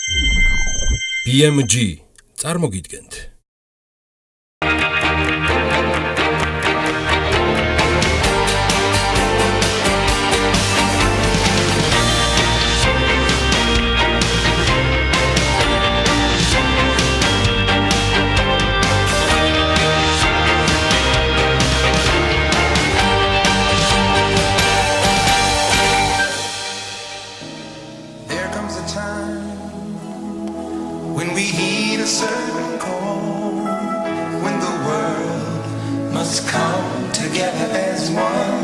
BMG წარმოგიდგენთ. When we heed a certain call, when the world must come together as one,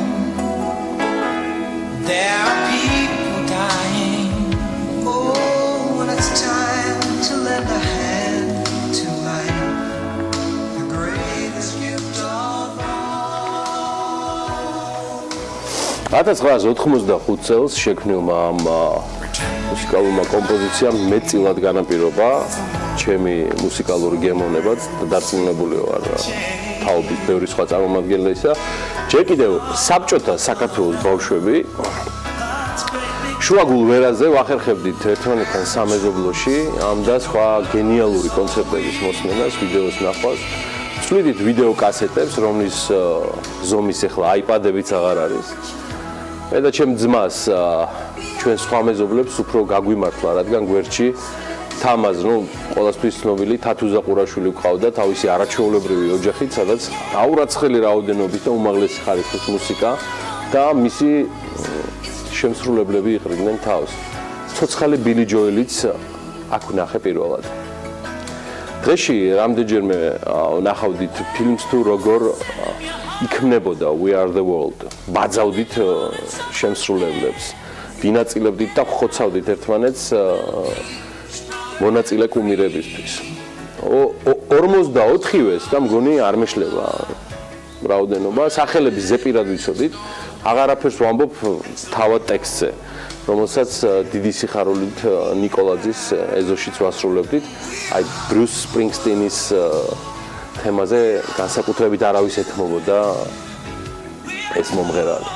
there are people dying. Oh, when it's time to lend a hand to life, the greatest gift of all. 1985 წელს შექმნილმა ამ მუსიკალურმა კომპოზიციამ მეტწილად განაპირობა ჩემი მუსიკალური გემოვნებაც და დარწმუნებული ვარ თაობის ბევრი სხვა წარმომადგენლისა. ჯერ კიდევ საბჭოთა საქართველოს ბავშვები შუაგულ ვერაზე ვახერხებდით ერთმანეთთან სამეზობლოში ამ და სხვა გენიალური კონცერტების მოსმენას, ვიდეოს ნახვას. ვცვლიდით ვიდეო კასეტებს, რომლის ზომის ახლა აიპადებიც აღარ არის. და ჩემ ძმას ჩვენ სხვა მეზობლებს უფრო გაგვიმართლა, რადგან გვერდში თამაზ, ყველასთვის ცნობილი თათუზა ყურაშვილი გვყავდა, თავისი არაჩვეულებრივი ოჯახით, სადაც აურაცხელი რაოდენობით და უმაღლესი ხარისხის მუსიკა და მისი შემსრულებლები იყრიდნენ თავს. ცოცხალი ბილი ჯოელიც აქ ვნახე პირველად. დღეში რამდენჯერმე ვნახავდით ფილმს თუ როგორ იქმნებოდა We Are The World. ბაძავდით შემსრულებლებს. დინაწილებდით და ხოცავდით ერთმანეთს მონაწილე კუმირებისთვის. 44-ვეს და მგონი არ მეშლება რაოდენობა, სახელების ზეპირად ვიცოდით, აღარაფერს ვამბობ თავად ტექსტზე, რომელსაც დიდი სიხარულით ნიკოლაძის ეზოშიც ვასრულებდით, აი ბრიუს სპრინგსტინის თემაზე განსაკუთრებით არავის ეთმობოდა ეს მომღერალი.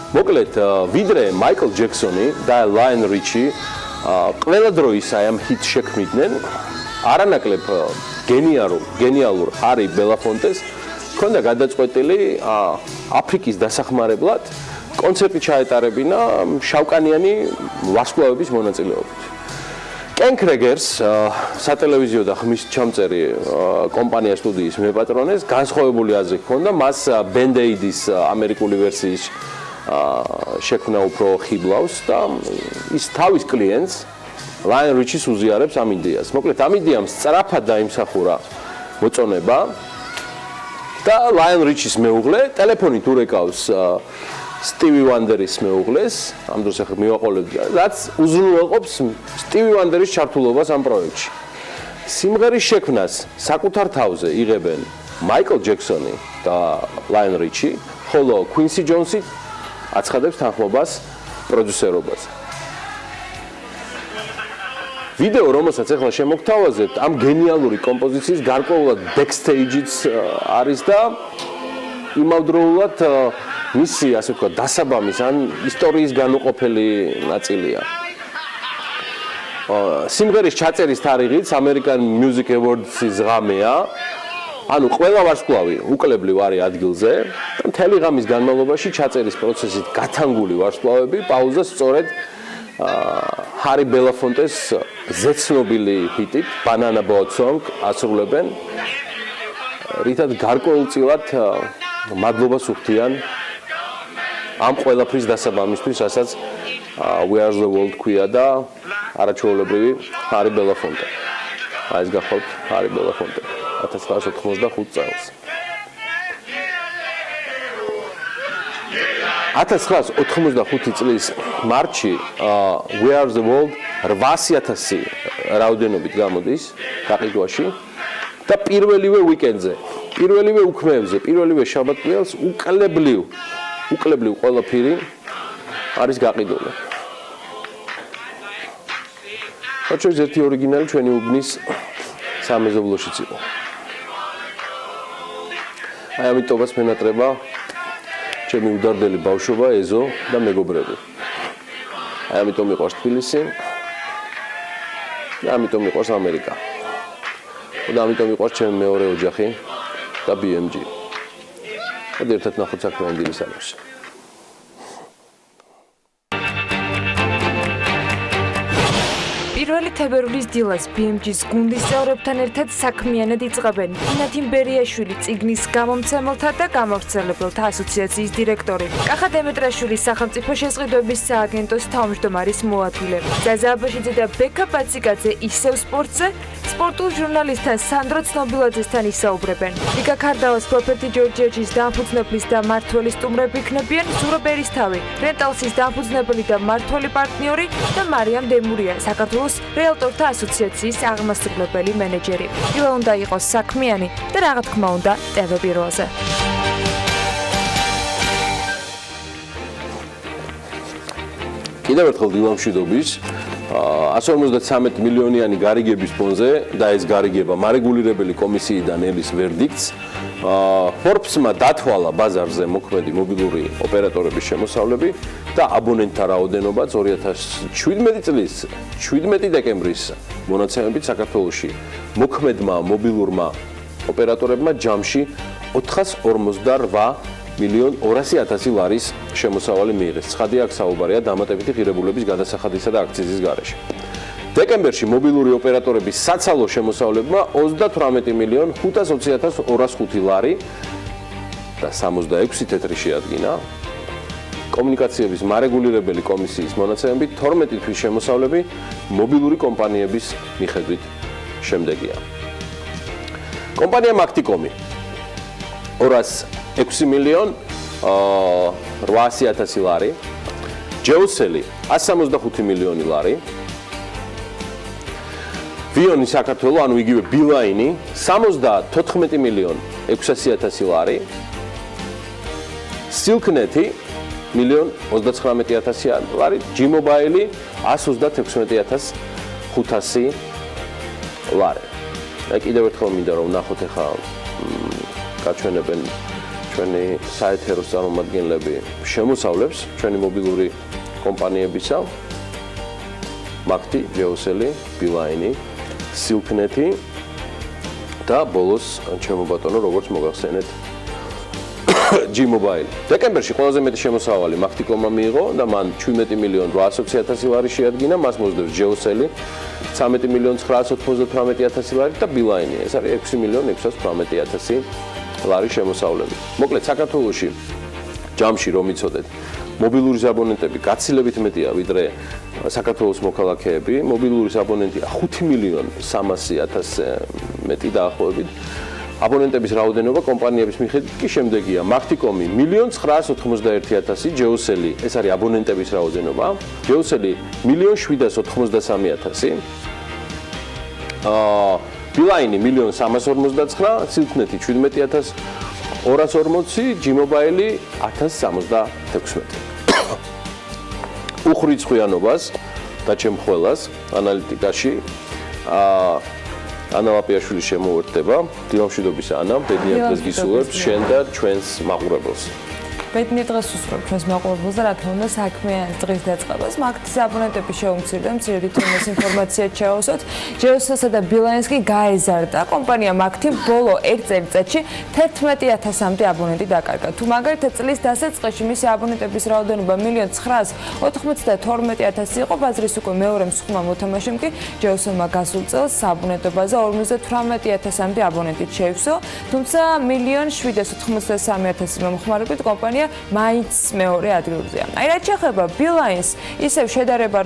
მოკლედ, ვიდრე მაიკლ ჯექსონი და ლაიონ რიჩი ყველა დროის აი ამ ჰიტს შექმნიდნენ, არანაკლებ გენიალურ ჰარი ბელაფონტეს ჰქონდა გადაწყვეტილი აფრიკის დასახმარებლად კონცერტი ჩაეტარებინა შავკანიანი ვარსკვლავების მონაწილეობით. კენ კრეგერს სატელევიზიო და ხმის ჩამწერი კომპანია სტუდიის მეპატრონეს განსხვავებული აზრი ჰქონდა, მას ბენდეიდის ამერიკული ვერსიის შექმნა უფრო ხიბლავს და ის თავის კლიენტს ლაიონ რიჩის უზიარებს ამ იდეას. მოკლედ ამ იდეამ სწრაფად დაიმსახურა მოწონება და ლაიონ რიჩის მეუღლე ტელეფონით ურეკავს სტივი ვანდერის მეუღლეს, ამ დროს ახლა მივაყოლებდი, რაც უზრუნველყოფს სტივი ვანდერის ჩართულობას ამ პროექტში. სიმღერის შექმნას საკუთარ თავზე იღებენ მაიკლ ჯექსონი და ლაიონ რიჩი, ხოლო κουინსი ჯონსი აცხადებს თანხმობას პროდიუსერობაზე. ვიდეო, რომელსაც ახლა შემოგთავაზებთ, ამ გენიალური კომპოზიციის გარკვეულად ბექსტეიჯიც არის და იმავდროულად მისი, ასე ვთქვათ, დასაბამის ან ისტორიის განუყოფელი ნაწილია. სიმღერის ჩაწერის თარიღიც American Music Awards-ის ღამეა. ანუ ყველა ვარსკვლავი უკლებლივ არის ადგილზე და მთელი ღამის განმავლობაში ჩაწერის პროცესით გათანგული ვარსკვლავები პაუზას სწორედ ჰარი ბელაფონტეს ზეცნობილი ჰიტით Banana Boat Song ასრულებენ, რითაც გარკვეულწილად მადლობას უხდიან ამ ყველაფრის დასაბამისთვის, რასაც We Are The World ქვია და არაჩვეულებრივი ჰარი ბელაფონტე. აი ეს გახავთ ჰარი ბელაფონტე 1985 წელს. 1985 წლის მარტში We Are The World 800,000 რაოდენობით გამოდის გაყიდვაში და პირველივე უიკენდზე, პირველივე უქმეებზე, პირველივე შაბათ-კვირას უკლებლივ ყველაფერი არის გაყიდული. ხოჭოს ერთი ორიგინალი ჩვენი უბნის სამეზობლოშიც იყო. აი ამიტომაც მენატრება ჩემი უდარდელი ბავშვობა, ეზო და მეგობრები. აი ამიტომ მიყვარს თბილისი. და ამიტომ მიყვარს ამერიკა. და ამიტომ მიყვარს ჩემი მეორე ოჯახი და BMG. და ერთად ნახოთ საქმიანი დილის ანონსი. პირველი თებერვლის დილას BMG-ს გუნდის წევრებთან ერთად საქმიანად იწყებენ ინათი ბერიაშვილი წიგნის გამომცემელთა და გამავრცელებელთა ასოციაციის დირექტორი, კახა დემეტრაშვილის სახელმწიფო შესყიდვების სააგენტოს თავმჯდომარის მოადგილე, ზაზა აბაშიძე და ბექა ბაციკაძე ისევ სპორტზე, სპორტულ ჟურნალისტთან სანდრო ცნობილაძესთან ისაუბრებენ. ლიგა ქარდავას პროფეტი ჯორჯიაჩის დამფუძნებლის და მმართველის სტუმრები იქნებიან ზურო ბერისთავი, რენტალსის დამფუძნებელი და მმართველი პარტნიორი და მარიამ დემურია, საქართველოს რეალტორთა ასოციაციის აღმასრულებელი მენეჯერი. დილა უნდა იყოს საქმიანი და რა თქმა უნდა TV პირველზე. კიდევ ერთხელ დილა მშვიდობის 153 მილიონიანი გარიგების ფონზე და ეს გარიგება მარეგულირებელი კომისიიდან ელის ვერდიქტს Forbes-მა დათვალა ბაზარზე მოქმედი მობილური ოპერატორების შემოსავლები და აბონენტთა რაოდენობაც 2017 წლის 17 დეკემბრის მონაცემებით საქართველოში მოქმედმა მობილურმა ოპერატორებმა ჯამში 448.200.000 ლარის შემოსავალი მიიღეს. ცხადია, აქ საუბარია დამატებითი ღირებულების გადასახადისა და აქციზის გარეშე. დეკემბერში მობილური ოპერატორების საცალო შემოსავლებმა 38.520.205 ლარი და 66 თეთრი შეადგინა. კომუნიკაციების მარეგულირებელი კომისიის მონაცემებით 12 თვის შემოსავლები მობილური კომპანიების მიხედვით შემდეგია. კომპანია მაქტიკომი 206.800.000 ლარი, ჯეოსელი 165 მილიონი ლარი, ვიონი საქართველო, ანუ იგივე ბილაინი 74.600.000 ლარი, სილკნეთი 1.039.000 ლარი, ჯიმობაილი 136.500 ლარი. კიდევ ერთხელ მინდა რომ ნახოთ ახლა გაჩვენებენ ჩვენი საეთერო წარმომადგენლები შემოსავლებს ჩვენი მობილური კომპანიებისა მაქტი, ჯეოსელი, ბილაინი, სილკნეთი და ბოლოს ჩემო ბატონო როგორც მოგახსენეთ G-Mobile. დეკემბერში ყველაზე მეტი შემოსავალი მაქტიკომმა მიიღო და მან 17.800.000 ლარი შეადგინა, მას მოსდევს ჯეოსელი 13.998.000 ლარი და ბილაინი, ეს არის 6.618.000 ლარი შემოსავლები. მოკლედ საქართველოში ჯამში რომ იცოდეთ, მობილურის აბონენტები გაცილებით მეტია ვიდრე საქართველოს მოქალაქეები, მობილურის აბონენტია 5.300.000 მეტი დაახლოებით. აბონენტების რაოდენობა კომპანიების მიხედვით კი შემდეგია. მაქტიკომი 1.991.000, ჯეოსელი, ეს არის აბონენტების რაოდენობა, ჯეოსელი 1.793.000, ბილაინი 1.349.000, სილკნეთი 17.240, G-Mobile 1066. უხრიცხვიანობას და ჩემხველას ანალიტიკაში ანა ლაპიაშვილის შემოერთება. დილამშვიდობის ანა, ბედნიერ დღეს გისურვებთ შენ და ჩვენს მაყურებელს. ბედნიერ დღეს უსურვებ ჩვენს მაყურებელს და რა თქმა უნდა საქმიანი დღის დაწყებას მაგთის აბონენტები შეუმცირდა, მცირე თითქმის ინფორმაციად შევავსოთ. ჯეოსელსა და ბილაინს კი გაეზარდა კომპანია მაგთი ბოლო 1 წელიწადში 11.000-მდე აბონენტი დაკარგა. თუ მაგალითად წლის დასაწყისში მისი აბონენტების რაოდენობა 1.992.000 იყო, ბაზრის უკვე მეორე მსხმა მოთამაშემ კი ჯეოსელმა გასულ წელს აბონენტობაზე 58.000-მდე აბონენტით შეივსო, თუმცა 1.793.000 მომხმარებლით კომპანია მაინც მეორე ადგილზეა. აი რაც შეეხება ბილაინს, ისევ შედარება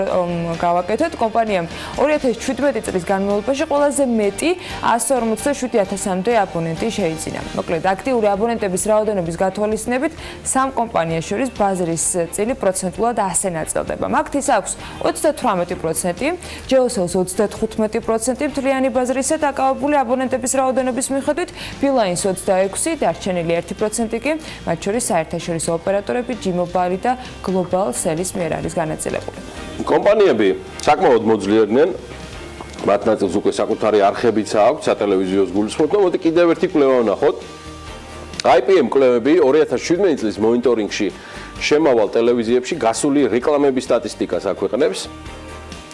გავაკეთოთ, კომპანიამ 2017 წლის განმავლობაში ყველაზე მეტი 147.000-მდე აბონენტი შეიძინა. მოკლედ, აქტიური აბონენტების რაოდენობის გათვალისწინებით სამ კომპანიას შორის ბაზრის წილი პროცენტულად ასე ნაწილდება. მაგთის აქვს 38%, ჯეოსელს 35%, მთლიანი ბაზრისა დაკავებული აბონენტების რაოდენობის მიხედვით, ბილაინს 26%, დარჩენილი 1% კი, მათ შორის საერთაშორისო ოპერატორები G-Mobile და Global Sales მიერ არის განაწილებული. კომპანიები საკმაოდ მოძლიერდნენ, მათ ნაწილს უკვე საკუთარი არხებიც აქვს, სატელევიზიო გულისხმობთ. მოდი კიდევ ერთი კვლევა ვნახოთ. IPM კვლევები 2017 წლის მონიტორინგში შემავალ ტელევიზიებში გასული რეკლამების სტატისტიკას აქვეყნებს.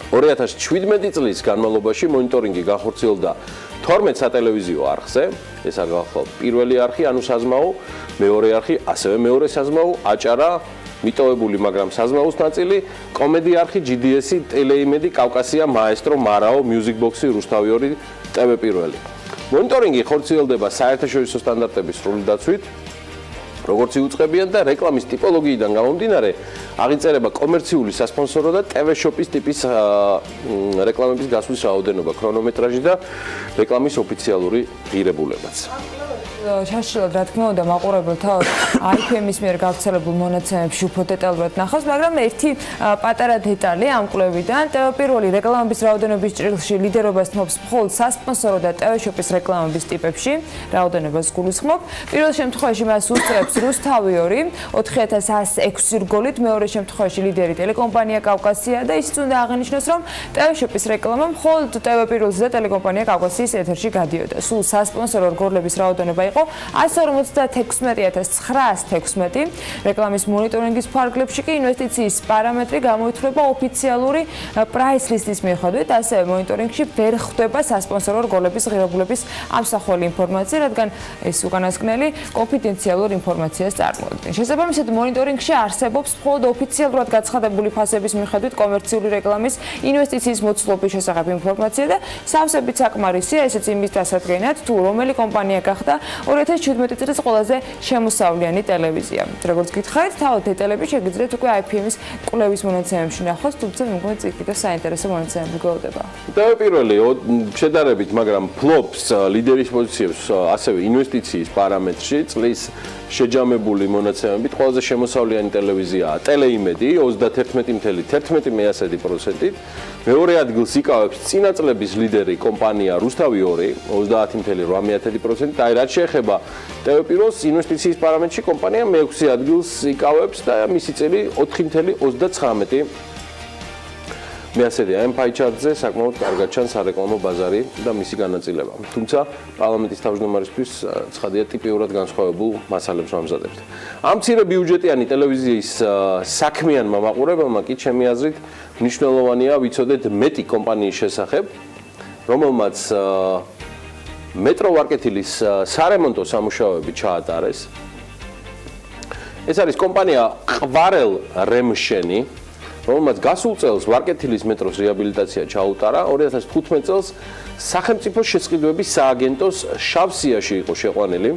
2017 წლის განმავლობაში მონიტორინგი განხორციელდა 12 სატელევიზიო არხზე, ეს აგახსოვთ პირველი არხი, ანუ საზმაო, მეორე არხი, ასევე მეორე საზმაო, აჭარა, მიტოვებული, მაგრამ საზმაოს ნაწილი, კომედი არხი, GDS-ი, ტელეიმედი, კავკასია, მაესტრო, მარაო, Music Box-ი, რუსთავი 2, TV პირველი. მონიტორინგი ხორციელდება საერთაშორისო სტანდარტების სრული დაცვით, როგორც იუწყებიან და რეკლამის ტიპოლოგიიდან გამომდინარე, აღიწერება კომერციული სასპონსორო და TV shop-ის ტიპის რეკლამების გასვლის რაოდენობა, ქრონომეტრაჟი და რეკლამის ოფიციალური ღირებულებაც. შაშილად რა თქმა უნდა მაყურებელთა IPM-ის მიერ გავრცელებულ მონაცემებში უფრო დეტალურად ნახავს, მაგრამ ერთი პატარა დეტალი ამ კვლევიდან პირველი რეკლამების რაოდენობის ჭრილში ლიდერობას თმობს მხოლოდ სასპონსორო და TV shop-ის რეკლამების ტიპებში, რაოდენობას გულისხმობ. პირველ შემთხვევაში მას უსწრებს რუსთავი 2 4106 რგოლით, მეორე შემთხვევაში ლიდერი ტელეკომპანია კავკასია და ისიც უნდა აღინიშნოს, რომ TV shop-ის რეკლამა მხოლოდ TV პირველზე და ტელეკომპანია კავკასიის ეთერში გადიოდა. სულ სასპონსორო რგოლების რაოდენობა იყო 156916. რეკლამის მონიტორინგის ფარგლებში კი ინვესტიციის პარამეტრი გამოითვლება ოფიციალური price list-ის მიხედვით, ასევე მონიტორინგში ვერ ხვდება სასპონსორო რგოლების ღირებულების ამსახველი ინფორმაცია, რადგან ეს უკანასკნელი კონფიდენციალურ ინფორმაციას წარმოადგენს. შესაბამისად, მონიტორინგში არსებობს მხოლოდ ოფიციალურად გაცხადებული ფასების მიხედვით კომერციული რეკლამის ინვესტიციის მოცულობის შესახებ ინფორმაცია და სავსებით საკმარისია, ესეც იმის დასადგენად, თუ რომელი კომპანია გახდა 2017 წლის ყველაზე შემოსავლიანი ტელევიზია. როგორც გითხარით, თავად დეტალები შეგიძლიათ უკვე IPM-ის კვლევის მონაცემებში ნახოს, თუმცა მეგონი წიკი და საინტერესო მონაცემები გველოდება. TV პირველი შედარებით, მაგრამ ფლობს ლიდერის პოზიციებს ასევე ინვესტიციის პარამეტრში, წლის შეჯამებული მონაცემებით ყველაზე შემოსავლიანი ტელევიზიაა ტელეიმედი 31.11%-ით, მეორე ადგილს იკავებს წინა წლების ლიდერი კომპანია რუსთავი 2 30.8%-ით, აი რაც შეეხება TV პირველს ინვესტიციის პარამეტრში კომპანია მე-6 ადგილს იკავებს და მისი წილი 4.39%. მეასეთი ამ ფაიჩარტზე საკმაოდ კარგად ჩანს სარეკლამო ბაზარი და მისი განაწილება. თუმცა პარლამენტის თავმჯდომარისთვის ცხადია ტიპიურად განსხვავებულ მასალებს ვამზადებთ. ამ მცირე ბიუჯეტიანი ტელევიზიის საქმიანმა მაყურებელმა კი ჩემი აზრით მნიშვნელოვანია ვიცოდეთ მეტი კომპანიის შესახებ, რომელმაც მეტრო ვარკეთილის სარემონტო სამუშაოები ჩაატარეს. ეს არის კომპანია ყვარელ რემშენი, რომელმაც გასულ წელს ვარკეთილის მეტროს რეაბილიტაცია ჩაუტარა, 2015 წელს სახელმწიფო შესყიდვების სააგენტოს შავ სიაში იყო შეყვანილი.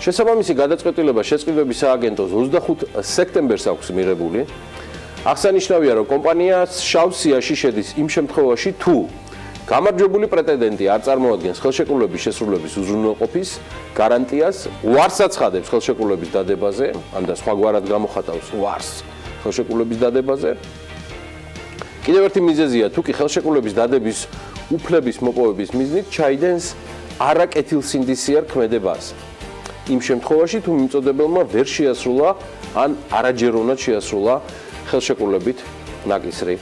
შესაბამისი გადაწყვეტილება შესყიდვების სააგენტოს 25 სექტემბერს აქვს მიღებული. აღსანიშნავია, რომ კომპანია შავ სიაში შედის იმ შემთხვევაში, თუ გამარჯვებული პრეტენდენტი არ წარმოადგენს ხელშეკრულების შესრულების უზრუნველყოფის გარანტიას, უარს აცხადებს ხელშეკრულების დადებაზე, ან და სხვაგვარად გამოხატავს უარს ხელშეკრულების დადებაზე. კიდევ ერთი მიზეზია, თუ კი ხელშეკრულების დადების უფლების მოპოვების მიზნით ჩაიდენს არაკეთილსინდისიერ ქმედებას. იმ შემთხვევაში, თუ მიმწოდებელმა ვერ შეასრულა ან არაჯეროვნად შეასრულა ხელშეკრულებით ნაკისრი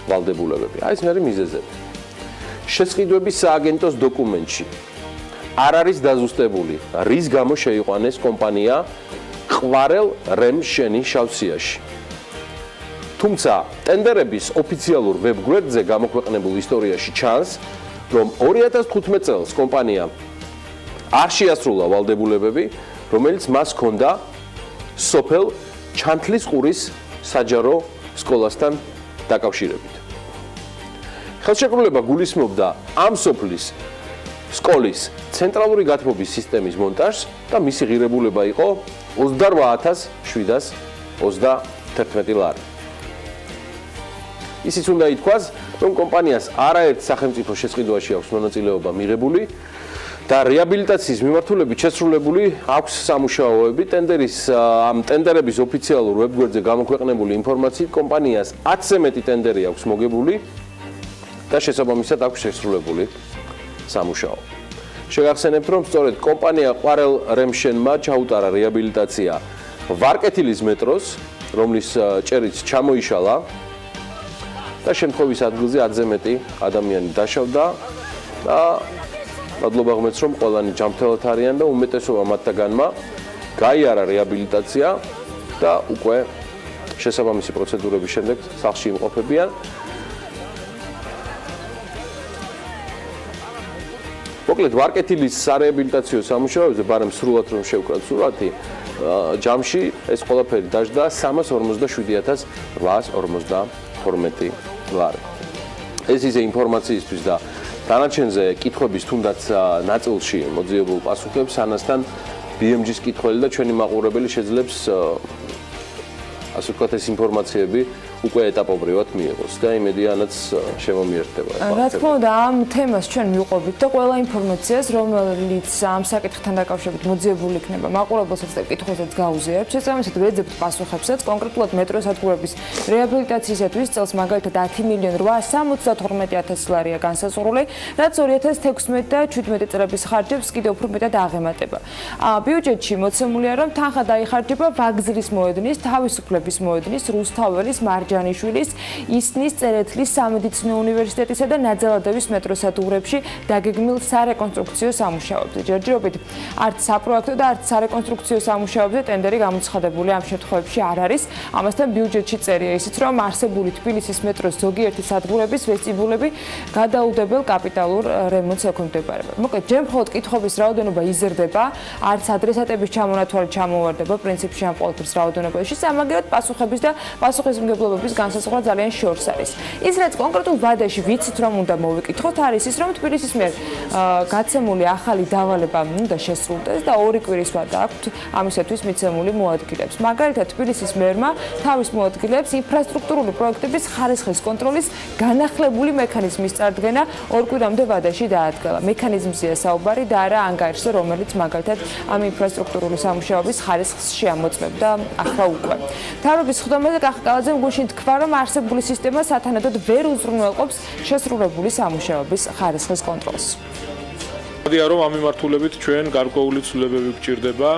ვალდებულებები. აი ეს მე მიზეზები. შესყიდვების სააგენტოს დოკუმენტში არ არის დაზუსტებული, რის გამო შეიყვანეს კომპანია ყვარელ რემშენი შავ სიაში. თუმცა ტენდერების ოფიციალურ ვებგვერდზე გამოქვეყნებულ ისტორიაში ჩანს, რომ 2015 წელს კომპანია არ შეასრულა ვალდებულებები, რომელიც მას ჰქონდა სოფელ ჩანთლის ყურის საჯარო სკოლასთან დაკავშირებით. ხელშეკრულება გულისხმობდა ამ სოფლის სკოლის ცენტრალური გათბობის სისტემის მონტაჟს და მისი ღირებულება იყო 28721 ლარი. ისიც უნდა ითქვას, რომ კომპანიას არაერთ სახელმწიფო შესყიდვაში აქვს მონაწილეობა მიღებული და რეაბილიტაციის მიმართულებით შესრულებული აქვს სამუშაოები. ამ ტენდერების ოფიციალურ ვებგვერდზე გამოქვეყნებული ინფორმაციით კომპანიას 10-ზე მეტი ტენდერი აქვს მოგებული და შესაბამისად აქვს შესრულებული სამუშაო. შეგახსენებთ, რომ სწორედ კომპანია ყვარელ რემშენმა ჩაუტარა რეაბილიტაცია ვარკეთილის მეტროს, რომლის ჭერიც ჩამოიშალა და შემთხვევის ადგილზე 10-ზე მეტი ადამიანი დაშავდა და მადლობა ღმერთს, რომ ყველანი ჯანმრთელად არიან და უმეტესობა მათთაგანმა გაიარა რეაბილიტაცია და უკვე შესაბამისი პროცედურების შემდეგ სახლში იმყოფებიან. მოკლედ ვარკეთილის სარეაბილიტაციო სამუშაოებზე, ბარემ სრულად რომ შევკრათ სურათი, ჯამში ეს ყველაფერი დაждდა 347,852 ლარი. ეს ისე ინფორმაციისთვის და დანარჩენზე კითხვების თუნდაც ნაწილში მოძიებულ პასუხებს ანასთან BMG-ს კითხველი და ჩვენი მაყურებელი შეძლებს ასე ვთქვათ ეს ინფორმაციები უკვე ეტაპობრივად მიიღოს და იმედიანაც შემომიერთდება. რა თქმა უნდა, ამ თემას ჩვენ მივყვებით და ყველა ინფორმაციას, რომელიც ამ საკითხთან დაკავშირებით მოძიებული იქნება, მაყურებელსაც და კითხვასაც გაუზიარებთ, შესაბამისად ვეძებთ პასუხებსაც, კონკრეტულად მეტროსადგურების რეაბილიტაციისათვის წელს მაგალითად 10,872,000 ლარია განსაზღვრული, რაც 2016 და 2017 წლების ხარჯებს კიდევ უფრო მეტად აღემატება. ბიუჯეტში მოცემულია, რომ თანხა დაიხარჯება ვაგზლის მოედნის, თავისუფლების მოედნის, რუსთაველის, მარჯანიშვილის, ისნის, წერეთლის სამედიცინო უნივერსიტეტისა და ნაძალადევის მეტროსადგურებში დაგეგმილ სარეკონსტრუქციო სამუშაოებზე. ჯერჯერობით არც საპროექტო და არც სარეკონსტრუქციო სამუშაოებზე ტენდერი გამოცხადებული ამ შემთხვევებში არ არის. ამასთან ბიუჯეტში წერია ისიც, რომ არსებული თბილისის მეტროს ზოგიერთი სადგურების ვესტიბულები გადაუდებელ კაპიტალურ რემონტს ექვემდებარება. მოკლედ, ჯერ მხოლოდ კითხვების რაოდენობა იზრდება, არც ადრესატების ჩამონათვალი ჩამოვარდება პრინციპში ამ ყოველთვის რაოდენობაში, სამაგერად პასუხების და პასუხისმგებლობების განსაზღვრა ძალიან შორს არის. ის რაც კონკრეტულ ვადაში ვიცით რომ უნდა მოვიკითხოთ არის ის რომ თბილისის მიერ გაცემული ახალი დავალება უნდა შესრულდეს და 2 კვირის ვადა აქვთ ამისათვის მიცემული მოადგილეებს. მაგალითად თბილისის მერმა თავის მოადგილეებს ინფრასტრუქტურული პროექტების ხარისხის კონტროლის განახლებული მექანიზმის წარდგენა 2 კვირამდე ვადაში დაადგინა. მექანიზმზეა საუბარი და არა ანგარიშზე, რომელიც მაგალითად ამ ინფრასტრუქტურული სამუშაოების ხარისხს შეამოწმებდა ახლა უკვე. მთავრობის ხდომაზე კახკალაძემ გუშინ თქვა, რომ არსებული სისტემა სათანადოდ ვერ უზრუნველყოფს შესრულებული სამუშაოების ხარისხის კონტროლს. მოდია რომ ამ მიმართულებით ჩვენ გარკვეული ცვლილებები გვჭირდება.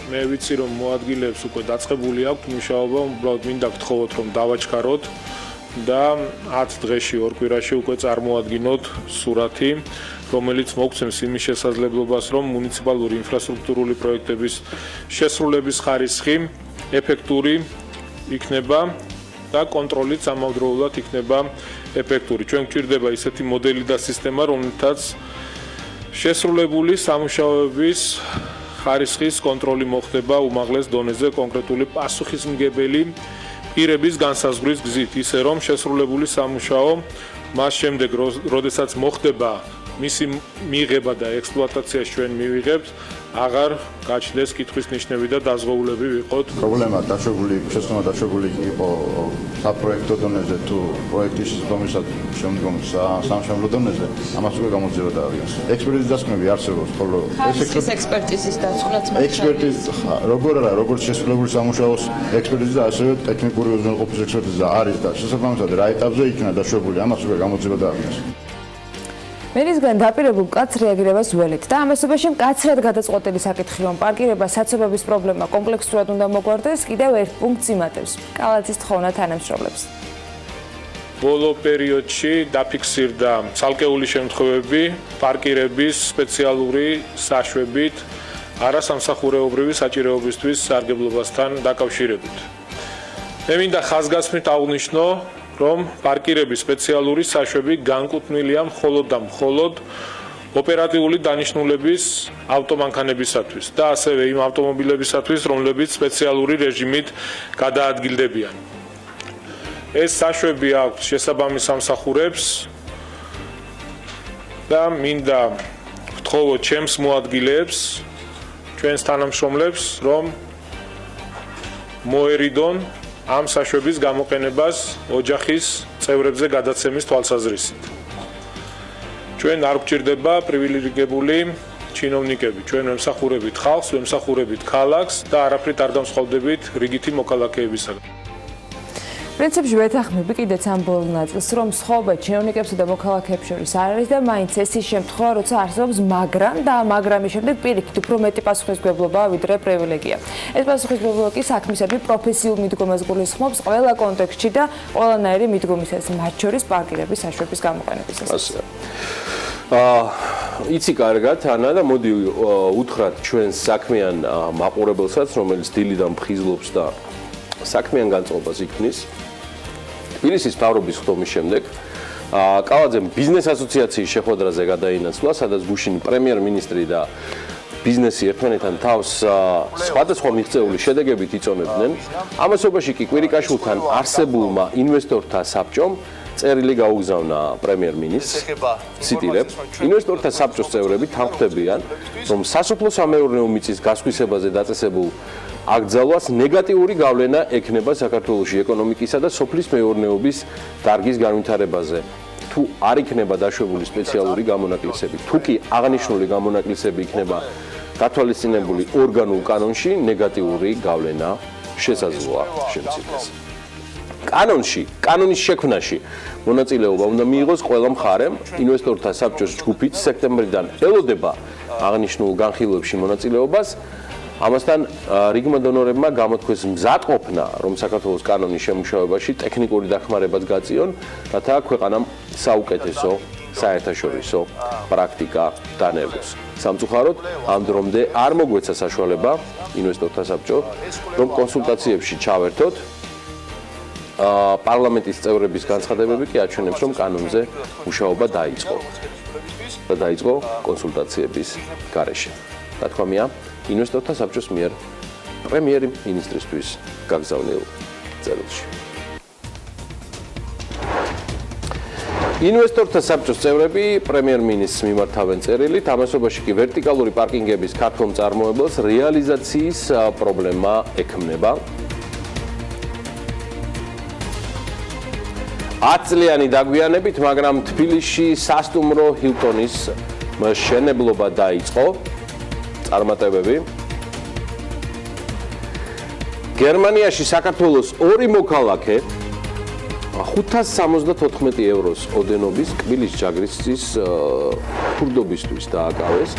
მე ვიცი რომ მოადგილეებს უკვე დაწყებული აქვთ მუშაობა, უბრალოდ მინდა გთხოვოთ რომ დავაჩქაროთ და 10 დღეში 2 კვირაში უკვე წარმოადგინოთ სურათი, რომელიც მოგცემს იმის შესაძლებლობას, რომ მუნიციპალური ინფრასტრუქტურული პროექტების შესრულების ხარისხი ეფექტური იქნება და კონტროლიც ამავდროულად იქნება ეფექტური. ჩვენ გვჭირდება ისეთი მოდელი და სისტემა, რომელთაც შესრულებული სამუშაოების ხარისხის კონტროლი მოხდება უმაღლეს დონეზე კონკრეტული პასუხისმგებელი პირების განსაზღვრის გზით, ისე რომ შესრულებული სამუშაო მას შემდეგ, როდესაც მოხდება მისი მიღება და ექსპლუატაცია ჩვენ მივიღებთ, აღარ გაჩნდეს კითხვის ნიშნები და დაზღვეულები ვიყოთ. პრობლემა შესაძლოა დაშვებული იყო საპროექტო დონეზე თუ პროექტის დონეზე შემდგომ სამშენებლო დონეზე, ამას უკვე გამოძიება დაარიოს. ექსპერტიზის დასკვნები არსებობს, ხოლო ეს ექსპერტიზის დასკვნაც როგორც შესრულებული სამუშაოს ექსპერტიზა, ასევე ტექნიკური უზრუნველყოფის ექსპერტიზა არის და შესაბამისად რა ეტაპზე იქნა დაშვებული, ამას უკვე გამოძიება დაარიოს. მერისგან დაპირებულ მკაცრ რეაგირებას ველით და ამასობაში მკაცრად გადაწყვეტილი საკითხი რომ პარკირება საცობების პრობლემა კომპლექსურად უნდა მოგვარდეს, კიდევ ერთ პუნქტს იმატებს. კალათის თხოვნა თანამშრომლებს. ბოლო პერიოდში დაფიქსირდა ცალკეული შემთხვევები პარკირების სპეციალური საშვებით არასამსახურეობრივი საჭიროებისთვის სარგებლობასთან დაკავშირებით. მე მინდა ხაზგასმით აღვნიშნო, რომ პარკირების სპეციალური საშვები განკუთვნილია მხოლოდ და მხოლოდ ოპერატიული დანიშნულების ავტომანქანებისათვის და ასევე იმ ავტომობილებისათვის, რომლებიც სპეციალური რეჟიმით გადაადგილდებიან. ეს საშვები აქვს შესაბამის სამსახურებს და მინდა ვთხოვოთ ჩემს მოადგილეებს, ჩვენს თანამშრომლებს, რომ მოერიდონ ამ საშვების გამოყენებას ოჯახის წევრებზე გადაცემის თვალსაზრისით. ჩვენ არ გვჭირდება პრივილეგირებული ჩინოვნიკები, ჩვენ ვემსახურებით ხალხს, ვემსახურებით ქალაქს და არაფრით არ დამსხვავდებით რიგითი მოქალაქეებისაგან. პრინციპში ვეთანხმები კიდეც ამ ბოლო ნაწილს, რომ სხვაობა ჩინოვნიკებსა და მოქალაქეებს შორის არ არის და მაინც ეს ის შემთხვევა, როცა არსებობს მაგრამ და მაგრამის შემდეგ პირიქით უფრო მეტი პასუხისმგებლობაა ვიდრე პრივილეგია. ეს პასუხისმგებლობა კი საქმისადმი პროფესიულ მიდგომას გულისხმობს ყველა კონტექსტში და ყველანაირი მიდგომისას, მათ შორის პარკირების საშვების გამოყენებისას. იცი კარგად, ანა და მოდი უთხრათ ჩვენს საქმიან მაყურებელსაც, რომელიც დილიდან მხიზლობს და საქმიან განწყობას იქნის. თბილისის მთავრობის ხდომის შემდეგ კალაძემ ბიზნეს ასოციაციის შეხვედრაზე გადაინაცვლა, სადაც გუშინ პრემიერ-მინისტრი და ბიზნესი ერთმანეთთან თავს სხვადასხვა მიღწეული შედეგებით იწონებდნენ. ამასობაში კი კვირიკაშვილთან არსებულმა ინვესტორთა საბჭომ წერილი გაუგზავნა პრემიერ-მინისტრს. ციტირებ: ინვესტორთა საბჭოს წევრები თანხმდებიან, რომ სასოფლო-სამეურნეო მიწის გასხვისებაზე დაწესებულ აკრძალვას ნეგატიური გავლენა ექნება საქართველოში ეკონომიკისა და სოფლის მეურნეობის დარგის განვითარებაზე. თუ არ იქნება დაშვებული სპეციალური გამონაკლისები, თუ კი აღნიშნული გამონაკლისები იქნება გათვალისწინებული ორგანულ კანონში, ნეგატიური გავლენა შესაძლოა შემცირდეს. კანონის შექმნაში მონაწილეობა უნდა მიიღოს ყველა მხარემ. ინვესტორთა საბჭოს ჯგუფით სექტემბრიდან ელოდება აღნიშნულ განხილვებში მონაწილეობას. ამასთან რიგმა დონორებმა გამოთქვეს მზადყოფნა, რომ საქართველოს კანონის შემუშავებაში ტექნიკური დახმარებაც გაწიონ, რათა ქვეყანამ საუკეთესო საერთაშორისო პრაქტიკა დანერგოს. სამწუხაროდ, ამ დრომდე არ მოგვეცა საშუალება ინვესტორთა საბჭო, რომ კონსულტაციებში ჩავერთოთ. პარლამენტის წევრების განცხადებები კი აჩვენებს, რომ კანონზე მუშაობა დაიწყო და დაიწყო კონსულტაციების გარეშე. დათქვამია ინვესტორთა საბჭოს მიერ პრემიერ-მინისტრისთვის გაგზავნილ წერილში. ინვესტორთა საბჭოს წევრები პრემიერ-მინისტრს მიმართავენ წერილით, ამასობაში კი ვერტიკალური პარკინგების ქართულ მწარმოებელს რეალიზაციის პრობლემა ექმნება. 10 წლიანი დაგვიანებით, მაგრამ თბილისში სასტუმრო ჰილტონის მშენებლობა დაიწყო. წარმატებები. გერმანიაში საქართველოს ორი მოქალაქე 574 ევროს ოდენობის კბილის ჯაგრისის ქურდობისთვის დააკავეს.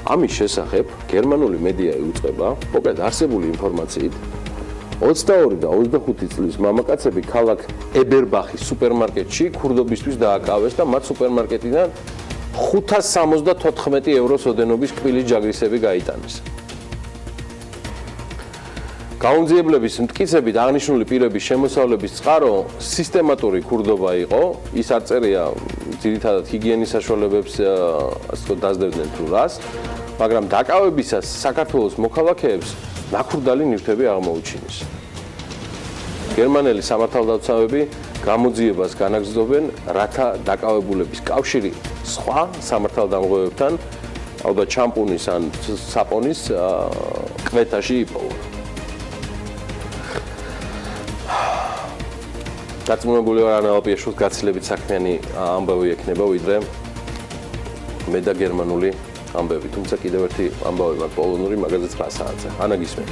ამის შესახებ გერმანული მედია იუწყება, მოკლედ არსებული ინფორმაციით 22 და 25 წლის მამაკაცები ქალაქ ებერბახის სუპერმარკეტში ქურდობისთვის დააკავეს და მათ სუპერმარკეტიდან 574 ევროს ოდენობის კბილის ჯაგრისები გაიტანეს. გაუმძიებლების მტკიცებით აღნიშნული პირების შემოსავლების წყარო სისტემატური ქურდობა იყო. ის არ წერია ძირითადად ჰიგიენის საშუალებებს დაძლებდნენ თუ რას, მაგრამ დაკავებისას საქართველოს მოქალაქეებს ნაქურდალი ნივთები აღმოუჩინეს. გერმანელი სამართალდამცავები გამოძიებას განაგრძობენ, რათა დაკავებულების კავშირი სხვა სამართალდამღებებთან, ალბათ ჩამპუნის ან საპონის კვეთაში იპოვონ. დარწმუნებული ვარ, ანალაპიაშვილს გაცილებით საქმიანი ამბავი ექნება, ვიდრე მე და გერმანული ამბები. თუმცა კიდევ ერთი ამბავი მაქვს პოლონური, მაგაზეც 9 საათზე. ანა გისმენთ.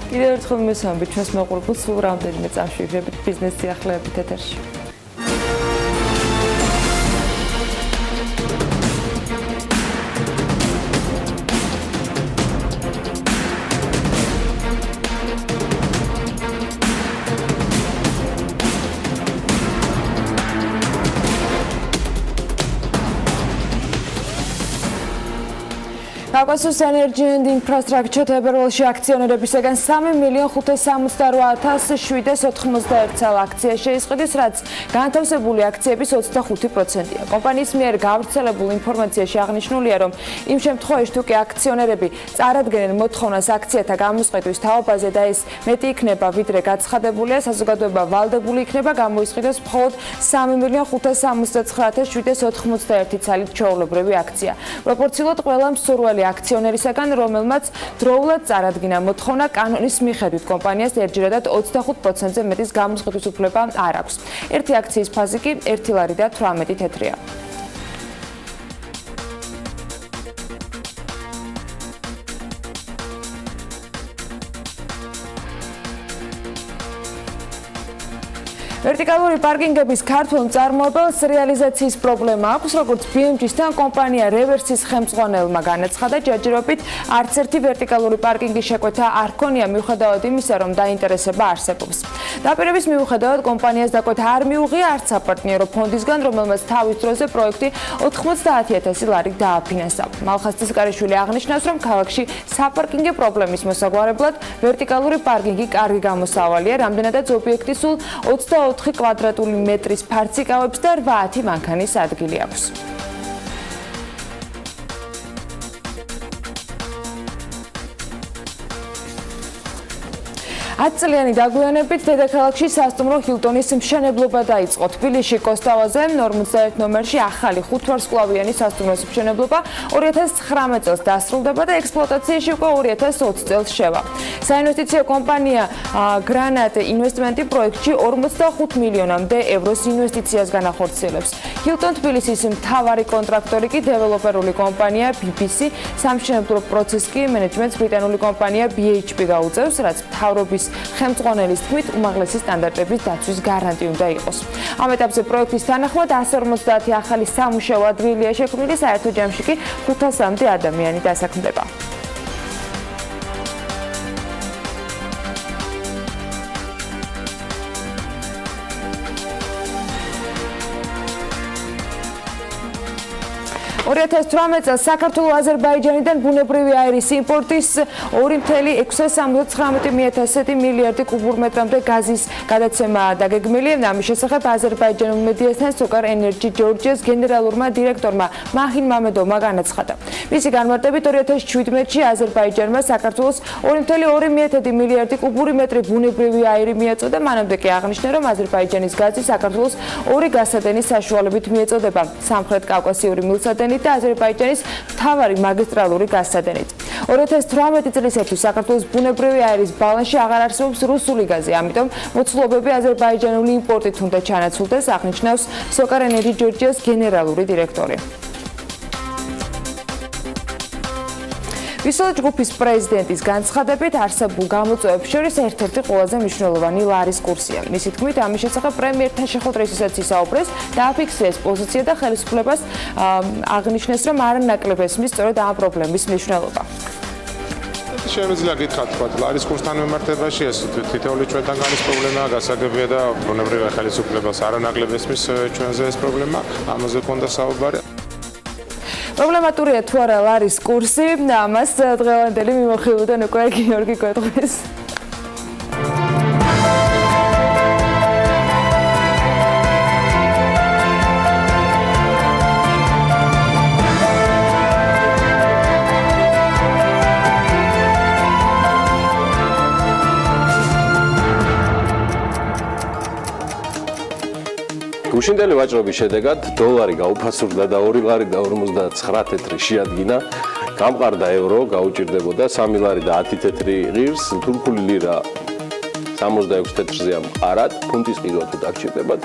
კიდევ ერთხელ მესამბით ჩვენს მაყურებელს სულ რამდენიმე წამში ვიღებით ბიზნეს სიახლეებით ეთერში. Caucasus Energy and Infrastructure თებერვალში აქციონერებისგან 3,568,791 წელ აქცია შეისყიდეს, რაც განთავსებული აქციების 25%-ია. კომპანიის მიერ გავრცელებულ ინფორმაციაში აღნიშნულია, რომ იმ შემთხვევაში, თუ კი აქციონერები წარადგენენ მოთხოვნას აქციათა გამოსყიდვის თაობაზე და ეს მეტი იქნება, ვიდრე გაცხადებულია, საზოგადოება ვალდებული იქნება გამოისყიდოს მხოლოდ 3,569,791 ცალით ჩვეულებრივი აქცია. პროპორციულად ყველა მსურველი აქციონერისაგან, რომელმაც დროულად წარადგინა მოთხოვნა კანონის მიხედვით კომპანიას ერთჯერადად 25%-ზე მეტის გამოსყიდვის უფლება არ აქვს. ერთი აქციის ფაზი კი 1 ლარი და 18 თეთრია. ვერტიკალური პარკინგების ქართულ მწარმოებელს რეალიზაციის პრობლემა აქვს, როგორც BMG-სთან კომპანია რევერსის ხელმძღვანელმა განაცხადა, ჯერჯერობით არც ერთი ვერტიკალური პარკინგის შეკვეთა არ ჰქონია მიუხედავად იმისა, რომ დაინტერესება არსებობს. დაპირების მიუხედავად კომპანიას დაკვეთა არ მიუღია არც საპარტნიორო ფონდისგან, რომელმაც თავის დროზე პროექტი 90,000 ლარი დააფინანსა. მალხაზ კარიშვილი აღნიშნავს, რომ ქალაქში საპარკინგო პრობლემის მოსაგვარებლად ვერტიკალური პარკინგი კარგი გამოსავალია, რამდენადაც ობიექტი სულ 24 კვადრატული მეტრის ფარცი კავებს და 8 მანქანის ადგილი აქვს. ათწლიანი დაგვიანებით დედაქალაქში სასტუმრო ჰილტონის მშენებლობა დაიწყო. თბილისში კოსტავაზე 51 ნომერში ახალი 5 ვარსკვლავიანი სასტუმროს მშენებლობა 2019 წელს დასრულდება და ექსპლუატაციაში უკვე 2020 წელს შევა. საინვესტიციო კომპანია გრანატ ინვესტმენტი პროექტში 45 მილიონამდე ევროს ინვესტიციას განახორციელებს. ჰილტონ თბილისის მთავარი კონტრაქტორი კი დეველოპერული კომპანია BBC, სამშენებლო პროცესს კი მენეჯმენტს ბრიტანული კომპანია BHP გაუწევს, რაც მთავრობის ხელმძღვანელის თქმით უმაღლესი სტანდარტების დაცვის გარანტი უნდა იყოს. ამ ეტაპზე პროექტის თანახმად 150 ახალი სამუშაო ადგილია შექმნილი, საერთო ჯამში კი 500-მდე ადამიანი დასაქმდება. წელს საქართველოს აზერბაიჯანიდან ბუნებრივი აირის იმპორტის 2,619 მილიარდი კუბურმეტრამდე გაზის გადაცემა დაგეგმილი. ამის შესახებ აზერბაიჯანულ მედიასთან სოკარ ენერჯი ჯორჯიას გენერალურმა დირექტორმა მაჰინ მამედოვმა განაცხადა. მისი განმარტებით 2017-ში აზერბაიჯანმა საქართველოს 2,2 მილიარდი კუბური მეტრი ბუნებრივი აირი მიაწოდა. მანამდე კი აღნიშნა, რომ აზერბაიჯანის გაზი საქართველოს ორი გასადენის საშუალებით მიეწოდება: სამხრეთ კავკასიური მილსადენი და აზერბაიჯანის მთავარი მაგისტრალური გასადენით. 2018 წლისათვის საქართველოს ბუნებრივი აირის ბალანსში აღარ არსებობს რუსული გაზი, ამიტომ მოცულობები აზერბაიჯანული იმპორტით უნდა ჩანაცვლდეს, აღნიშნავს სოკარ ენერჯი ჯორჯიას გენერალური დირექტორი. ვისოლა ჯგუფის პრეზიდენტის განცხადებით არსებულ გამოწვევებს შორის ერთ-ერთი ყველაზე მნიშვნელოვანი ლარის კურსია. მისი თქმით, ამის შესახებ პრემიერთან შეხვედრისას ისაუბრეს, დააფიქსირეს პოზიცია და ხელისუფლებას აღნიშნეს, რომ არანაკლებ ესმის სწორედ ამ პრობლემის მნიშვნელობა. Შემიძლია გითხრათ, თქვა, ლარის კურსთან მიმართებაში ეს თითოეული ჩვენთან გალის პრობლემაა, გასაგებია და ბუნებრივი ხელისუფლებას არანაკლებ ესმის ჩვენზე ეს პრობლემა, ამაზე ქონდა საუბარი. პრობლემატურია თუ არა ლარის კურსი, ამას დღევანდელი მიმოხილვიდან უკვე გიორგი გვეტყვის. გუშინდელი ვაჭრობის შედეგად დოლარი გაუფასურდა და 2 ლარი და 59 თეთრი შეადგინა. გამყარდა ევრო, გაუჭირდებოდა 3 ლარი და 10 თეთრი ღირს, თურქული ლირა 66 თეთრზეა მყარად, ფუნტის ყიდვა თუ დაგჭირდებათ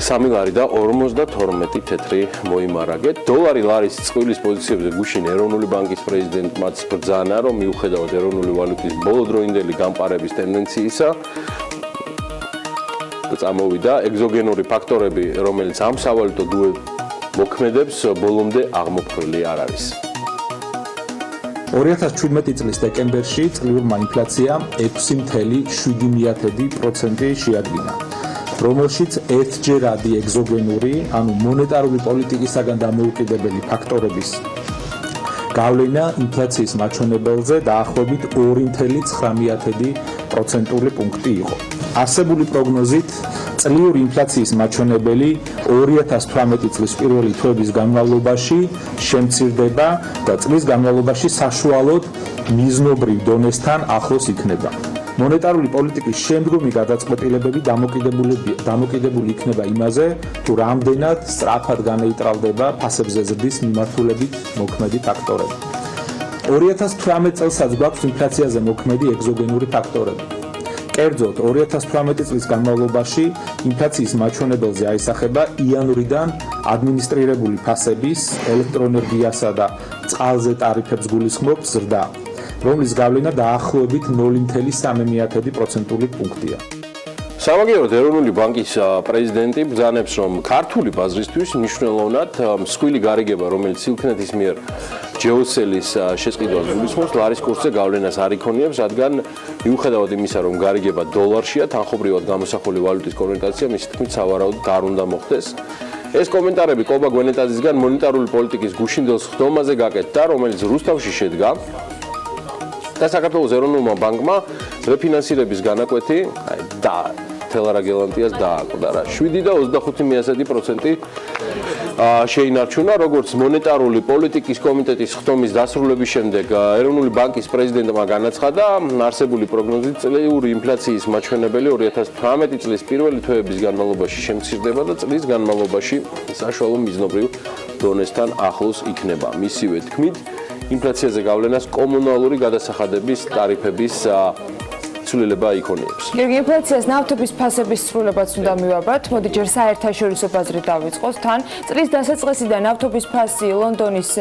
3 ლარი და 52 თეთრი მოიმარაგეთ. დოლარი ლარის წყვილის პოზიციებზე გუშინ ეროვნული ბანკის პრეზიდენტმაც ბრძანა, რომ მიუხედავად ეროვნული ვალუტის ბოლოდროინდელი გამყარების ტენდენციისა წამოვიდა ეგზოგენური ფაქტორები, რომელიც ამ სავალუტო მოქმედებს, ბოლომდე აღმოფხვრილი არ არის. 2017 წლის დეკემბერში წლიური ინფლაცია 6.7% შეადგინა, რომელშიც ერთჯერადი ეგზოგენური, ანუ მონეტარული პოლიტიკისაგან დამოუკიდებელი ფაქტორების გავლენა ინფლაციის მაჩვენებელზე დაახლოებით 2.9% პუნქტი იყო. არსებული პროგნოზით წლიური ინფლაციის მაჩვენებელი 2018 წლის პირველი თვეების განმავლობაში შემცირდება და წლის განმავლობაში საშუალოდ მიზნობრივ დონესთან ახლოს იქნება. მონეტარული პოლიტიკის შემდგომი გადაწყვეტილებები დამოკიდებული იქნება იმაზე, თუ რამდენად სწრაფად განეიტრალდება ფასებზე ზრდის მიმართულებით მოქმედი ფაქტორები. 2018 წელსაც გვაქვს ინფლაციაზე მოქმედი ეგზოგენური ფაქტორები. კერძოდ 2018 წლის განმავლობაში ინფლაციის მაჩვენებელზე აისახება იანვრიდან ადმინისტრირებული ფასების, ელექტროენერგიასა და წყალზე ტარიფებს გულისხმობს ზრდა, რომლის გავლენა დაახლოებით 0.3% პუნქტია. სამაგიეროდ ეროვნული ბანკის პრეზიდენტი ბრძანებს, რომ ქართული ბაზრისთვის მნიშვნელოვნად მსხვილი გარიგება, რომელიც სილქნეთის მიერ ჯეოსელის შესყიდვას გულისხმობს, ლარის კურსზე გავლენას არ იქონიებს, რადგან მიუხედავად იმისა, რომ გარიგება დოლარშია, თანხობრივად გამოსახული ვალუტის კონვერტაცია მისი თქმით სავარაუდოდ არ უნდა მოხდეს. ეს კომენტარები კობა გვენეტაძისგან მონეტარული პოლიტიკის გუშინდელ ხდომაზე გაკეთდა, რომელიც რუსთავში შედგა და საქართველოს ეროვნულმა ბანკმა რეფინანსირების განაკვეთი თელარაგელანტიას დააკვდა რა 7 და 25% შეინარჩუნა, როგორც მონეტარული პოლიტიკის კომიტეტის ხდომის დასრულების შემდეგ ეროვნული ბანკის პრეზიდენტმა განაცხადა, არსებული პროგნოზით წლიური ინფლაციის მაჩვენებელი 2018 წლის პირველი თვეების განმავლობაში შემცირდება და წლის განმავლობაში საშუალო მიზნობრივ დონესთან ახლოს იქნება. მისივე თქმით, ინფლაციაზე გავლენას კომუნალური გადასახადების ტარიფების ცვლილება იქონიებს. გიორგი, ინფლაციას ნავთობის ფასების ცვლილებაც უნდა მივაბართ. მოდი ჯერ საერთაშორისო ბაზრით დავიწყოთ. თან წლის დასაწყისიდან ნავთობის ფასი ლონდონის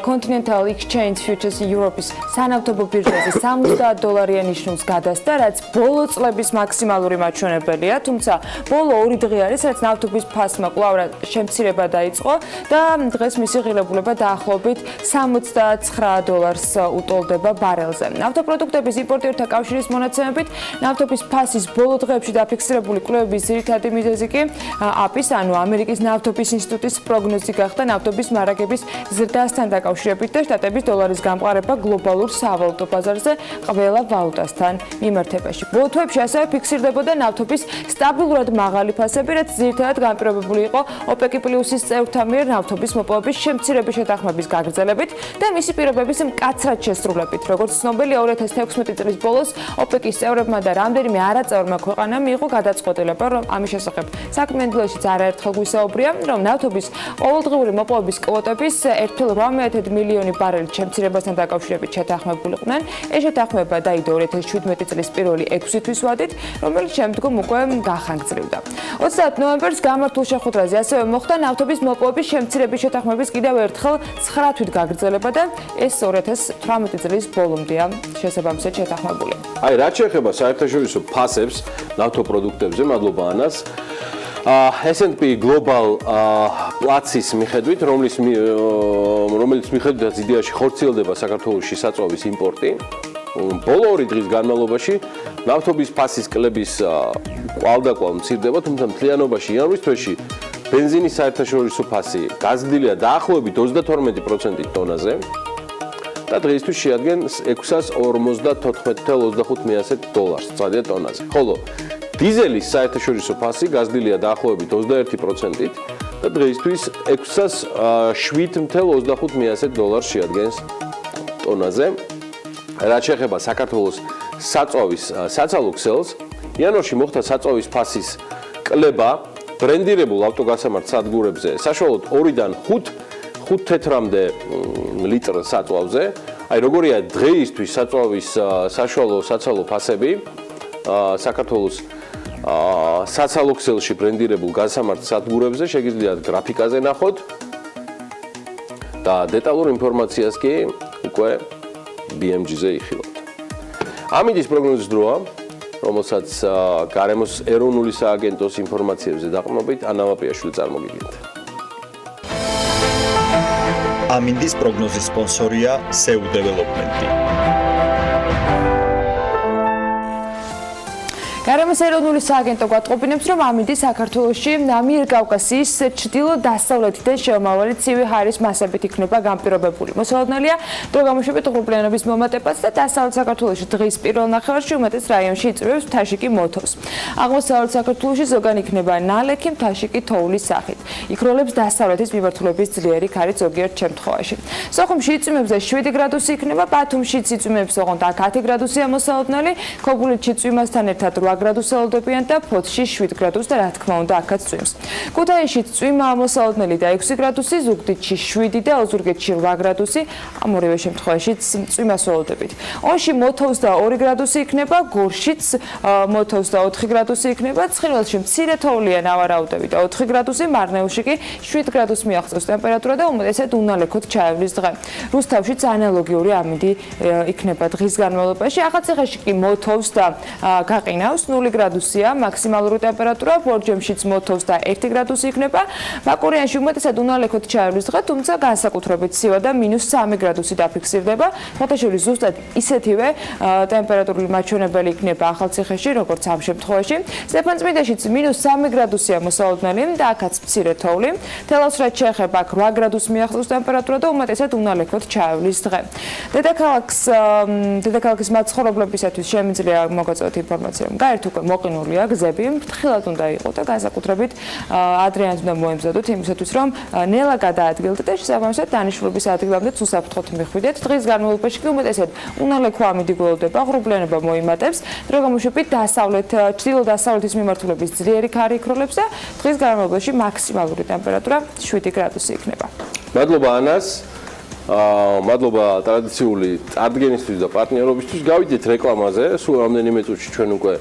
Continental Exchange Futures Europe-ის სანავთობო ბირჟაზე $70 ნიშნულს გადასცა, რაც ბოლო წლების მაქსიმალური მაჩვენებელია, თუმცა ბოლო 2 დღე არის, რაც ნავთობის ფასმა კვლავ შემცირება დაიწყო და დღეს მისი ღირებულება დაახლოებით $69 უტოლდება ბარელზე. ნავთობპროდუქტების იმპორტიორთა კავშირის მონაცემებით, ნავთობის ფასის ბოლო დღეებში დაფიქსირებული კვლევების ძირითადი მიზეზი კი აპის, ანუ ამერიკის ნავთობის ინსტიტუტის პროგნოზი გახდა ნავთობის მარაგების ზრდასთან დაკავშირებით და შტატების დოლარის გამყარება გლობალურ სავალუტო ბაზარზე ყველა ვალუტასთან მიმართებაში. ბოლო თვეებში ასევე ფიქსირდებოდა ნავთობის სტაბილურად მაღალი ფასები, რაც ძირითადად განპირობებული იყო OPEC+-ის წევრთა მიერ ნავთობის მოპოვების შემცირების შეთანხმების გაგრძელებით და მისი პირობების მკაცრად შესრულებით. როგორც ცნობილია, 2016 წლის ბოლოს OPEC-ის წევრებმა და რამდენიმე არაწევრმა ქვეყანამ მიიღო გადაწყვეტილება, რომ ამის შესახებ საქმიანი დილაშიც არაერთხელ გვისაუბრია, რომ ნავთობის ყოველდღიური მოპოვების კვოტების 1,8 მილიონი ბარელით შემცირებასთან დაკავშირებით შეთანხმებულიყვნენ. ეს შეთანხმება დაიდო 2017 წლის პირველი 6 თვის ვადით, რომელიც შემდგომ უკვე გახანგრძლივდა. 30 ნოემბერს გამართულ შეხვედრაზე ასევე მოხდა ნავთობის მოპოვების შემცირების შეთანხმების კიდევ ერთხელ 9 თვით გაგრძელება და ეს 2018 წლის ბოლომდეა შესაბამისად შეთანხმებული. აი, რაც შეეხება საერთაშორისო ფასებს ნავთობპროდუქტებზე, მადლობა ანას. S&P Global პლაცის მიხედვით, რომელიც მიხედვითაც იდეაში ხორციელდება საქართველოში საწვავის იმპორტი, ბოლო 2 დღის განმავლობაში ნავთობის ფასის კლების კვალდაკვალ მცირდება, თუმცა მთლიანობაში იანვრის თვეში ბენზინის საერთაშორისო ფასი გაზრდილია დაახლოებით 32% ტონაზე. და დღეისთვის შეადგენს $654.25 წადია ტონაზე. ხოლო დიზელის საერთაშორისო ფასი გაზრდილია დაახლოებით 21%-ით და დღეისთვის $607.25 შეადგენს ტონაზე. რაც შეეხება საქართველოს საწვავის საცალო ქსელს, იანვარში მოხდა საწვავის ფასის კლება ბრენდირებულ ავტოგასამართ სადგურებზე საშუალოდ 2-დან 5 თეთრამდე ლიტრ საწვავზე. აი, როგორია დღეისთვის საწვავის საშუალო საცალო ფასები საქართველოს საცალო ქსელში ბრენდირებულ გასამართ სადგურებზე შეგიძლიათ გრაფიკაზე ნახოთ და დეტალურ ინფორმაციას კი უკვე BMG-ზე იხილავთ. ამინდის პროგნოზის დროა, რომელსაც გარემოს ეროვნული სააგენტოს ინფორმაციებზე დაყრდნობით ანა ვაპიაშვილი წარმოგიდგენთ. ამინდის პროგნოზის სპონსორია SEU Development. გარემოს ეროვნული სააგენტო გვატყობინებს, რომ ამინდი საქართველოში ამიერკავკასიის ჩრდილო-დასავლეთიდან შემავალი ცივი ჰაერის მასებით იქნება განპირობებული. მოსალოდნელია დრო გამოშვებით უღრუბლიანობის მომატებაც და დასავლეთ საქართველოში დღის პირველ ნახევარში უმეტეს რაიონში იწვევს მთაში კი მოთოვს. აღმოსავლეთ საქართველოში ზოგან იქნება ნალექი, მთაში კი თოვლის სახით. იქროლებს დასავლეთის მიმართულების ძლიერი ქარი ზოგიერთ შემთხვევაში. სოხუმში იწვიმებზე 7 გრადუსი იქნება, ბათუმში იწვიმებს ოღონდ 10 გრადუსია მოსალოდნელი, ქობულეთში წვიმასთან ერთად 8 გრადუსი ელოდებიან და ფოთში 7 გრადუსს და რა თქმა უნდა აქაც წვიმს. ქუთაისში წვიმაა მოსალოდნელი და 6 გრადუსი, ზუგდიდში 7 და ოზურგეთში 8 გრადუსი, ამ ორივე შემთხვევაში წვიმას ველოდებით. ონში მოთოვს და 2 გრადუსი იქნება, გორშიც მოთოვს და 4 გრადუსი იქნება, ცხინვალში მცირე თოვლია ნავარაუდები და 4 გრადუსი, მარნეულში კი 7 გრადუსს მიაღწევს ტემპერატურა და უმეტესად უნალექოდ ჩაევლის დღე. რუსთავშიც ანალოგიური ამინდი იქნება დღის განმავლობაში. ახალციხეში კი მოთოვს და გაყინავს. -0 გრადუსია მაქსიმალური ტემპერატურა, ბორჯომშიც მოთოვს და 1 გრადუსი იქნება. მაკურიანში უმეტესად უნალექოთ ჩაივლის დღე, თუმცა განსაკუთრებით ცივა და -3 გრადუსი დაფიქსირდება. მოთაშული ზუსტად ისეთივე ტემპერატურული მაჩვენებელი იქნება ახალციხეში, როგორც ამ შემთხვევაში. სტეფანწმინდაშიც -3 გრადუსია მოსალოდნელი და აქაც მცირე თოვლი. თელავს რაც შეეხება, აქ 8 გრადუსს მიახლოს ტემპერატურა და უმეტესად უნალექოთ ჩაივლის დღე. დედაქალაქის მაცხოვრებლებისათვის შემიძლია მოგაწოდოთ ინფორმაცია, რომ გაერთ უკვე მოყინულია გზები, ფრთხილად უნდა იყო და განსაკუთრებით ადრეანს უნდა მოემზადოთ იმისათვის, რომ ნელა გადაადგილდეთ და შესაბამისად დანიშნულების ადგილამდე უსაფრთხოდ მიხვიდეთ. დღის განმავლობაში კი უმეტესად უნალექვა ამიდგველდება, ღრუბლიანობა მოიმატებს, დრო გამოშვებით ჩრდილო-დასავლეთის მიმართულების ძლიერი ქარი იქროლებს და დღის განმავლობაში მაქსიმალური ტემპერატურა 7 გრადუსი იქნება. მადლობა ანას. მადლობა ტრადიციული წარდგენისთვის და პარტნიორობისთვის. გავიდეთ რეკლამაზე. სულ რამდენიმე წუთში ჩვენ უკვე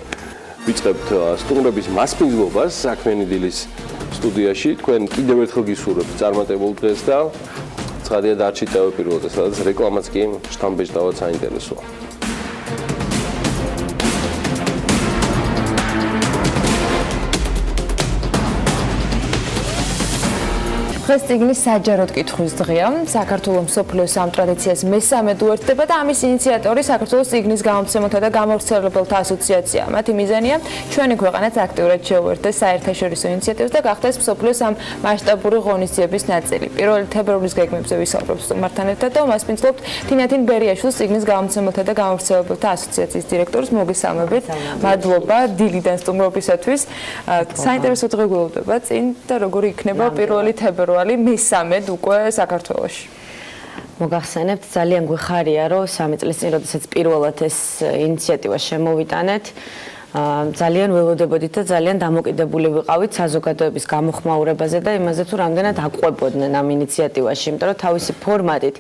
ვიწყებთ სტუმრების მასპინძლობას საქმიანი დილის სტუდიაში. თქვენ კიდევ ერთხელ გისურვებთ წარმატებულ დღეს და ცხადია დარჩით პირველზე, სადაც რეკლამაც კი შთამბეჭდავად საინტერესოა. დღეს წიგნის საჯაროდ კითხვის დღეა. საქართველოს მსოფლიოს ამ ტრადიციას მესამედ უერთდება და ამის ინიციატორი საქართველოს წიგნის გამომცემელთა და გამავრცელებელთა ასოციაცია. მათი მიზანია ჩვენი ქვეყანაც აქტიურად შეუერთდეს საერთაშორისო ინიციატივებს და გახდეს მსოფლიოს ამ მასშტაბური ღონისძიების ნაწილი. პირველი თებერვლის გეგმებზე ვისაუბრებთ სტუმართან ერთად და მასპინძლობთ თინათინ ბერიაშვილს წიგნის გამომცემელთა და გამავრცელებელთა ასოციაციის დირექტორს. მოგესალმებით. მადლობა დილიდან სტუმრობისათვის. საინტერესო დღე გულოვდება წინ და როგორი იქნება პირველი თებერვალი მესამედ უკვე საქართველოში. მოგახსენებთ, ძალიან გვიხარია, რომ 3 წლის წინ, როდესაც პირველად ეს ინიციატივა შემოვიტანეთ, ძალიან ველოდებოდით და ძალიან დამოკიდებული ვიყავით საზოგადოების გამოხმაურებაზე და იმაზე თუ რამდენად აყვებოდნენ ამ ინიციატივაში, იმიტომ რომ თავისი ფორმატით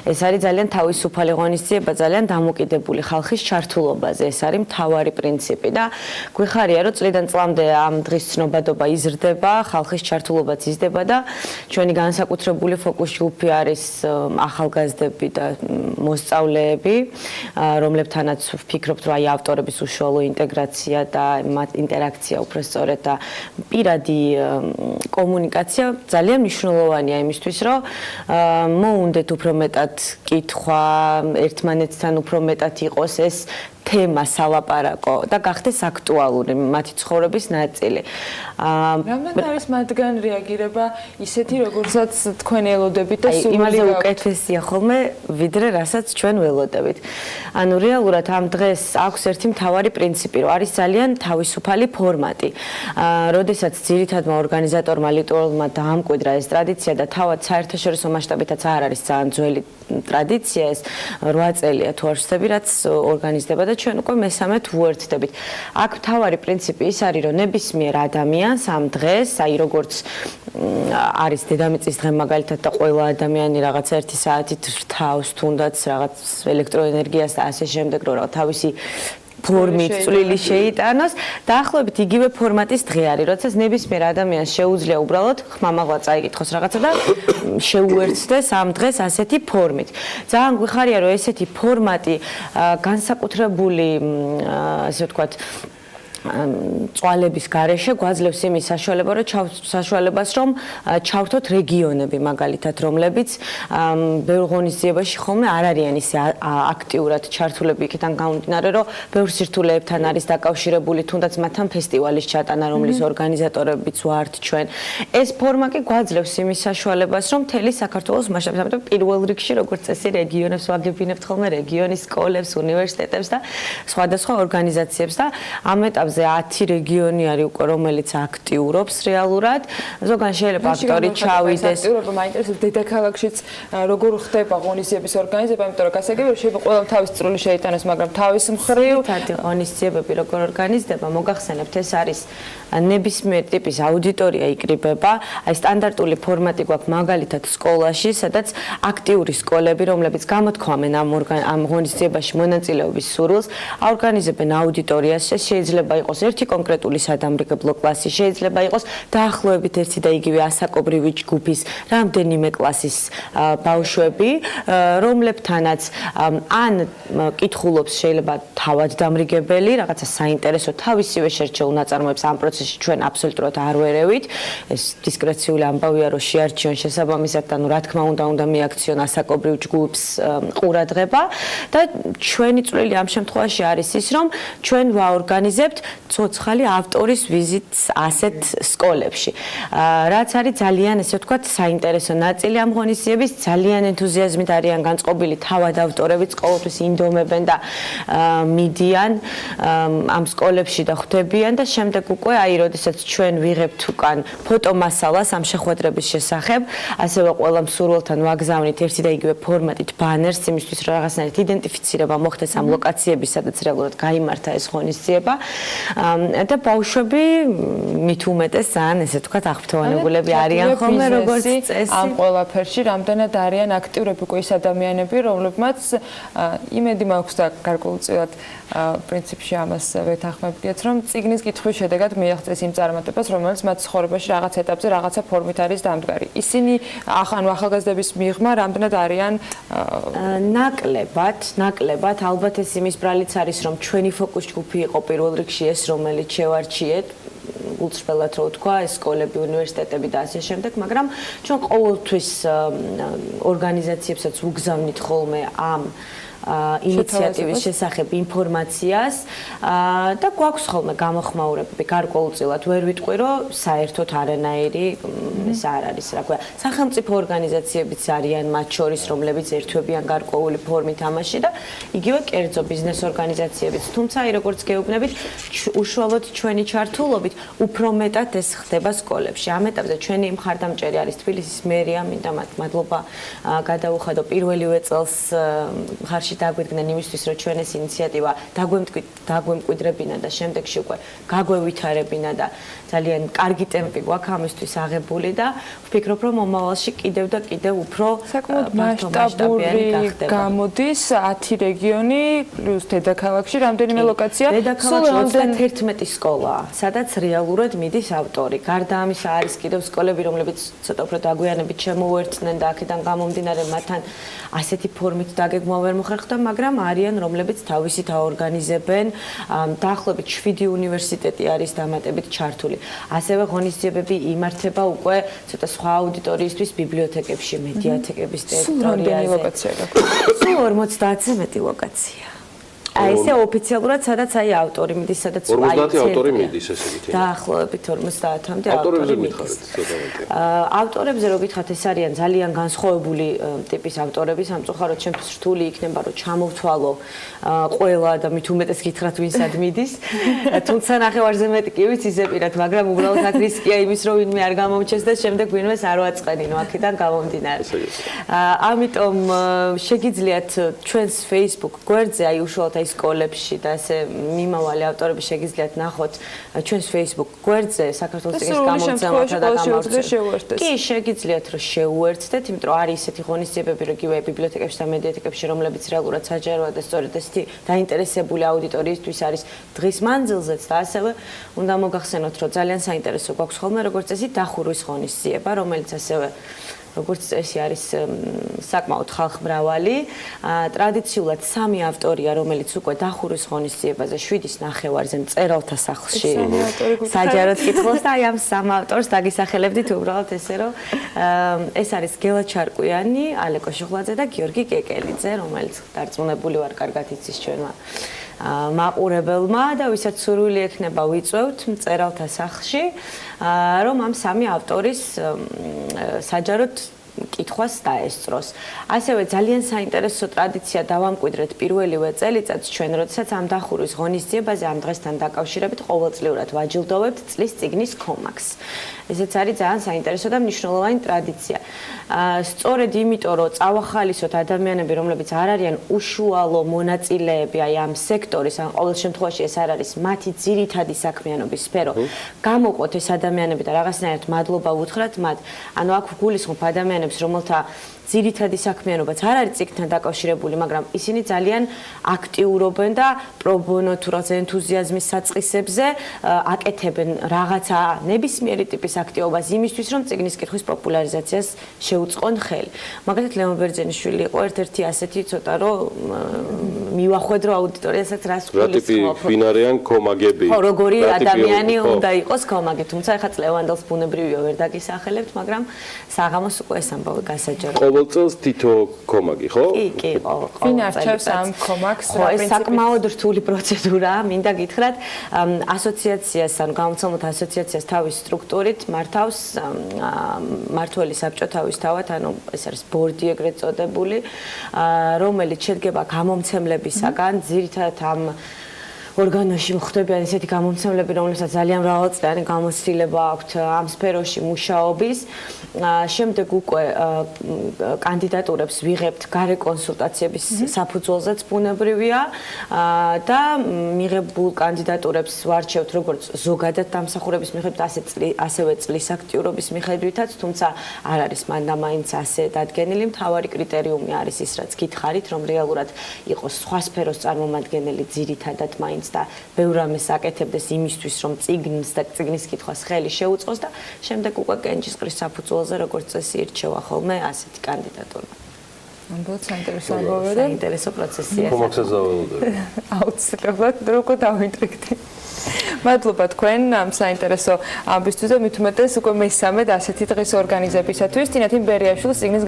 ეს არის ძალიან თავისუფალი ღონისძიება, ძალიან დამოკიდებული ხალხის ჩართულობაზე. ეს არის მთავარი პრინციპი და გვიხარია, რომ წლიდან წლამდე ამ დღის ცნობადობა იზრდება, ხალხის ჩართულობაც იზრდება და ჩვენი განსაკუთრებული ფოკუს ჯგუფი არის ახალგაზრდები და მოსწავლეები, რომლებთანაც ვფიქრობთ, რომ აი ავტორების უშუალო ინტეგრაცია და მათ ინტერაქცია უფრო სწორედ და პირადი კომუნიკაცია ძალიან მნიშვნელოვანია იმისთვის, რომ მოუნდეთ უფრო მეტად კითხვა, ერთმანეთთან უფრო მეტად იყოს ეს თემა სალაპარაკო და გახდეს აქტუალური მათი ცხოვრების ნაწილი. რამდენად არის მათგან რეაგირება ისეთი, როგორცაც თქვენ ელოდებით და სულ იმაზე უკეთესია ხოლმე, ვიდრე რასაც ჩვენ ველოდებით. ანუ რეალურად ამ დღეს აქვს ერთი მთავარი პრინციპი, რომ არის ძალიან თავისუფალი ფორმატი. როდესაც ძირითადმა ორგანიზატორმა ლიტურალმა დაამკვიდრა ეს ტრადიცია და თავად საერთაშორისო მასშტაბითაც არ არის ძალიან ძველი ტრადიცია, ეს 8 წელია თუ არ ვშთები, რაც ორგანიზდება და ჩვენ უკვე მესამედ უერთდებით. აქ მთავარი პრინციპი ის არის, რომ ნებისმიერ ადამიანს ამ დღეს, აი როგორც არის დედამიწის დღე მაგალითად და ყველა ადამიანი რაღაც 1 საათით რთავს, თუნდაც რაღაც ელექტროენერგიას და ასე შემდეგ, რომ თავისი ფორმით წვლილი შეიტანოს. დაახლოებით იგივე ფორმატის დღე არის, როდესაც ნებისმიერ ადამიანს შეუძლია უბრალოდ ხმამაღლა წაიკითხოს რაღაცა და შეუერთდეს ამ დღეს ასეთი ფორმით. ძალიან გვიხარია, რომ ესეთი ფორმატი განსაკუთრებული, ასე ვთქვათ, წვალების გარეშე გვაძლევს იმის საშუალებას, რომ ჩავთოთ რეგიონები მაგალითად, რომლებიც ბევრ ღონისძიებაში ხოლმე არ არიან ისე აქტიურად ჩართულები იქიდან გამომდინარე, რომ ბევრ სირთულეებთან არის დაკავშირებული, თუნდაც მათთან ფესტივალის ჩატანა, რომლის ორგანიზატორებიც ვართ ჩვენ. ეს ფორმა კი გვაძლევს იმის საშუალებას, რომ მთელი საქართველოს მასშტაბით, ამიტომ პირველ რიგში როგორც წესი რეგიონებს ვაგებინებთ ხოლმე, რეგიონის სკოლებს, უნივერსიტეტებს და სხვადასხვა ორგანიზაციებს და ამ ეტაპზე 10 რეგიონი არის უკვე, რომელიც აქტიურობს რეალურად. ზოგან შეიძლება ავტორი ჩავიდეს. აქტიურობა მაინტერესებს დედაქალაქშიც როგორ ხდება ღონისძიების ორგანიზება, იმიტომ რომ გასაგებია შეიძლება ყველა თავის წვლილი შეიტანოს, მაგრამ თავის მხრივ ღონისძიებები როგორ ორგანიზდება, მოგახსენებთ, ეს არის ნებისმიერ ტიპის აუდიტორია იკრიბება. აი სტანდარტული ფორმატი გვაქვს მაგალითად სკოლაში, სადაც აქტიური სკოლები, რომლებიც გამოთქვამენ ამ ღონისძიებაში მონაწილეობის სურვილს, აორგანიზებენ აუდიტორიას, შეიძლება იყოს ერთი კონკრეტული სადამრიგებლო კლასი, შეიძლება იყოს დაახლოებით ერთი და იგივე ასაკობრივი ჯგუფის რამდენიმე კლასის ბავშვები, რომლებთანაც ან კითხულობს შეიძლება თავად დამრიგებელი, რაღაცა საინტერესო თავისივე შერჩეულ ნაწარმოებს ამ პროცესში ჩვენ აბსოლუტურად არ ვერევით. ეს დისკრეციული ამბავია, რომ შეარჩიონ შესაბამისად, ანუ რა თქმა უნდა მიაქციონ ასაკობრივ ჯგუფს ყურადღება და ჩვენი წვლილი ამ შემთხვევაში არის ის, რომ ჩვენ ვაორგანიზებთ ცოცხალი ავტორის ვიზიტს ასეთ სკოლებში. რაც არის ძალიან, ესე ვთქვათ, საინტერესო ნაწილი ამ ღონისძიების, ძალიან ენთუზიაზმით არიან განწყობილი თავად ავტორებიც, ყოველთვის ინდომებენ და მიდიან ამ სკოლებში და ხვდებიან და შემდეგ უკვე აი, როდესაც ჩვენ ვიღებთ უკან ფოტომასალას ამ შეხვედრების შესახებ, ასევე ყველამ სურვილთან ვაგზავნით ერთი და იგივე ფორმატით ბანერს, იმისთვის რომ რაღაცნაირად იდენტიფიცირება მოხდეს ამ ლოკაციების, სადაც რეალურად გაიმართა ეს ღონისძიება და ბავშვები მით უმეტეს ძალიან, ესე ვთქვათ, აღფრთოვანებულები არიან ხოლმე როგორც წესი. ამ ყველაფერში რამდენად არიან აქტიურები უკვე ის ადამიანები, რომლებმაც იმედი მაქვს და გარკვეულწილად პრინციპში ამას ვეთანხმებდით, რომ წიგნის კითხვის შედეგად მიაღწიეს იმ წარმატებას, რომელიც მათ ცხოვრებაში რაღაც ეტაპზე რაღაცა ფორმით არის დამდგარი. ისინი ახალგაზრდების მიღმა რამდენად არიან ნაკლებად, ალბათ ეს იმის ბრალიც არის, რომ ჩვენი ფოკუს ჯგუფი იყო პირველ რიგში ეს, რომელიც შევარჩიეთ გულწრფელად რო ვთქვა, ეს სკოლები, უნივერსიტეტები და ასე შემდეგ, მაგრამ ჩვენ ყოველთვის ორგანიზაციებსაც ვუგზავნით ხოლმე ამ ინიციატივის შესახებ ინფორმაციას და გვაქვს ხოლმე გამოხმაურებები გარკვეულწილად. ვერ ვიტყვი, რომ საერთოდ არანაირი ეს არ არის, რა ქვია. სახელმწიფო ორგანიზაციებიც არიან მათ შორის, რომლებიც ერთვებიან გარკვეული ფორმით ამაში და იგივე კერძო ბიზნეს ორგანიზაციებიც. თუმცა, როგორც გეუბნებით, უშუალოდ ჩვენი ჩართულობით უფრო მეტად ეს ხდება სკოლებში. ამ ეტაპზე ჩვენი მხარდამჭერი არის თბილისის მერია, მინდა მათ მადლობა გადაუხადო პირველივე წელს ხარში დაგვიდგნენ იმისთვის, რომ ჩვენ ეს ინიციატივა დაგვემკვიდრებინა და შემდეგში უკვე გაგვევითარებინა და ძალიან კარგი ტემპი გვაქვს ამისთვის აღებული და ვფიქრობ, რომ მომავალში კიდევ და კიდევ უფრო საკმაოდ მასშტაბური გამოდის 10 რეგიონი პლუს დედაქალაქში რამდენიმე ლოკაცია. დედაქალაქში 31 სკოლაა, სადაც რეალურად მიდის ავტორი. გარდა ამისა არის კიდევ სკოლები, რომლებიც ცოტა უფრო დაგვიანებით შემოუერთდნენ და აქედან გამომდინარე მათთან ასეთი ფორმით დაგეგმვა ვერ მოხერხდა, მაგრამ არიან, რომლებიც თავისით აორგანიზებენ. დაახლოებით 7 უნივერსიტეტი არის დამატებით ჩართული. ასევე ღონისძიებები იმართება უკვე ცოტა სხვა აუდიტორიისთვის ბიბლიოთეკებში, მედიათეკების ტერიტორიაზე. სულ 50-ზე მეტი ლოკაცია. აი ესე ოფიციალურად სადაც აი ავტორი მიდის, სადაც 50 ავტორი მიდის, ესე იგი. დაახლოებით 50-მდე ავტორი მიდის. ავტორებზე რო გითხრათ, ეს არიან ძალიან განსხვავებული ტიპის ავტორები, სამწუხაროდ ჩემთვის რთული იქნება, რომ ჩამოვთვალო ყველა და მით უმეტეს გითხრათ, ვინსად მიდის. თუმცა ნახევარზე მეტი კი ვიცი ზეპირად, მაგრამ უბრალოდ აქ რისკია იმის, რომ ვინმე არ გამომჩეს და შემდეგ ვინმეს არ ვაწყენინო აქედან გამომდინარე. ამიტომ შეგიძლიათ ჩვენს Facebook გვერდზე აი უშუალოდ სკოლებში და ესე მიმავალი ავტორები შეგიძლიათ ნახოთ ჩვენს Facebook გვერდზე საქართველოს წიგნის გამოცემათა და გამავრცელებლად. კი, შეგიძლიათ რომ შეუერთდეთ, იმიტომ რომ არის ესეთი ღონისძიებები, როგორ ბიბლიოთეკებში და მედიათეკებში, რომლებიც რეალურად საჯაროა და სწორედ ესეთი დაინტერესებული აუდიტორიისთვის არის დღის მანძილზეც და ასევე უნდა მოგახსენოთ, რომ ძალიან საინტერესო გვაქვს ხოლმე როგორც წესი დახურვის ღონისძიება, რომელიც ასევე როგორც წესი არის საკმაოდ ხალხმრავალი. ტრადიციულად 3 ავტორია, რომელიც უკვე დახურვის ღონისძიებაზე 7-ის ნახევარზე მწერალთა სახლში საჯაროდ კითხულობს და აი ამ 3 ავტორს დაგისახელებდით უბრალოდ ესე, რომ ეს არის გელა ჩარკვიანი, ალეკო შუხლაძე და გიორგი კეკელიძე, რომელიც დარწმუნებული ვარ კარგად იცის ჩვენმა მაყურებელმა და ვისაც სურვილი ექნება ვიწევთ მწერალთა სახლში, რომ ამ 3 ავტორის საჯაროდ კითხვას დაესწროს. ასევე ძალიან საინტერესო ტრადიცია დავამკვიდრეთ პირველივე წელიწადს ჩვენ, როდესაც ამ დახურვის ღონისძიებაზე ამ დღესთან დაკავშირებით ყოველწლიურად ვაჯილდოვებთ წლის წიგნის კომაქს. ესეც არის ძალიან საინტერესო და მნიშვნელოვანი ტრადიცია. სწორედ იმიტომ, რომ წავახალისოთ ადამიანები, რომლებიც არ არიან უშუალო მონაწილეები აი ამ სექტორის, ან ყოველ შემთხვევაში ეს არ არის მათი ძირითადი საქმიანობის სფერო, გამოყვოთ ეს ადამიანები და რაღაცნაირად მადლობა ვუთხრათ მათ. ანუ აქ ვგულისხმობ ადამიანებს, რომელთა ძირითადი საქმიანობაც არ არის წიგნთან დაკავშირებული, მაგრამ ისინი ძალიან აქტიურობენ და პრობონო თუ რაღაც ენთუზიაზმის საწყისებზე აკეთებენ რაღაცა ნებისმიერი ტიპის აქტივობას იმისთვის, რომ წიგნის კითხვის პოპულარიზაციას შეუწყონ ხელი. მაგალითად, ლევან ბერძენიშვილი იყო ერთ-ერთი ასეთი ცოტა რომ მივახვედრო აუდიტორიასაც რას გულისხმობ. ბინარიან კომაგები. ხო, როგორი ადამიანი უნდა იყოს კომაგი, თუმცა ეხლა ლევანდელს ბუნებრივია ვერ დაგისახელებთ, მაგრამ საღამოს უკვე ეს ამბავი გასაჯაროა. ყოველ წელს თითო კომაგი, ხო? კი, ვინ არჩევს ამ კომაგს? ხო, ეს საკმაოდ რთული პროცედურაა, მინდა გითხრათ, ასოციაციას, ანუ გამომცემლთა ასოციაციას თავის სტრუქტურით მართავს მართველი საბჭო თავისთავად, ანუ ეს არის ბორდი ეგრეთ წოდებული, რომელიც შედგება გამომცემლებისაგან, ძირითადად ამ ორგანოში ხდებიან ესეთი გამომცემლები, რომლებსაც ძალიან მრავალწლიანი გამოცდილება აქვთ ამ სფეროში მუშაობის. შემდეგ უკვე კანდიდატურებს ვიღებთ გარე კონსულტაციების საფუძველზეც ბუნებრივია და მიღებულ კანდიდატურებს ვარჩევთ როგორც ზოგადად დამსახურების მიხედვით, ასევე წლის აქტიურობის მიხედვითაც, თუმცა არ არის მანდ-მაინც ასე დადგენილი. მთავარი კრიტერიუმი არის ის, რაც გითხარით, რომ რეალურად იყოს სხვა სფეროს წარმომადგენელი ძირითადად მაინც და ბევრ რამეს აკეთებდეს იმისთვის, რომ წიგნს და წიგნის კითხვას ხელი შეუწყოს და შემდეგ უკვე კენჭისყრის საფუძველზე როგორც წესი ირჩევა ხოლმე ასეთი კანდიდატურა. ამბობთ საინტერესო ამბავი და საინტერესო პროცესია. კომაგსაც დაველოდები. აუცილებლად დროკო დავინტრიგდი. მადლობა თქვენ ამ საინტერესო ამბისთვის და მით უმეტეს უკვე მესამედ ასეთი დღის ორგანიზებისათვის თინათინ ბერიაშვილის წიგნის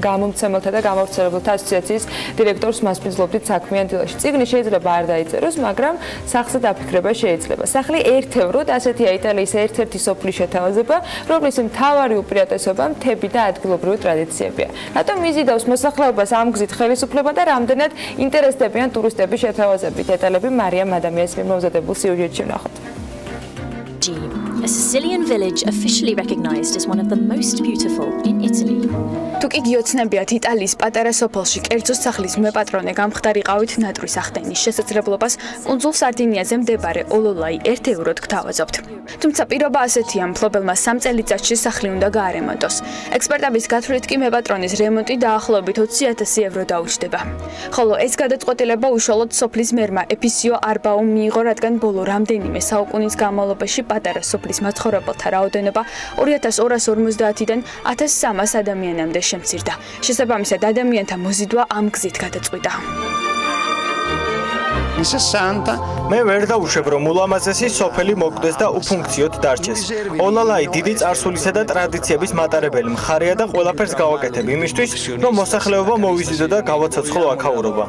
გამომცემელთა და გამავრცელებელთა ასოციაციის დირექტორს მასპინძლობდით საქმიან დილაში. წიგნი შეიძლება არ დაიწეროს, მაგრამ სახსა დაფიქრება შეიძლება. სახლი ერთ-ევროდ ასეთია იტალიის ერთ-ერთი სოფლის შეთავაზება, რომლის მთავარი უპირატესობა მთები და ადგილობრივი ტრადიციებია. რატომ იზიდავს მოსახლეობას ამ გზით ხელისუფლება და რამდენად ინტერესდებიან ტურისტების შეთავაზებით? დეტალები მარიამ ადამიანის მიერ მომზადებულ სიუჟეტში ვნახოთ. A Sicilian village officially recognized as one of the most beautiful in Italy. თუ კი გიოცნებიათ იტალიის პატარა სოფელში კერძო სახლის მეპატრონე გამხდარიყავით ნატრის ახდენის შესაძლებლობას, კუნძულ სარდინიაზე მდებარე ოლოლაი 1 ევროდ გთავაზობთ. თუმცა პირობა ასეთია, მფლობელმა 3 წელიწადში სახლი უნდა გაარემონტოს. ექსპერტების გათვლით კი მეპატრონის რემონტი დაახლოებით 20,000 евро დაუჯდება. ხოლო ეს გადაწყვეტილება უშუალოდ სოფლის მერმა ეფისიო არბაუმ მიიღო, რადგან ბოლო რამდენიმე საუკუნის განმავლობაში პატარა სოფლის მაცხოვრებელთა რაოდენობა 2250-დან 1300 ადამიანამდე შემცირდა. შესაბამისად, ადამიანთა მოზიდვა ამ გზით გადაწყვიტა. მე ვერ დავუშვებ, რომ ულამაზესი სოფელი მოკვდეს და უფუნქციოდ დარჩეს. ოლოლაი დიდი წარსულისა და ტრადიციების მატარებელი მხარეა და ყველაფერს გავაკეთებ იმისთვის, რომ მოსახლეობა მოვიზიდო და გავაცოცხლო აქაურობა.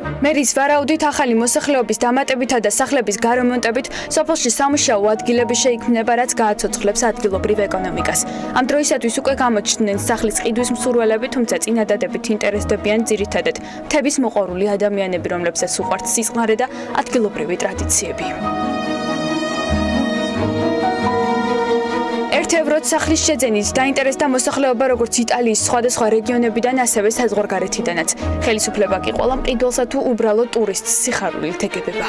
მერის ვარაუდით ახალი მოსახლეობის დამატებითა და სახლების გარემონტებით სოფელში სამუშაო ადგილები შეიქმნება, რაც გააცოცხლებს ადგილობრივ ეკონომიკას. ამ დროისათვის უკვე გამოჩნდნენ სახლის ყიდვის მსურველები, თუმცა წინადადებით ინტერესდებიან ძირითადად მთების მოყვარული ადამიანები, რომლებსაც უყვართ სისხლარე და ადგილობრივი ტრადიციები. 1 ევროდ სახლის შეძენით დაინტერესდა მოსახლეობა როგორც იტალიის სხვადასხვა რეგიონებიდან, ასევე საზღვარგარეთიდანაც. ხელისუფლება კი ყველა მყიდველსა თუ უბრალო ტურისტს სიხარულით ეგებება.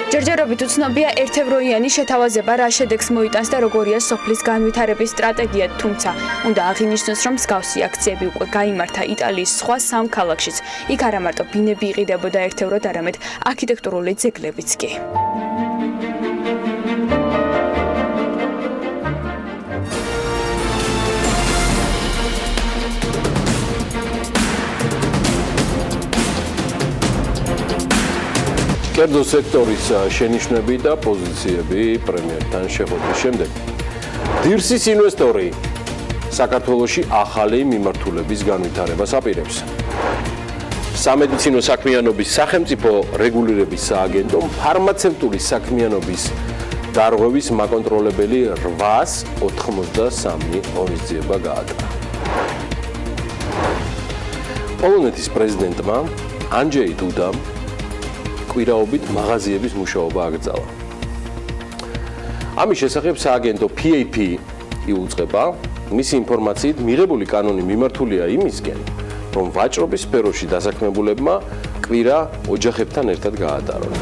ჯერჯერობით უცნობია 1 ევროიანი შეთავაზება რა შედეგს მოიტანს და როგორია სოფლის განვითარების სტრატეგია, თუმცა უნდა აღინიშნოს, რომ მსგავსი აქციები უკვე გაიმართა იტალიის სხვა 3 ქალაქშიც. იქ არა მარტო ბინები იყიდებოდა 1 ევროდ, არამედ არქიტექტურული ძეგლებიც კი. კერძო სექტორის შენიშვნები და პოზიციები პრემიერთან შეხვედრის შემდეგ. დირსის ინვესტორი საქართველოში ახალი მიმართულების განვითარებას აპირებს. სამედიცინო საქმიანობის სახელმწიფო რეგულირების სააგენტომ ფარმაცევტული საქმიანობის დარღვევის მაკონტროლებელი 883 ღონისძიება გააკრა. პოლონეთის პრეზიდენტმა ანჯეი დუდამ კვირაობით მაღაზიების მუშაობა აკრძალა. ამის შესახებ სააგენტო PAP იუწყება, მისი ინფორმაციით მიღებული კანონი მიმართულია იმისკენ, რომ ვაჭრობის სფეროში დასაქმებულებმა კვირა ოჯახებთან ერთად გაატარონ.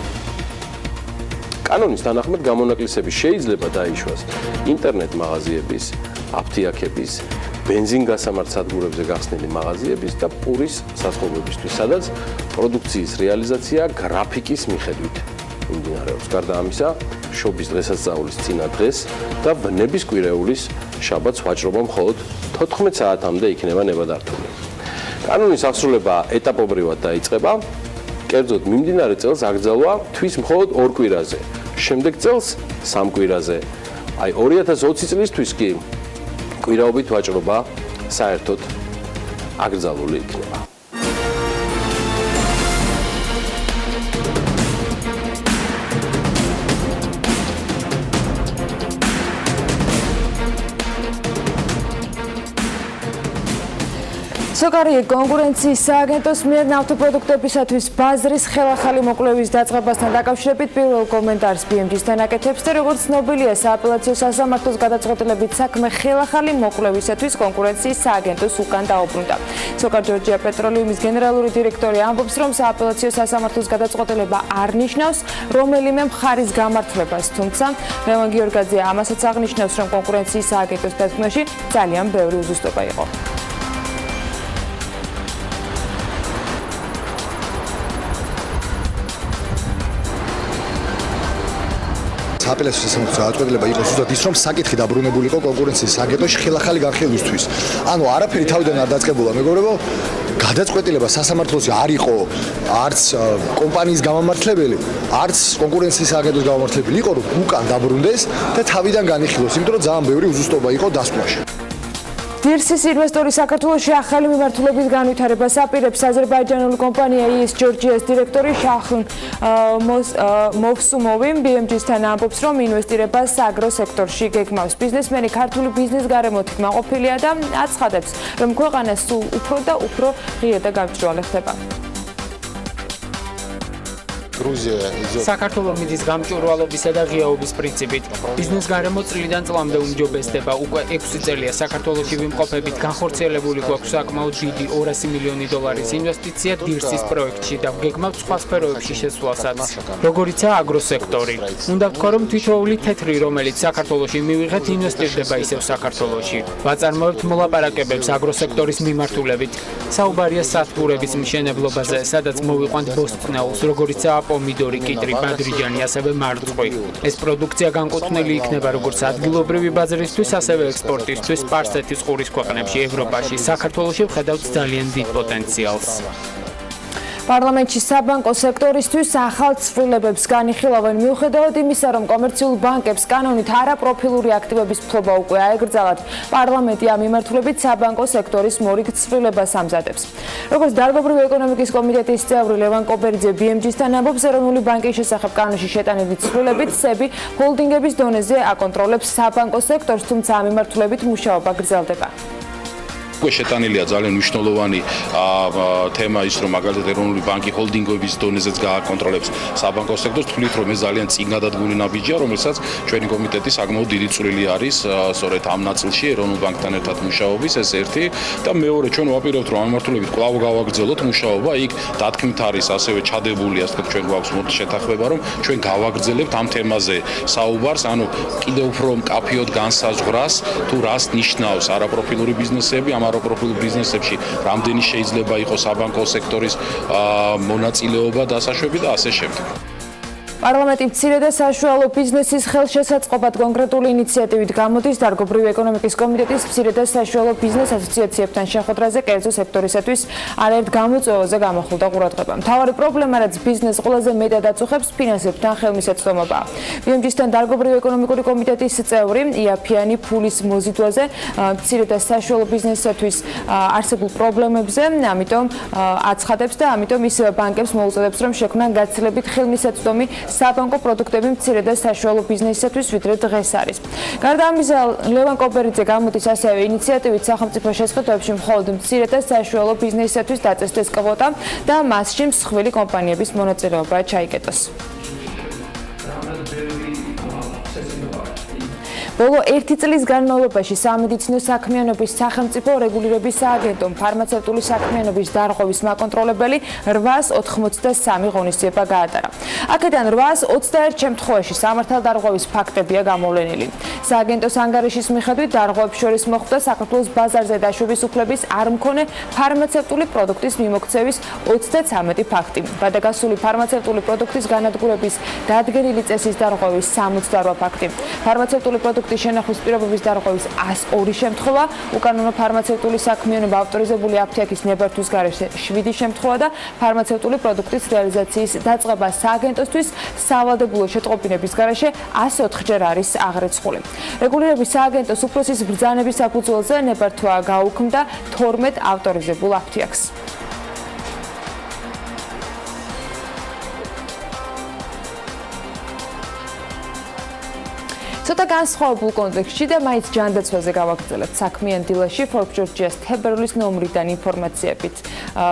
კანონის თანახმად გამონაკლისები შეიძლება დაიშვას ინტერნეტ მაღაზიების, აფთიაქების, ბენზინგასამართ სადგურებზე გახსნილი მაღაზიების და პურის საზღვრებებისთვის, სადაც პროდუქციის რეალიზაცია გრაფიკის მიხედვით მიმდინარეობს. გარდა ამისა, შობის დღესასწაულის წინა დღეს და ვნების კვირეულის შაბათს ვაჭრობა მხოლოდ 14 საათამდე იქნება ნებადართული. კანონის აღსრულება ეტაპობრივად დაიწყება. კერძოდ, მიმდინარე წელს აკრძალვა თვის მხოლოდ 2 კვირაზე, შემდეგ წელს 3 კვირაზე. აი 2020 წლისთვის კი კვირაობით ვაჭრობა საერთოდ აკრძალული იქნება. სოკარი კონკურენციის სააგენტოს მიერ ნავთობპროდუქტებისათვის ბაზრის ხელახალი მოკვლევის დაწყებასთან დაკავშირებით პირველ კომენტარს BMG-სთან აკეთებს და როგორც ცნობილია, სააპელაციო სასამართლოს გადაწყვეტილებით საქმე ხელახალი მოკვლევისათვის კონკურენციის სააგენტოს უკან დაუბრუნდა. სოკარ ჯორჯია პეტროლიუმის გენერალური დირექტორი ამბობს, რომ სააპელაციო სასამართლოს გადაწყვეტილება არ ნიშნავს რომელიმე მხარის გამართლებას, თუმცა ლევან გიორგაძე ამასაც აღნიშნავს, რომ კონკურენციის სააგენტოს დადგმაში ძალიან ბევრი უზუსტობა იყო. სააპელაციო სასამართლოს გადაწყვეტილება იყო ზუსტად ის, რომ საკითხი დაბრუნებულიყო კონკურენციის სააგენტოში ხელახალი განხილვისთვის. ანუ არაფერი თავიდან არ დაწყებულა, მეგობრებო. გადაწყვეტილება სასამართლოში არ იყო არც კომპანიის გამამართლებელი, არც კონკურენციის სააგენტოს გამამართლებელი, იყო რომ უკან დაბრუნდეს და თავიდან განიხილოს, იმიტომ რომ ძალიან ბევრი უზუსტობა იყო დასკვნაში. დირსის ინვესტორი საქართველოში ახალი მიმართულების განვითარებას აპირებს. აზერბაიჯანული კომპანია ES Georgia's დირექტორი შაჰრუნ მოვსუმოვი BMG-სთან ამბობს, რომ ინვესტირება სააგრო სექტორში გეგმავს. ბიზნესმენი ქართული ბიზნეს გარემოთ კმაყოფილია და აცხადებს, რომ ქვეყანა სულ უფრო და უფრო ღია და გამჭვირვალე ხდება. საქართველოს მიდის გამჭვირვალობისა და ღიაობის პრინციპით. ბიზნეს გარემო წლიდან წლამდე უმჯობესდება. უკვე 6 წელია საქართველოში ვიმყოფებით. განხორციელებული გვაქვს საკმაოდ დიდი $200 მილიონი ინვესტიცია დირსის პროექტში და ვგეგმავთ სხვა სფეროებში შესვლასაც, როგორიცაა აგროსექტორი. უნდა ვთქვა, რომ თითოეული თეთრი, რომელიც საქართველოში მივიღეთ, ინვესტირდება ისევ საქართველოში. ვაწარმოებთ მოლაპარაკებებს აგროსექტორის მიმართულებით. საუბარია სათბურების მშენებლობაზე, სადაც მოვიყვანთ ბოსტნეულს, როგორიცაა პომიდორი, კიტრი, ბადრიჯანი, ასევე მარწყვი. ეს პროდუქცია განკუთვნილი იქნება როგორც ადგილობრივი ბაზრისთვის, ასევე ექსპორტისთვის სპარსეთის ყურის ქვეყნებში, ევროპაში. საქართველოში ვხედავთ ძალიან დიდ პოტენციალს. პარლამენტში საბანკო სექტორისთვის ახალ ცვლილებებს განიხილავენ მიუხედავად იმისა, რომ კომერციულ ბანკებს კანონით არაპროფილური აქტივების ფლობა უკვე აეკრძალათ. პარლამენტი ამ მიმართულებით საბანკო სექტორის მორიგ ცვლილებას ამზადებს. როგორც დარგობრივი ეკონომიკის კომიტეტის წევრი ლევან კობერიძე BMG-სთან ამბობს, ეროვნული ბანკის შესახებ კანონში შეტანილი ცვლილებით SEBI ჰოლდინგების დონეზე აკონტროლებს საბანკო სექტორს, თუმცა ამ მიმართულებით მუშაობა გრძელდება. უკვე შეტანილია ძალიან მნიშვნელოვანი თემა ის, რომ მაგალითად ეროვნული ბანკი ჰოლდინგების დონეზეც გააკონტროლებს საბანკო სექტორს. თვლით, რომ ეს ძალიან წინ გადადგმული ნაბიჯია, რომელსაც ჩვენი კომიტეტი საკმაოდ დიდი წვლილი არის სწორედ ამ ნაწილში ეროვნულ ბანკთან ერთად მუშაობის, ეს ერთი და მეორე ჩვენ ვაპირებთ, რომ ამ მიმართულებით კვლავ გავაგრძელოთ მუშაობა. იქ დათქმით არის ასევე ჩადებული, ასე ვთქვათ, ჩვენ გვაქვს შეთანხმება, რომ ჩვენ გავაგრძელებთ ამ თემაზე საუბარს, ანუ კიდევ უფრო მკაფიოდ განსაზღვრას თუ რას ნიშნავს არაპროფილური ბიზნესები, არაპროფილურ ბიზნესებში რამდენი შეიძლება იყოს საბანკო სექტორის მონაწილეობა დასაშვები და ასე შემდეგ. პარლამენტი მცირე და საშუალო ბიზნესის ხელშესაწყობად კონკრეტული ინიციატივით გამოდის დარგობრივი ეკონომიკის კომიტეტის მცირე და საშუალო ბიზნეს ასოციაციებთან შეხვედრაზე კერძო სექტორისათვის არაერთ გამოწვევაზე გამახვილდა ყურადღება. მთავარი პრობლემა, რაც ბიზნესს ყველაზე მეტად აწუხებს, ფინანსებთან ხელმისაწვდომობაა. BMG-სთან დარგობრივი ეკონომიკური კომიტეტის წევრი იაფიანი ფულის მოზიდვაზე მცირე და საშუალო ბიზნესისათვის არსებულ პრობლემებზე, ამიტომ აცხადებს და ამიტომ ის ბანკებს მოუწოდებს, რომ შექმნან გაცილებით ხელმისაწვდომი საბანკო პროდუქტები მცირე და საშუალო ბიზნესისათვის, ვიდრე დღეს არის. გარდა ამისა, ლევან კობერიძე გამოდის ასევე ინიციატივით სახელმწიფო შესყიდვებში მხოლოდ მცირე და საშუალო ბიზნესისათვის დაწესდეს კვოტა და მასში მსხვილი კომპანიების მონაწილეობა ჩაიკეტოს. ბოლო 1 წლის განმავლობაში სამედიცინო საქმიანობის სახელმწიფო რეგულირების სააგენტომ ფარმაცევტული საქმიანობის დარღვევის მაკონტროლებელი 883 ღონისძიება გაატარა. აქედან 821 შემთხვევაში სამართალდარღვევის ფაქტებია გამოვლენილი. სააგენტოს ანგარიშის მიხედვით დარღვევებს შორის მოხვდა საქართველოს ბაზარზე დაშვების უფლების არ მქონე ფარმაცევტული პროდუქტის მიმოქცევის 33 ფაქტი. გადაგასული ფარმაცევტული პროდუქტის განადგურების დადგენილი წესის დარღვევის 68 ფაქტი. ფარმაცევტული პროდუქტის შენახვის პირობების დარღვევის 102 შემთხვევა, უკანონო ფარმაცევტული საქმიანობა ავტორიზებული აფთიაქის ნებართვის გარეშე 7 შემთხვევა და ფარმაცევტული პროდუქტის რეალიზაციის დაწყება სააგენტოსთვის სავალდებულო შეტყობინების გარეშე 104-ჯერ არის აღრიცხული. რეგულირების სააგენტოს უფროსის ბრძანების საფუძველზე ნებართვა გაუქმდა 12 ავტორიზებულ აფთიაქს. ცოტა განსხვავებულ კონტექსტში და მაინც ჯანდაცვაზე გავაგრძელებთ საქმიან დილაში Forbes Georgia's თებერვლის ნომრიდან ინფორმაციებით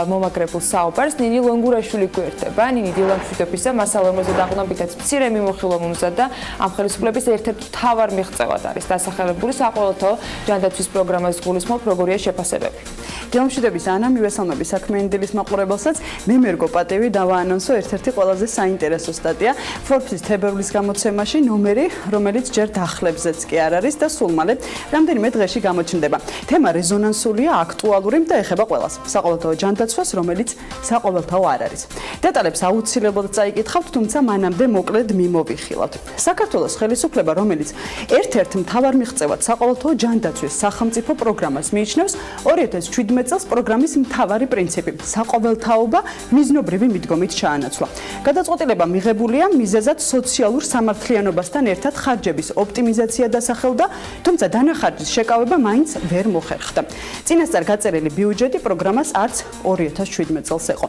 მომაგრებულ საუბარს. ნინი ლონგურაშვილი გვერდება. ნინი დილა მშვიდობისა მასალორმოზე დაყრდნობითაც მცირე მიმოხილვა მომზადდა. ამ ხელისუფლების ერთ-ერთ მთავარ მიღწევად არის დასახელებული საყოველთაო ჯანდაცვის პროგრამას გულისხმობ, როგორია შეფასებები. დილა მშვიდობის ანა მივესალმები საქმიანი დილის მაყურებელსაც. მე მერგო პატევი დავაანონსო ერთ-ერთი ყველაზე საინტერესო სტატია Forbes-ის თებერვლის გამოცემაში ნომერი, რომელიც დახლებზეც კი არ არის და სულ მალე რამდენიმე დღეში გამოჩნდება. თემა რეზონანსულია, აქტუალური და ეხება ყველას. საყოველთაო ჯანდაცვას, რომელიც საყოველთაო არ არის. დეტალებს აუცილებლად წაიკითხავთ, თუმცა მანამდე მოკლედ მიმოვიხილავთ. საქართველოს ხელისუფლება, რომელიც ერთ-ერთ მთავარ მიღწევად საყოველთაო ჯანდაცვის სახელმწიფო პროგრამას მიიჩნევს, 2017 წელს პროგრამის მთავარი პრინციპი საყოველთაობა მიზნობრივი მიდგომით ჩაანაცვლა. გადაწყვეტილება მიღებულია მიზეზად სოციალურ სამართლიანობასთან ერთად ხარჯების ოპტიმიზაცია დასახელდა, თუმცა დანახარჯის შეკავება მაინც ვერ მოხერხდა. წინასწარ გაწერილი ბიუჯეტი პროგრამას არც 2017 წელს ეყო.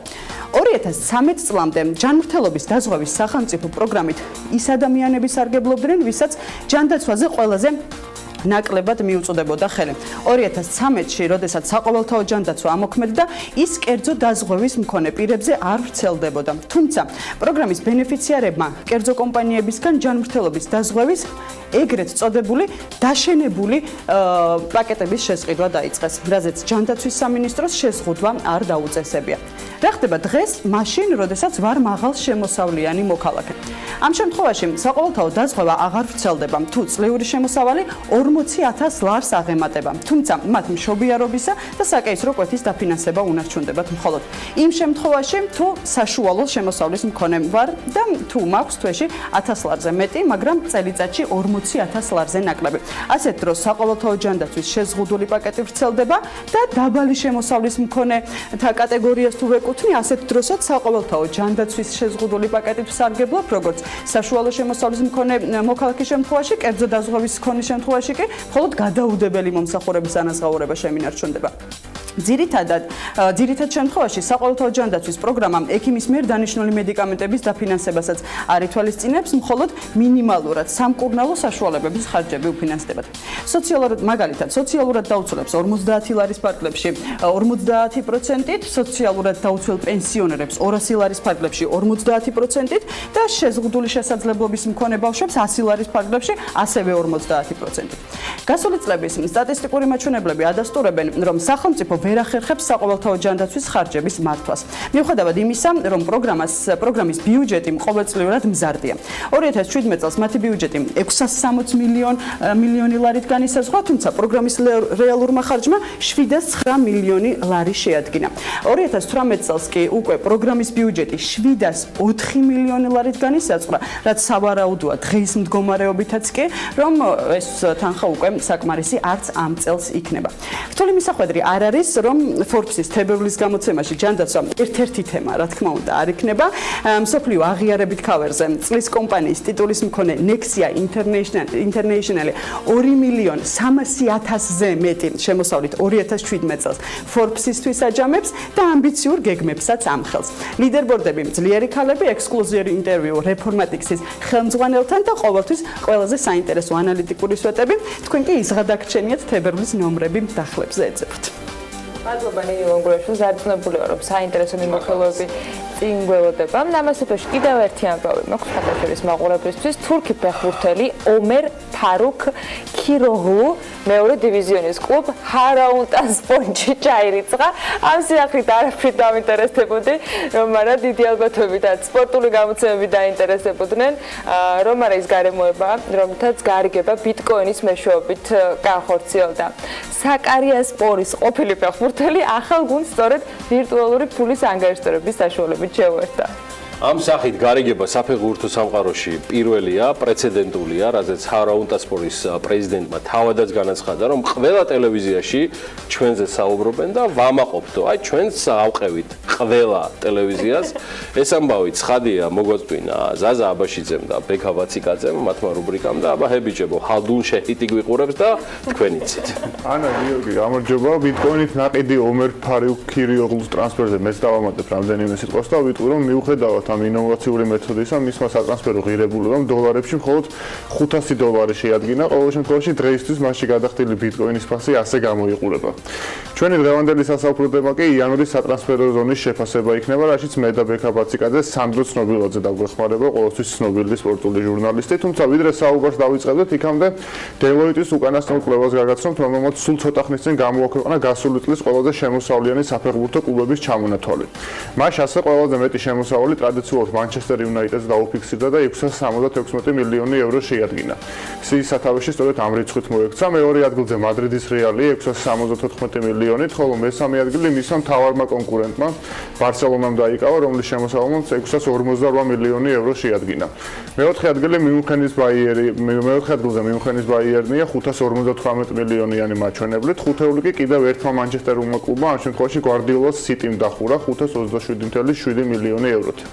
2013 წლამდე ჯანმრთელობის დაზღვევის სახელმწიფო პროგრამით ის ადამიანები სარგებლობდნენ, ვისაც ჯანდაცვაზე ყველაზე ნაკლებად მიუწოდებოდა ხელი. 2013-ში, როდესაც საყოველთაო ჯანდაცვა ამოქმედდა, ის კერძო დაზღვევის მქონე პირებზე არ ვრცელდებოდა. თუმცა, პროგრამის ბენეფიციარებმა კერძო კომპანიებისგან ჯანმრთელობის დაზღვევის ეგრეთ წოდებული დაშენებული პაკეტების შესყიდვა დაიწყეს, რაზეც ჯანდაცვის სამინისტროს შეზღუდვა არ დაუწესებია. რა ხდება დღეს, მაშინ, როდესაც ვარ მაღალ შემოსავლიანი მოქალაქე. ამ შემთხვევაში საყოველთაო დაზღვევა აღარ ვრცელდება, თუ წლიური შემოსავალი 40,000 ლარს აღემატება. თუმცა მათ მშობიარობისა და საკეისრო კვეთის დაფინანსება უნარჩუნდებათ მხოლოდ იმ შემთხვევაში, თუ საშუალო შემოსავლის მქონე ვარ და თუ მაქვს თვეში 1000 ლარზე მეტი, მაგრამ წელიწადში 40,000 ლარზე ნაკლები. ასეთ დროს საყოველთაო ჯანდაცვის შეზღუდული პაკეტი ვრცელდება და დაბალი შემოსავლის მქონეთა კატეგორიას თუ ვეკუთვნი, ასეთ დროსაც საყოველთაო ჯანდაცვის შეზღუდული პაკეტით ვსარგებლობ, როგორც საშუალო შემოსავლის მქონე მოქალაქის შემთხვევაში, კერძო დაზღვევის მქონე შემთხვევაში კი მხოლოდ გადაუდებელი მომსახურების ანაზღაურება შემინარჩუნდება. ძირითად შემთხვევაში საყოველთაო ჯანდაცვის პროგრამამ ექიმის მიერ დანიშნული მედიკამენტების დაფინანსებასაც არ ითვალისწინებს, მხოლოდ მინიმალურად სამკურნალო საშუალებების ხარჯები უფინანსდებათ. მაგალითად, სოციალურად დაუცველებს 50 ლარის ფარგლებში 50%-ით, სოციალურად დაუცველ პენსიონერებს 200 ლარის ფარგლებში 50%-ით და შეზღუდული შესაძლებლობის მქონე ბავშვებს 100 ლარის ფარგლებში ასევე 50%-ით. გასული წლების სტატისტიკური მაჩვენებლები ადასტურებენ, რომ სახელმწიფო ვერ ახერხებს საყოველთაო ჯანდაცვის ხარჯების მართვას. მიუხედავად იმისა, რომ პროგრამის ბიუჯეტი ყოველწლიურად მზარდია. 2017 წელს მათი ბიუჯეტი 660 მილიონი ლარით განისაზღვრა, თუმცა პროგრამის რეალურმა ხარჯმა 709 მილიონი ლარი შეადგინა. 2018 წელს კი უკვე პროგრამის ბიუჯეტი 704 მილიონი ლარით განისაზღვრა, რაც სავარაუდოა დღის მდგომარეობითაც კი, რომ ეს თანხა უკვე საკმარისი არც ამ წელს იქნება. რთული მისახვედრი არ არის, რომ Forbes-ის თებერვლის გამოცემაში ჯანდაცვა ერთ-ერთი თემა, რა თქმა უნდა, არ იქნება. მსოფლიო აღიარებით ქავერზე წლის კომპანიის ტიტულის მქონე Nexia International 2,300,000-ზე მეტი შემოსავლით 2017 წელს Forbes-ისთვის აჯამებს და ამბიციურ გეგმებსაც ამხელს. ლიდერბორდები ძლიერი ქალები, ექსკლუზიური ინტერვიუ Reformatics-ის ხელმძღვანელთან და ყოველთვის ყველაზე საინტერესო ანალიტიკური სვეტები. თქვენ კი იზღადაგჩენიათ თებერვლის ნომრები დახლებზე ეძებთ. მადლობა ნინი ლონგურაშვილი, ზარწმუნებული ვარ, რომ საინტერესო მიმოხილვები წინ გველოდება. ამასობაში კიდევ ერთი ამბავი მაქვს ხათაშორის მაყურებლისთვის. თურქი ფეხბურთელი ომერ ფარუქ ქიროღლუ მეორე დივიზიონის კლუბ ჰარაუნტასპორში ჩაირიცხა. ამ სიახლით არაფრით დაინტერესდებოდი, რომ არა დიდი ალბათობითაც სპორტული გამოცემები დაინტერესებოდნენ, რომ არა ის გარემოება, რომლითაც გარიგება ბიტკოინის მეშვეობით განხორციელდა. საკარიასპორის ყოფილი ფეხბურთელი ახალ გუნდს სწორედ ვირტუალური ფულის ანგარიშტორების საშუალებით შეუერთდა. ამ სახით გარიგება საფეხბურთო სამყაროში პირველია, პრეცედენტულია, რაზეც ჰარაუნტასპორის პრეზიდენტმა თავადაც განაცხადა, რომ ყველა ტელევიზიაში ჩვენზე საუბრობენ და ვამაყობთ, აი ჩვენც ავყევით ყველა ტელევიზიას. ეს ამბავი ცხადია, მოგვაწვინა ზაზა აბაშიძემ და ბექა ვაციკაძემ მათმა რუბრიკამ და აბა ჰებიჭებო ჰალდუნ შეჰიტი გვიყურებს და თქვენიცით. ანა გიორგი, გამარჯობა. ბიტკოინით ნაყიდი ომერ ფარუქ ქიროღლუს ტრანსფერზე მეც დავამატებ რამდენიმე სიტყვას და ვიტყვი, რომ მიუხედავად ამ ინოვაციური მეთოდისა მისმა სატრანსფერო ღირებულებამ დოლარებში მხოლოდ $500 შეადგინა. ყოველ შემთხვევაში დღეისთვის მასში გადახდილი ბიტკოინის ფასი ასე გამოიყურება. ჩვენი დღევანდელი სასაუბრო თემა კი იანვრის სატრანსფერო ზონის შეფასება იქნება, რაშიც მე და ბექა ვაციკაძე სანდრო ცნობილაძე დაგვეხმარება, ყოველთვის ცნობილი სპორტული ჟურნალისტი. თუმცა ვიდრე საუბარს დავიწყებდეთ, იქამდე დელოიტის უკანასკნელ კვლევას გაგაცნობთ, რომელმაც სულ ცოტა ხნის წინ გამოაქვეყნა გასული წლის ყველაზე შემოსავლიანი საფეხბურთო კლუბების ჩამონათვალი. მას ასე ყველაზე მეტი შემოსავალი ტრადიციულად Manchester United-ს დაუფიქსირდა და 676 მილიონი ევრო შეადგინა. სიის სათავეში სწორედ ამ რიცხვით მოექცა. მეორე ადგილზე მადრიდის რეალი 674 მილიონით, ხოლო მესამე ადგილი მისმა მთავარმა კონკურენტმა ბარსელონამ დაიკავა, რომლის შემოსავალმაც 648 მილიონი ევრო შეადგინა. მეოთხე ადგილზე მიუნხენის ბაიერნია 558 მილიონიანი მაჩვენებლით. ხუთეული კი კიდევ ერთმა მანჩესტერულმა კლუბმა, ამ შემთხვევაში გვარდიოლას სიტიმ დახურა 527,7 მილიონი ევროთი.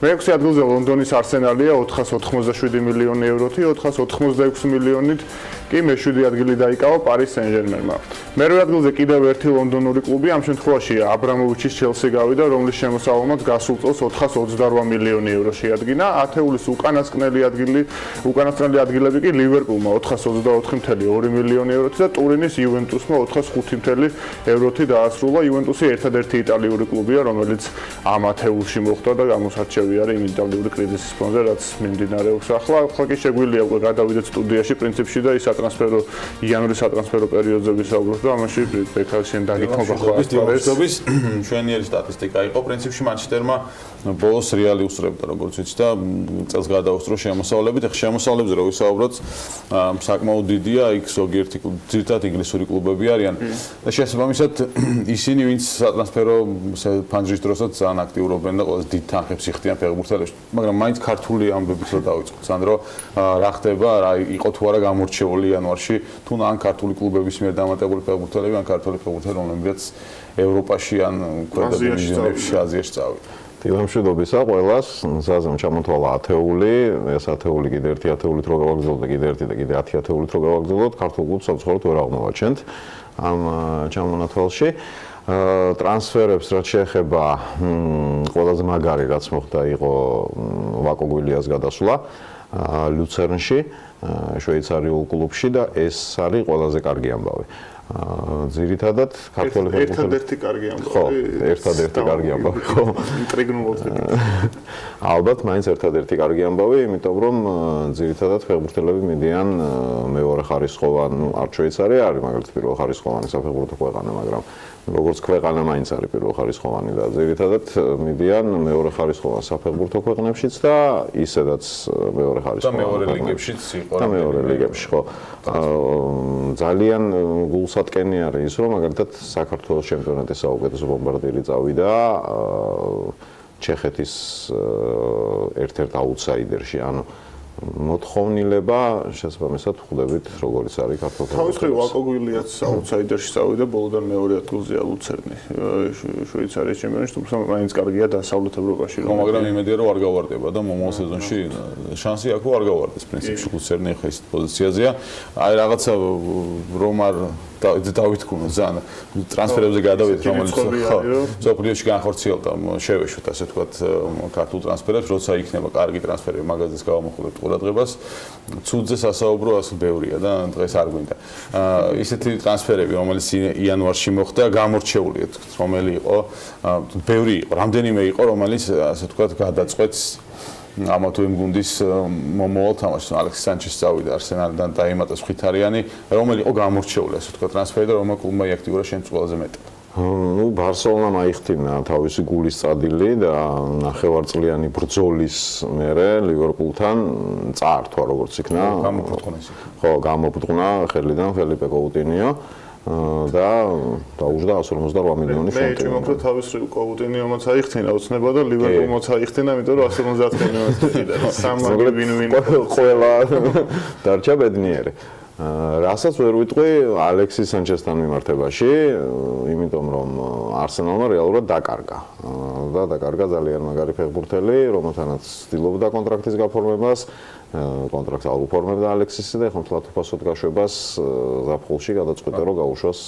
მეექვსე ადგილზე ლონდონის არსენალია 487 მილიონი ევროთი, 486 მილიონით კი მეშვიდე ადგილი დაიკავა პარის სენ-ჟერმენმა. მერვე ადგილზე კიდევ ერთი ლონდონური კლუბი, ამ შემთხვევაში აბრამოვიჩის ჩელსი გავიდა, რომლის შემოსავალმაც გასულ წელს 428 მილიონი ევრო შეადგინა. ათეულის უკანასკნელი ადგილები კი ლივერპულმა 424,2 მილიონი ევროთი და ტურინის იუვენტუსმა 405 ევროთი დაასრულა. იუვენტუსი ერთადერთი იტალიური კლუბია, რომელიც ამ ათეულში მოხვდა და გამოსარჩევი არის იმ იტალიური კრიზისის ფონზე, რაც მიმდინარეობს ახლა. ახლა კი შეგვიძლია უკვე გადავიდეთ სტუდიაში პრინციპში და ის სატრანსფერო იანვრის სატრანსფერო პერიოდზე ვისაუბროთ და ამაში ბექაშენ დაგიქმობა ხოლმე. ჩვენიერი სტატისტიკა იყო პრინციპში მანჩესტერმა ბოლოს რეალი უსწრებდა, როგორც ვიცით და წელს გადაუსწრო შემოსავლებით. ახლა შემოსავლებზე რო ვისაუბროთ, საკმაოდ დიდია, იქ ზოგიერთი ძირითადად ინგლისური კლუბები არიან და შესაბამისად ისინი, ვინც სატრანსფერო ფანჯრის დროსაც ძალიან აქტიურობენ და ყველაზე დიდ თანხებს იხდიან ფეხბურთელებში. მაგრამ მაინც ქართული ამბებით რო დავიწყოთ, სანდრო რა ხდება, რა იყო თუ არა გამორჩეული იანვარში, თუ ან ქართული კლუბების მიერ დამატებული ფეხბურთელები, ან ქართული ფეხბურთელები, რომლებიც ევროპაში ან ქვედა დივიზიონებში, აზიაში წავიდა. დილამშვიდობისა ყველას, ზაზამ ჩამოთვალა ათეული, ეს ათეული კიდე ერთი ათეულით რო გავაგრძელოთ და კიდე ერთი და კიდე 10 ათეულით რო გავაგრძელოთ, ქართულ კლუბს საერთოდ ვერ აღმოვაჩენთ ამ ჩამონათვალში. ტრანსფერებს რაც შეეხება ყველაზე მაგარი რაც მოხდა იყო ვაკო გვილიას გადასვლა ლუცერნში, შვეიცარიულ კლუბში და ეს არის ყველაზე კარგი ამბავი. ძირითადად ქართველი ფეხბურთელი ერთადერთი კარგი ამბავი. ხო, ერთადერთი კარგი ამბავი, ხო. ინტრიგნულად. ალბათ მაინც ერთადერთი კარგი ამბავი, იმიტომ რომ ძირითადად ფეხბურთელები მიდიან მეორე ხარისხოვან, არ შვეიცარია არის მაგალითად პირველ ხარისხოვანი საფეხბურთო ქვეყანა, მაგრამ როგორც ქვეყანა მაინც არის პირველ ხარისხოვანი და ძირითადად მიდიან მეორე ხარისხოვან საფეხბურთო ქვეყნებშიც და ისედაც მეორე ხარისხოვან და მეორე ლიგებშიც იყო. და მეორე ლიგებში, ხო. ძალიან გულსატკენი არის ის, რომ მაგალითად საქართველოს ჩემპიონატის საუკეთესო ბომბარდირი წავიდა ჩეხეთის ერთ-ერთ აუტსაიდერში, ანუ მოთხოვნილება შესაბამისად ხვდებით როგორიც არის ქართულთა. თავის მხრივ ვაკო გვილიაც აუტსაიდერში წავიდა, ბოლოდან მეორე ადგილზეა ლუცერნი შვეიცარიის ჩემპიონატში, თუმცა მაინც კარგია დასავლეთ ევროპაში. ხო, მაგრამ იმედია რომ არ გავარდება და მომავალ სეზონში შანსი აქვს არ გავარდეს პრინციპში ლუცერნი ახლა ის პოზიციაზეა. აი რაღაცა რომ არ დავითქუნო ძალიან ტრანსფერებზე გადავიდეთ, რომელიც ზოგიერთში განხორციელდა, შევეშვით ასე ვთქვათ ქართულ ტრანსფერებს, როცა იქნება კარგი ტრანსფერები მაგაზის გავამოხულებთ ყურადღებას. ცუდზე სასაუბრო ასე ბევრია და დღეს არ გვინდა. ისეთი ტრანსფერები, რომელიც იანვარში მოხდა, გამორჩეულია, რომელი იყო, ბევრი იყო, რამდენიმე იყო, რომელიც ასე ვთქვათ გადაწყვეტს ამა თუ იმ გუნდის მომავალ თამაშს. ალექსის სანჩესი წავიდა არსენალიდან დაიმატა ხვითარიანი, რომელი იყო გამორჩეული, ასე ვთქვათ, ტრანსფერი და რომელმა კლუბმა იაქტიურა შემდგომ ყველაზე მეტად. ნუ ბარსელონამ აიხტინა თავისი გულის წადილი და ნახევარწლიანი ბრძოლის მერე ლივერპულთან წაართვა როგორც იქნა. ხო, გამოფრთხნა ხელიდან ფელიპე კოუტინიო და დაუжда 158 მილიონი ფუნტი. მე ჩემო თავის კოუტინიომაც აიხთინა ოცნება და ლივერპულმაც აიხთინა, იმიტომ რომ 150 მილიონი კიდე სამმაგი ვინ ყველა დარჩა ბედნიერი. რასაც ვერ ვიტყვი ალექსის სანჩესთან მიმართებაში, იმიტომ რომ არსენალმა რეალურად დაკარგა და დაკარგა ძალიან მაგარი ფეხბურთელი, რომელთანაც ცდილობდა კონტრაქტის გაფორმებას, კონტრაქტს აუფორმებდა ალექსისი და ეხლა მთლად უფასოდ გაშვებას ზაფხულში გადაწყვიტა რომ გაუშვას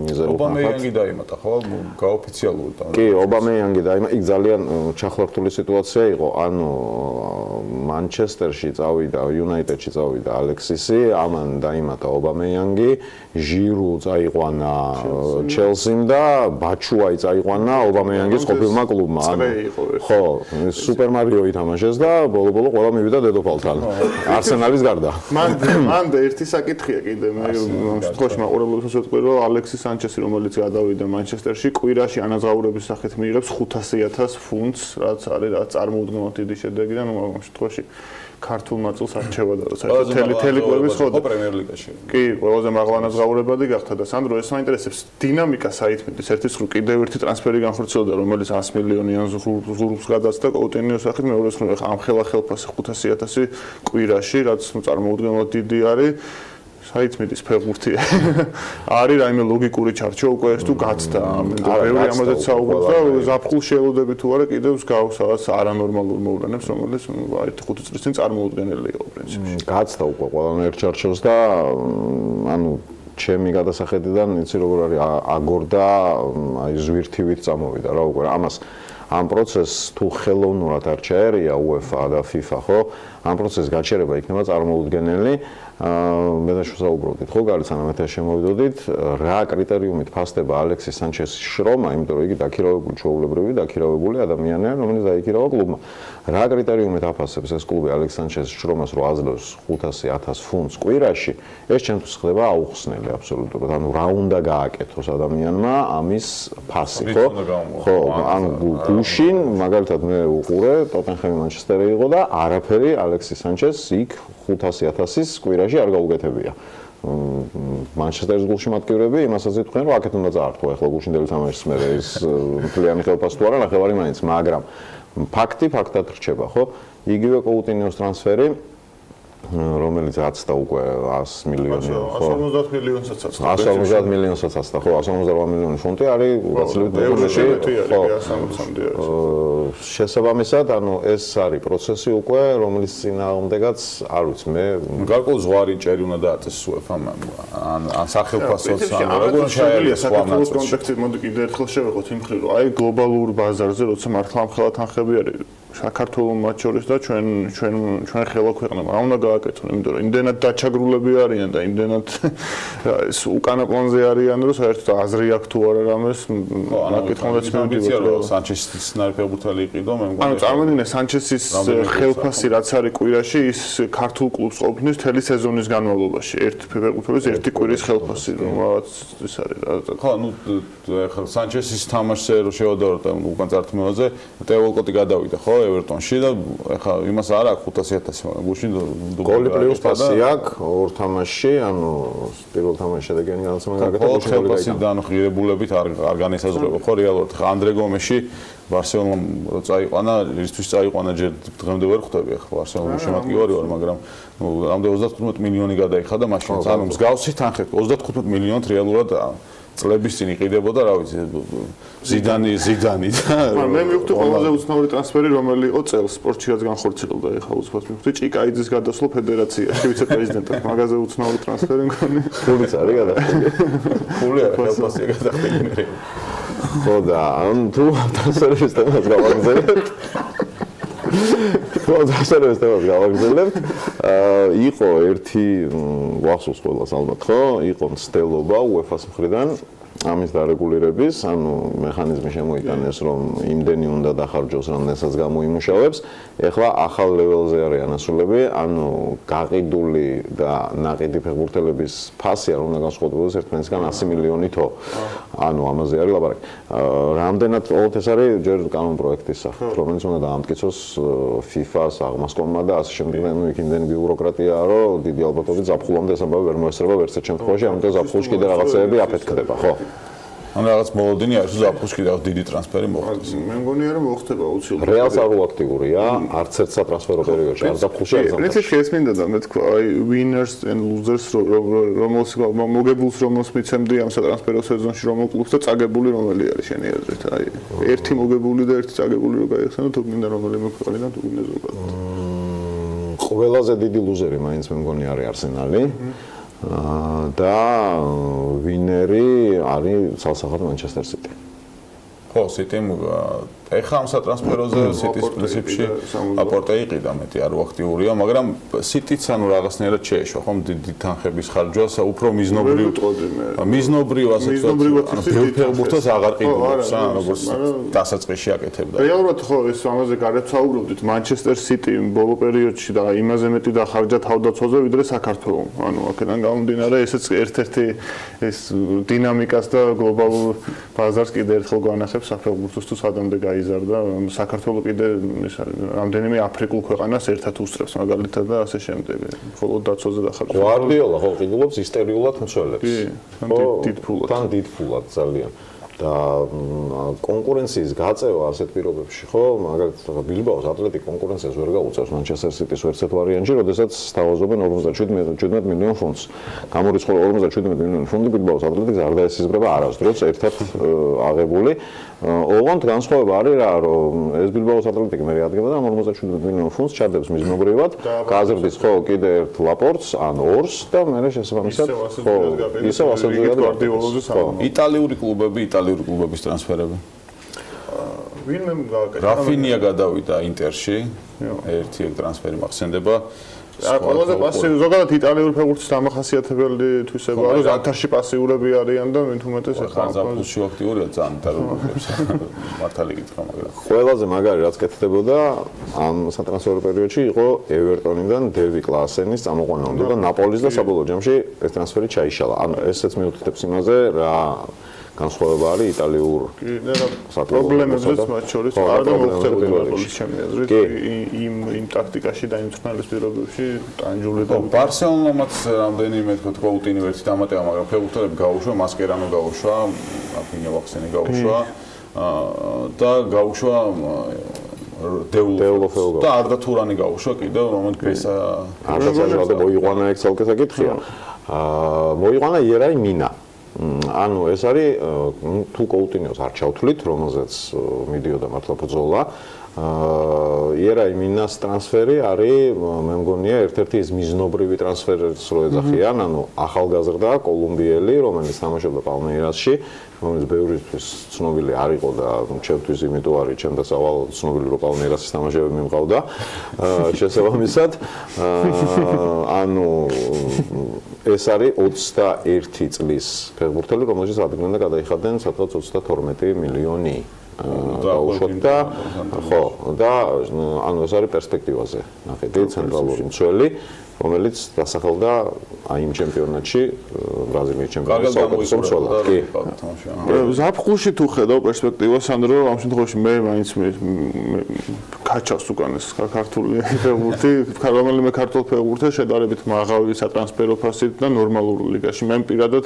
მიზერულ თანხად. ობამეიანგი დაიმატა, ხო? გაოფიციალურად. კი, ობამეიანგი დაიმატა. იქ ძალიან ჩახლართული სიტუაცია იყო. ანუ მანჩესტერში წავიდა, იუნაიტედში წავიდა ალექსისი, ამან დაიმატა ობამეიანგი, ჟირო წაიყვანა ჩელსიმ და ბაჩუაი წაიყვანა ობამეიანგის ყოფილმა კლუბმა. ხო, სუპერ მარიო ითამაშეს და ბოლო-ბოლო ყველა მივიდა დედოფალთან. არსენალის გარდა. მან ერთი საკითხია კიდე მე შემთხვევაში მაყურებლებს ვეთქვი რომ ალექსის სანჩესი რომელიც გადავიდა მანჩესტერში კვირაში ანაზღაურების სახით მიიღებს 500,000 ფუნტს რაც არის რა წარმოუდგენლად დიდი შედეგი და ამ შემთხვევაში ქართულ ნაწილს არჩევა და როცა თელი კლუბის ხო პრემიერ ლიგაში. კი, ყველაზე მაღლა ანაზღაურებადი გახდა და სანდრო ეს მაინტერესებს დინამიკა საითმედის ერთის რო კიდევ ერთი ტრანსფერი განხორციელდა რომელიც 100 მილიონიან ზურგს გადაცდა კოუტინიოს სახით მეორე მხრივ ამ ხელფასი 500,000 კვირაში რაც წარმოუდგენლად დიდი არის საითმედის ფეხბურთი არის რაიმე ლოგიკური ჩარჩო უკვე ეს თუ გაცდა ბევრი ამაზეც საუბრობს და ზაფხულ შეელოდები თუ არა კიდევ მსგავს რაღაც არანორმალურ მოვლენებს რომელიც 1-5 წლის წინ წარმოუდგენელი იყო პრინციპში გაცდა უკვე ყველანაირ ჩარჩოს და ანუ ჩემი გადასახედიდან იცი როგორ არის აგორდა აი ზვირთივით წამოვიდა რა უკვე ამას ამ პროცესს თუ ხელოვნურად არ ჩაერია UEFA და FIFA ხო ამ პროცესს გაჩერება იქნება წარმოუდგენელი მე და შევსაუბრობდით ხო გარეთ სანამ ეთერ შემოვიდოდით რა კრიტერიუმით ფასდება ალექსის სანჩესის შრომა იმიტომ რომ იგი დაქირავებული ჩვეულებრივი დაქირავებული ადამიანია რომელიც დაიქირავა კლუბმა რა კრიტერიუმით აფასებს ეს კლუბი ალექსის სანჩესის შრომას რომ აძლევს 500,000 ფუნტს კვირაში ეს ჩემთვის ხდება აუხსნელი აბსოლუტურად ანუ რა უნდა გააკეთოს ადამიანმა ამის ფასი ხო ანუ გუშინ მაგალითად მე უყურე ტოტენჰემი მანჩესტერი იყო და არაფერი ალექსის სანჩესს იქ 500,000-ის კვირაში არ გაუგეთებია. მანჩესტერის გულში მატკივრები იმასაც იტყვიან, რომ აქეთ უნდა წაართვა ახლა გულშინდელი თამაშის მერე ეს მთლიანი ხელფასი თუ არა, ნახევარი მაინც, მაგრამ ფაქტად რჩება, ხო? იგივე კოუტინიოს ტრანსფერი რომელიც აცდა უკვე 100 მილიონი ხო 150 მილიონსაც აცდა 150 მილიონსაც აცდა ხო 158 მილიონი ფუნტი არის გაცილებით ბეჭდში ხო შესაბამისად ანუ ეს არის პროცესი უკვე რომელიც წინააღმდეგაც არ ვიცი მე გარკვეულ ზღვარი ჭერი უნდა დააწეს UEFA-მ ან სახელმწიფოს ან როგორ შეიძლება საქართველოს კონტექსტში მოდი კიდე ერთხელ შევეხოთ იმ ხრივ რომ აი გლობალურ ბაზარზე როცა მართლა ამხელა თანხები არის საქართველოს მათ შორის და ჩვენ ხელა ქვეყნებმა რა უნდა გააკეთონ იმიტომ რომ იმდენად დაჩაგრულები არიან და იმდენად ეს უკანა პლანზე არიან რომ საერთოდ აზრი აქვს თუ არა რამეს აკითხონდაც მივიდივარ რომ სანჩესის ნარფებუთალი იყიდო მე მგონი ანუ წარმოგიდგენთ სანჩესის ხელფასი რაც არის კვირაში ის ქართულ კლუბს ყოფნის მთელი სეზონის განმავლობაში ერთ ფეხბურთელის ერთი კვირის ხელფასი რომ რაღაც ის არის რა ხო ნუ ეხლა სანჩესის თამაშზე რომ შევადაროთ უკან წარქმევაზე ტეოლკოტი გადავიდა ხო ევერტონში და ეხლა იმას არ აქვს 500,000 გუშინ გოლი პლუს პასი აქვს ორ თამაშში ანუ პირველ თამაშში შედეგიანი განაცემა გაკეთა გუშინ გოლი გაიტანა და ანუ ღირებულებით არ განესაზღვრება ხო რეალურად ხა ანდრე გომეში ბარსელონამ რო წაიყვანა ისთვის წაიყვანა ჯერ დღემდე ვერ ხვდები ახლა ბარსელონის შემატკივარი ვარ მაგრამ ამდე 35 მილიონი გადაიხადა მაშინ ანუ მსგავსი თანხით 35 მილიონით რეალურად წლების წინ იყიდებოდა, რა ვიცი, ზიდანი და მე მივხვდი ყველაზე უცნაური ტრანსფერი რომელი იყო წელს სპორტში რაც განხორციელდა ეხლა უცბად მივხვდი ჭიკაიძის გადასვლა ფედერაციაში ვიცე-პრეზიდენტად მაგაზე უცნაური ტრანსფერი მგონი ფულიც არის გადახდილი ფული არა ხელფასია გადახდილი ხო და ან თუ ტრანსფერების თემას გავაგზავნებთ ტრანსფერების თემას გავაგზავნებთ იყო ერთი ვახსოვს ყველას ალბათ ხო იყო მცდელობა UEFA-ს მხრიდან ამის დარეგულირების, ანუ მექანიზმი შემოიტანეს, რომ იმდენი უნდა დახარჯოს, რამდენსაც გამოიმუშავებს. ეხლა ახალ ლეველზე არის ანასრულები, ანუ გაყიდული და ნაყიდი ფეხბურთელების ფასი არ უნდა განსხვავდებოდეს ერთმანეთისგან 100 მილიონითო. ანუ ამაზე არის ლაპარაკი. რამდენად ყოველთ ეს არის ჯერ კანონპროექტის სახით, რომელიც უნდა დაამტკიცოს FIFA-ს, აღმასკომმა და ასე შემდეგ. ნუ იქ იმდენი ბიუროკრატიაა, რომ დიდი ალბათობით ზაფხულამდე ეს ამბავი ვერ მოესწრება ვერც ერთ შემთხვევაში, ამიტომ ზაფხულში კიდე რაღაცეები აფეთქდება, ხო? ან რაღაც მოლოდინი არის რომ ზაფხულში კიდე დიდი ტრანსფერი მოხდეს. მე მგონია რომ მოხდება აუცილებლად. რეალს არ უაქტიურია, არც ერთ სატრანსფერო პერიოდში, არ ზაფხულში არ ზამთარში. პრინციპში ეს მინდა და მე თქვა, აი winners and losers რომელს მოგებულს რომელს მიცემდი ამ სატრანსფერო სეზონში რომელ კლუბს და წაგებული რომელი არის შენი აზრით? აი ერთი მოგებული და ერთი წაგებული რო გაიხსენო თუ მინდა რომელიმე ქვეყნიდან თუ მინდა ზოგადად. ყველაზე დიდი ლუზერი მაინც მე მგონი არის არსენალი. და ვინერი არის ცალსახად მანჩესტერ სიტი. ხო, სიტიმ ეხა ამ სატრანსფეროზე სიტის პრინციპში აპორტე იყიდა მეტი არ უაქტიურია, მაგრამ სიტიც ანუ რაღაცნაირად შეეშვა, ხო, დიდი თანხების ხარჯვას, უფრო მიზნობრივ ასე ვთქვათ, ანუ ფეხბურთას აღარ ყიდულობს, როგორც დასაწყისში აკეთებდა. რეალურად ხო, ეს ამაზე გარეთ საუბრობდით, მანჩესტერ სიტი ბოლო პერიოდში და იმაზე მეტი დახარჯა თავდაცვაზე, ვიდრე საქართველოს. ანუ აქედან გამომდინარე, ესეც ერთ-ერთი ეს დინამიკას და გლობალურ ბაზარს კიდე ერთხელ გვანახებს საფეხბურთოს თუ სადამდე იზარდა საქართველოს კიდე რამდენიმე აფრიკულ ქვეყანას ერთად უსწრებს მაგალითად და ასე შემდეგ. მხოლოდ დაცვაზე დახარჯა. გვარდიოლა ხო ყიდულობს ისტორიულად მცველებს. თან დიდ ფულად ძალიან. და კონკურენციის გაწევა ასეთ პირობებში ხო მაგალითად ბილბაოს ატლეტიკ კონკურენციას ვერ გაუწევს მანჩესტერ სიტის ვერც ერთ ვარიანტში, როდესაც სთავაზობენ 57 მილიონ ფუნტს. გამორიცხული 57 მილიონ ფუნტი ბილბაოს ატლეტიკს არ დაესიზღვრება არასდროს ერთად აღებული. ოღონდ განსხვავება არის რა, რომ ეს ბილბაოს ატლეტიკი მე რადგება და 57 მილიონ ფუნტს ჩადებს მიზნობრივად, გაზრდის ხო კიდე ერთ ლაპორტს ან ორს და მე შესაბამისად ხო ისევ ასე იტალიური კლუბების ტრანსფერები. ვინმე გააკეთა? რაფინია გადავიდა ინტერში, ერთი ეგ ტრანსფერი მახსენდება. ყველაზე პასივი ზოგადად იტალიური ფეხბურთის დამახასიათებელი თვისებაა, რომ ზამთარში პასიურები არიან და მით უმეტეს ეხლა ზაფხულში აქტიურია ძალიან დარბაზებს. მართალი გითხრა, მაგრამ ყველაზე მაგარი რაც კეთდებოდა ამ სატრანსფერო პერიოდში იყო ევერტონიდან დევი კლასენის წამოყვანა უნდა და ნაპოლის და საბოლოო ჯამში ეს ტრანსფერი ჩაიშალა. ანუ ესეც მიუთითებს იმაზე რა განსხვავება არის იტალიურ პრობლემებზეც მათ შორის არ მოხდებოდა ნაპოლის ჩემი აზრით იმ ტაქტიკაში და იმ თქმელის პირობებში ტანჯული და ბარსელონამაც რამდენიმე თქო კოუტინი ვერცი დამატება, მაგრამ ფეხბურთელები გაუშვა, მასკერანო გაუშვა, აფინია ვახსენი გაუშვა და გაუშვა დეულოფეო და არდა თურანი გაუშვა კიდევ რომელიც პესა არდა საჭირო მოიყვანა ეგ ცალკე საკითხია. მოიყვანა იერაი მინა. ანუ ეს არის თუ კოუტინიოს არ ჩავთვლით, რომელზეც მიდიოდა მართლა ბრძოლა. იერაი მინას ტრანსფერი არის მე მგონია ერთ-ერთი ის მიზნობრივი ტრანსფერიც რო ეძახიან, ანუ ახალგაზრდა კოლუმბიელი, რომელიც თამაშობდა პალმეირასში, რომელიც ბევრისთვის ცნობილი არ იყო და ჩემთვის იმიტომ არის, ჩემ დასავალ ცნობილი რომ პალმეირასის თამაშები მიმყავდა. შესაბამისად, ანუ ეს არის 21 წლის ფეხბურთელი, რომელშიც ადგილიდან გადაიხადენ სადღაც 32 მილიონი დაუშვათ და ხო და ანუ ეს არის პერსპექტივაზე ნაყიდი ცენტრალური მცველი, რომელიც დასახელდა აი იმ ჩემპიონატში ბრაზილიის ჩემპიონატში საუკეთესო მცველად. კი. ზაფხულში თუ ხედავ პერსპექტივას, სანდრო, ამ შემთხვევაში მე მაინც კაჩავს უკან ეს ქართული ფეხბურთი, რომელიმე ქართულ ფეხბურთზე შედარებით მაღალი სატრანსფერო ფასით და ნორმალურ ლიგაში. მე პირადად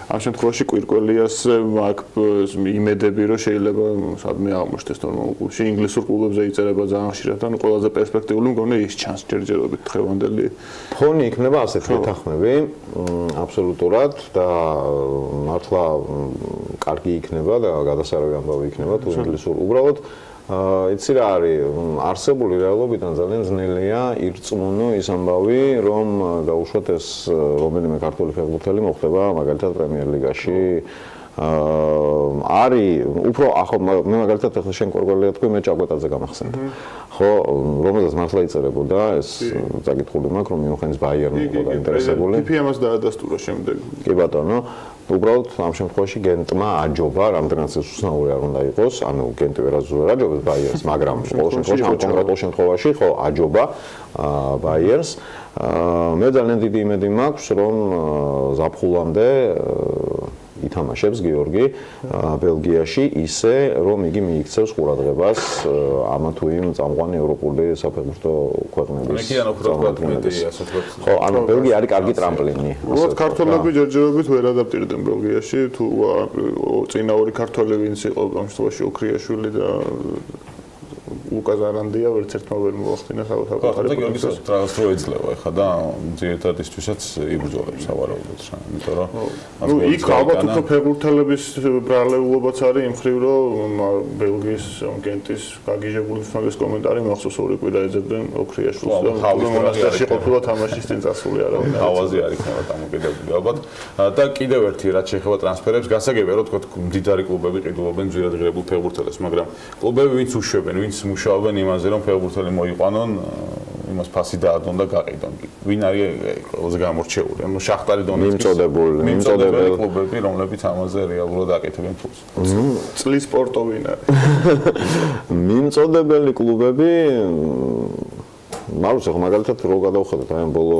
ამ შემთხვევაში კვირკველიას მაქვს იმედები, რომ შეიძლება სადმე აღმოჩნდეს ნორმალურ კლუბში. ინგლისურ კლუბებზე იწერება ძალიან ხშირად, ანუ ყველაზე პერსპექტიული მგონია ის ჩანს ჯერჯერობით დღევანდელი. ფონი იქნება ასეთი თანხმები, გასაგები აბსოლუტურად და მართლა კარგი იქნება და გადასარევი ამბავი იქნება თუ ინგლისურ უბრალოდ იცი რა არის არსებული რეალობიდან ძალიან ძნელია ირწმუნო ის ამბავი რომ დაუშვათ ეს რომელიმე ქართული ფეხბურთელი მოხდება მაგალითად პრემიერ ლიგაში არის უფრო ახლა მე მაგალითად ახლა შენ კორგოლია თქვი მე ჭაკვეტაძე გამახსენდა ხო რომელსაც მართლა იწერებოდა ეს წაკითხული მაქვს რომ მიუნხენის ბაიერნი იყო დაინტერესებული ფიფიამას დაადასტურა შემდეგ კი ბატონო უბრალოდ ამ შემთხვევაში გენტმა აჯობა რამდენიც ეს უცნაური არ უნდა იყოს ანუ გენტი ვერასდროს ვერ აჯობებს ბაიერს მაგრამ ყოველ შემთხვევაში ამ კონკრეტულ შემთხვევაში ხო აჯობა ბაიერს მე ძალიან დიდი იმედი მაქვს რომ ზაფხულამდე ითამაშებს გიორგი ბელგიაში ისე რომ იგი მიიქცევს ყურადღებას ამა თუ იმ წამყვანი ევროპული საფეხბურთო ქვეყნების ხო ანუ ბელგია არის კარგი ტრამპლინი უბრალოდ ქართველები ჯერჯერობით ვერ ადაპტირდნენ ბელგიაში თუ წინა ორი ქართველი ვინც იყო ამ შემთხვევაში ოქრიაშვილი და ლუკა ზარანდია ვერც ერთმა ვერ მოახდინა საკუთარი გიორგის რაღაც რო ეძლევა ხა და ძირითადად ისთვისაც იბრძოლებს სავარაუდოდ რა იმიტომ რომ ну იქ ალბათ უფრო ფეხბურთელების ბრალეულობაც არის იმ ხრივ რომ ბელგიის გენტის გაგიჟებული მაგის კომენტარი მახსოვს ორი კვირა ეძებდნენ ოქრიაშვილს და მონასტერში ყოფილა თამაშის წინ წასული არავინ ავაზი არ იქნება დამოკიდებული ალბათ და კიდევ ერთი რაც შეეხება ტრანსფერებს გასაგებია რომ თქო მდიდარი კლუბები ყიდულობენ ძირად ღირებულ ფეხბურთელებს მაგრამ კლუბები ვინც უშვებენ ვინც მუშაობენ იმაზე რომ ფეხბურთელი მოიყვანონ იმას ფასი დაადონ და გაყიდონ ვინ არის ყველაზე გამორჩეული ანუ შახტარი დონეცკის მიმწოდებელი კლუბები რომლებიც ამაზე რეალურად აკეთებენ ფულს წლის სპორტო ვინ არის მიმწოდებელი კლუბები მალუშ ახლა მაგალითად რო გადავხედოთ აი ამ ბოლო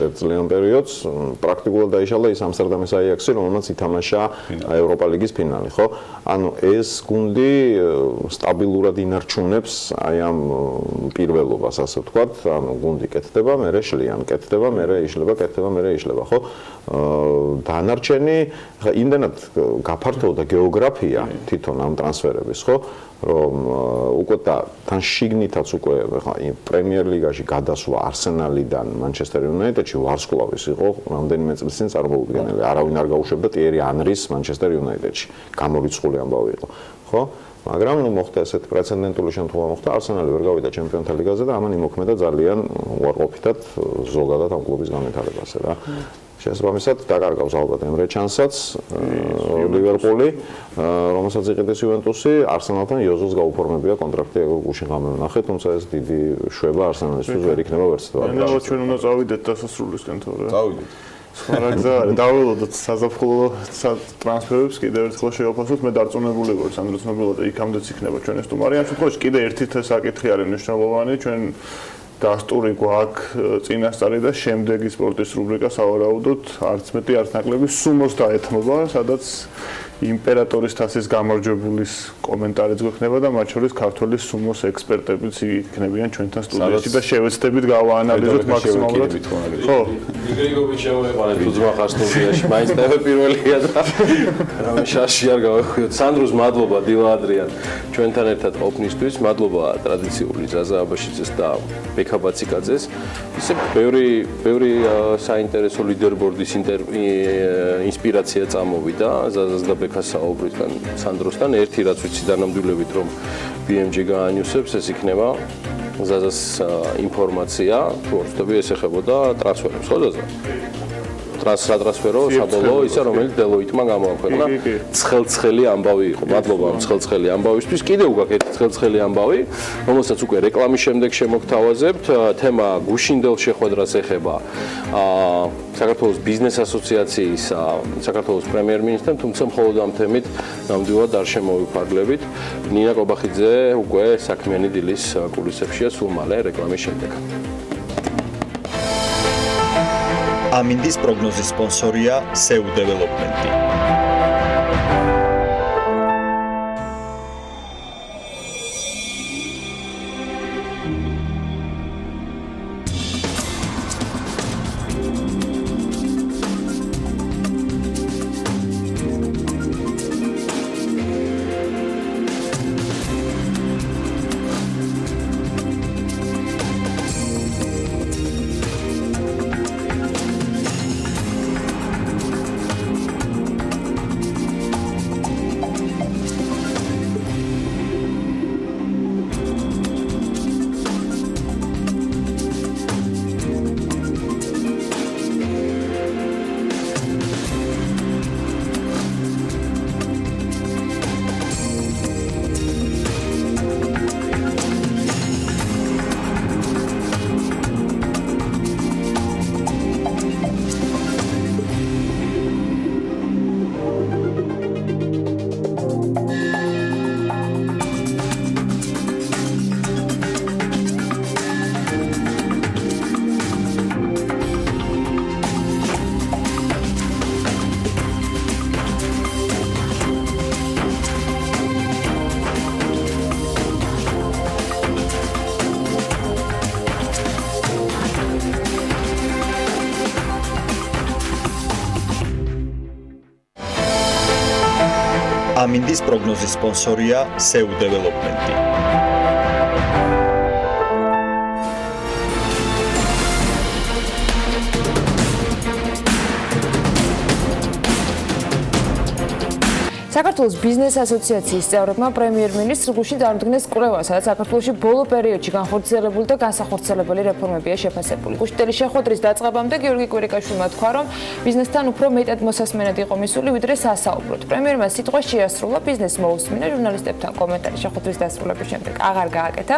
ერთწლიან პერიოდს პრაქტიკულად დაიშალა ის ამსტერდამის აიაქსი რომელმაც ითამაშა ევროპა ლიგის ფინალი ხო ანუ ეს გუნდი სტაბილურად ინარჩუნებს აი ამ პირველობას ასე ვთქვათ ანუ გუნდი კეთდება მერე შლიან კეთდება მერე იშლება კეთდება მერე იშლება ხო დანარჩენი ხა იმდენად გაფართოვდა გეოგრაფია თვითონ ამ ტრანსფერების ხო რომ უკვე თან შიგნითაც უკვე ხა პრემიერ ლიგაში გადასვლა არსენალიდან მანჩესტერ იუნაიტედში ვარსკვლავის იყო რამდენიმე წლის წინ წარმოუდგენელი არავინ არ გაუშვებდა ტიერი ანრის მანჩესტერ იუნაიტედში გამორიცხული ამბავი იყო ხო მაგრამ ნუ მოხდა ესეთ პრეცედენტული შემთხვევა მოხდა არსენალი ვერ გავიდა ჩემპიონთა ლიგაზე და ამან იმოქმედა ძალიან უარყოფითად ზოგადად ამ კლუბის განვითარებაზე რა შესაბამისად დაკარგავს ალბათ ემრე ჩანსაც ლივერპული რომელსაც იყიდეს იუვენტუსი არსენალთან იოზოს გაუფორმებია კონტრაქტი ეგ გუშინ გამოვნახეთ თუმცა ეს დიდი შვება არსენალისთვის ვერ იქნება ვერც და ჩვენ უნდა წავიდეთ დასასრულისკენ თორე წავიდეთ სხვა გზა არის დავველოდოთ საზაფხულო ტრანსფერებს კიდევ ერთხელ შევაფასოთ მე დარწმუნებული ვარ სანდრო ცნობილად იქამდეც იქნება ჩვენი სტუმარი ამ შემთხვევაში კიდე ერთი საკითხი არის მნიშვნელოვანი ჩვენ დასტური გვაქვს წინასწარი და შემდეგი სპორტის რუბრიკა სავარაუდოდ არც მეტი არც ნაკლები სუმოს დაეთმობა სადაც იმპერატორის თასის გამარჯვებულის კომენტარიც გვექნება და მათ შორის ქართული სუმოს ექსპერტებიც იქნებიან ჩვენთან სტუდიაში და შევეცდებით გავაანალიზოთ მაქსიმალურად. ხო. გრიგორიჩ შემოეყარეთ უძმახარ სტუდიაში, მაინც TV პირველია და რამე შაში არ გავახვიოთ. სანდროს მადლობა დილა ადრიან ჩვენთან ერთად ყოფნისთვის, მადლობა ტრადიციული ზაზა აბაშიძეს და ბექა ბაციკაძეს. ისე ბევრი საინტერესო ლიდერბორდის ინსპირაცია წამოვიდა ზაზას და საუბრისგან სანდროსთან ერთი რაც ვიცი დანამდვილებით რომ BMG გაანიუსებს ეს იქნება ზაზას ინფორმაცია თუ არ ვცდები ეს ეხებოდა ტრანსფერებს ხო ზაზა ტრანსფერო საბოლოო ისა რომელიც დელოიტმა გამოაქვეყნა ცხელცხელი ამბავი იყო მადლობა ამ ცხელცხელი ამბავისთვის კიდევ უგაქ ერთი ცხელცხელი ამბავი რომელსაც უკვე რეკლამის შემდეგ შემოგთავაზებთ თემა გუშინდელ შეხვედრას ეხება საქართველოს ბიზნეს ასოციაციის საქართველოს პრემიერ-მინისტრთან თუმცა მხოლოდ ამ თემით ნამდვილად არ შემოვიფარგლებით ნინა კობახიძე უკვე საქმიანი დილის კულისებშია სულ მალე რეკლამის შემდეგ ამინდის პროგნოზის სპონსორია SEU დეველოპმენტი. ამინდის პროგნოზის სპონსორია SEU Development-ი. საქართველოს ბიზნეს ასოციაციის წევრებმა პრემიერ-მინისტრს გუშინ წარმოდგენეს კვლევა, სადაც საქართველოში ბოლო პერიოდში განხორციელებული და განსახორციელებელი რეფორმებია შეფასებული. გუშინდელი შეხვედრის დაწყებამდე გიორგი კვირიკაშვილმა თქვა, რომ ბიზნესთან უფრო მეტად მოსასმენად იყო მისული, ვიდრე სასაუბროდ. პრემიერმა სიტყვა შეასრულა ბიზნეს მოусმინა, ჟურნალისტებთან კომენტარი შეხვედრის დასრულების შემდეგ აღარ გააკეთა.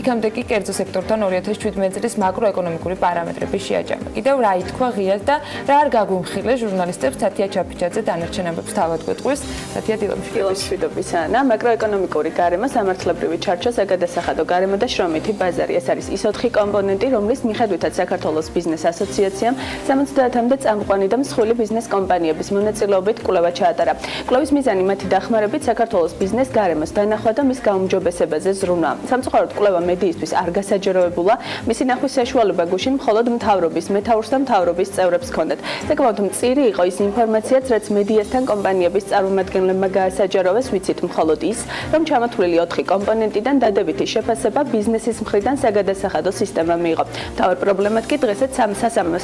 იქამდე კი კერძო სექტორთან 2017 წლის მაკროეკონომიკური პარამეტრები შეაჯამა. კიდევ რა ითქვა ღიად და რა არ გაგვიმხილეს ჟურნალისტებს თათია ჩაფიჩაძე დანარჩენ ამბებს თავად გვეტყვის. დილა მშვიდობის ანა, მაკროეკონომიკური გარემო, სამართლებრივი ჩარჩო, საგადასახადო გარემო და შრომითი ბაზარი. ეს არის ის 4 კომპონენტი, რომლის მიხედვითაც საქართველოს ბიზნეს ასოციაციამ 70-მდე წამყვანი და მსხვილი ბიზნეს კომპანიების მონაწილეობით კვლევა ჩაატარა. კვლევის მიზანი მათი დახმარებით საქართველოს ბიზნეს გარემოს დანახვა და მის გაუმჯობესებაზე ზრუნვა. სამწუხაროდ კვლევა მედიისთვის არ გასაჯეროებულა, მისი ნახვის საშუალება გუშინ მხოლოდ მთავრობის, მეთაურს და მთავრობის წევრებს ჰქონდათ. საკმაოდ მწირი იყო ის ინფორმაციაც, რაც მედიასთან კომპანიების წარმომადგენლებმა გაასაჯაროვეს, ვიცით მხოლოდ ის, რომ ჩამოთვლილი 4 კომპონენტიდან დადებითი შეფასება ბიზნესის მხრიდან საგადასახადო სისტემა მიიღო. მთავარ პრობლემად კი დღესაც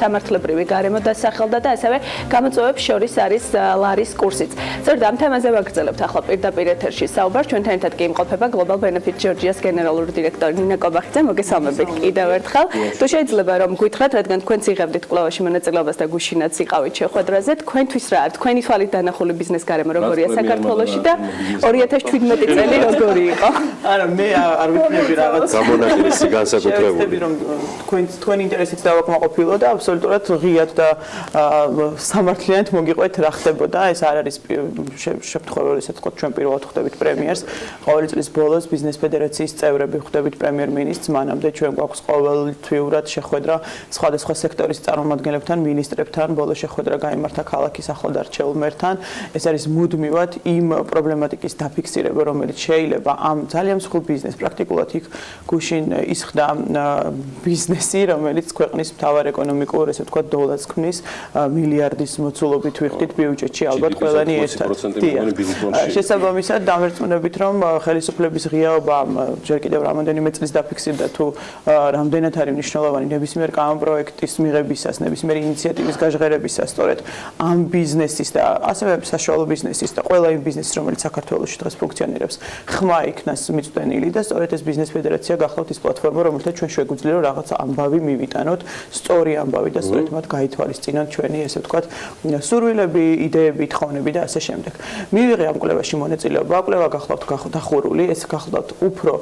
სამართლებრივი გარემო დასახელდა და ასევე გამოწვევებს შორის არის ლარის კურსიც. სწორედ ამ თემაზე ვაგრძელებთ ახლა პირდაპირ ეთერში საუბარს. ჩვენთან ერთად კი იმყოფება Global Benefit Georgia's გენერალური დირექტორი ნინა კობახიძე. მოგესალმებით კიდევ ერთხელ. თუ შეიძლება რომ გითხრათ, რადგან თქვენც იღებდით კვლევაში მონაწილეობას და გუშინაც იყავით შეხვედრაზე, თქვენთვის რა არის თქვენი თვალით დანახული ბიზნეს გარემო როგორია საქართველოში და 2017 წელი როგორი იყო? არა, მე არ ვიცნობი რაღაც გამონაკლისი განსაკუთრებული. რომ თქვენი ინტერესით დავაკმაყოფილო და აბსოლუტურად ღიად და სამართლიანად მოგიყვეთ რა ხდებოდა. ეს არ არის შემთხვევაში, ასე ვთქვათ, ჩვენ პირველად ხვდებით პრემიერს. ყოველი წლის ბოლოს ბიზნეს ფედერაციის წევრები ხვდებით პრემიერ-მინისტრს, მანამდე ჩვენ გვაქვს ყოველთვიურად შეხვედრა სხვადასხვა სექტორის წარმომადგენლებთან, მინისტრებთან, ბოლო შეხვედრა გაიმართა ქალაქის ახლად არჩეულ მერთან. ეს არის მუდმივად იმ პრობლემატიკის დაფიქსირება, რომელიც შეიძლება ამ ძალიან მსხვილ ბიზნეს პრაქტიკულად იქ გუშინ ისხდა ბიზნესი, რომელიც ქვეყნის მთავარ ეკონომიკურ, ესე ვთქვათ, დოლარს ქმნის, მილიარდის მოცულობით ვიხდით ბიუჯეტში, ალბათ ყველანი ერთად. შესაბამისად, დამერწმუნებით, რომ ხელისუფლების ღიაობა ჯერ კიდევ რამოდენიმე წლის დაფიქსირდა, თუ რამდენად არის მნიშვნელოვანი ნებისმიერ კანონპროექტის მიღებისას, ნებისმიერ ინიციატივის გაჟღერებისას, სწორედ ამ ბიზნესის და ასევე საშუალო ბიზნესის და ყველა იმ ბიზნესის, რომელიც საქართველოში დღეს ფუნქციონირებს, ხმა იქნას მიწვდენილი და სწორედ ეს ბიზნეს ფედერაცია გახლავთ ის პლატფორმა, რომელთაც ჩვენ შეგვიძლია რომ რაღაც ამბავი მივიტანოთ, სწორი ამბავი და სწორედ მათ გაითვალისწინოთ ჩვენი, ესე ვთქვათ, სურვილები, იდეები, თხოვნები და ასე შემდეგ. მივიღე ამ კვლევაში მონაწილეობა, კვლევა გახლავთ დახურული, ეს გახლავთ უფრო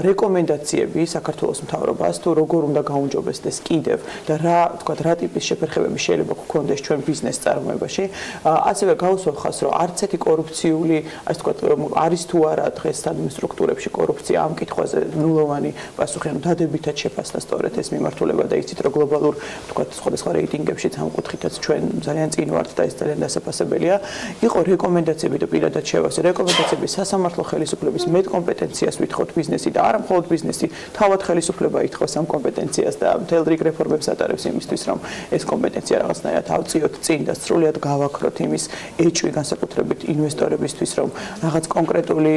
რეკომენდაციები საქართველოს მთავრობას, თუ როგორ უნდა გაუმჯობესდეს კიდევ და რა, ვთქვათ, რა ტიპის შეფერხებები შეიძლება გქონდეს ჩვენ ბიზნეს წარმოებაში. ასევე გავუსვახავს, რომ არც ერთი კორუფციული, ასე ვთქვათ, არის თუ არა დღეს ადმინისტრაციებში კორუფცია ამ კითხვაზე ნულოვანი პასუხი, ანუ დადებითად შეფასდა სწორედ ეს მიმართულება და იცით, რომ გლობალურ, ვთქვათ, სხვადასხვა რეიტინგებშიც ამ კუთხითაც ჩვენ ძალიან წინ ვართ და ეს ძალიან დასაფასებელია. იყო რეკომენდაციები და პირადად შევასე რეკომენდაციები სასამართლო ხელისუფლების მეტ კომპეტენციას ვითხოვთ ბიზნესი და არა მხოლოდ ბიზნესი, თავად ხელისუფლება ითხოვს ამ კომპეტენციას და მთელ რიგ რეფორმებს ატარებს იმისთვის, რომ ეს კომპეტენცია რაღაცნაირად ავწიოთ წინ და სრულიად გავაქროთ იმის ეჭვი განსაკუთრებით ინვესტორებისთვის, რომ რაღაც კონკრეტული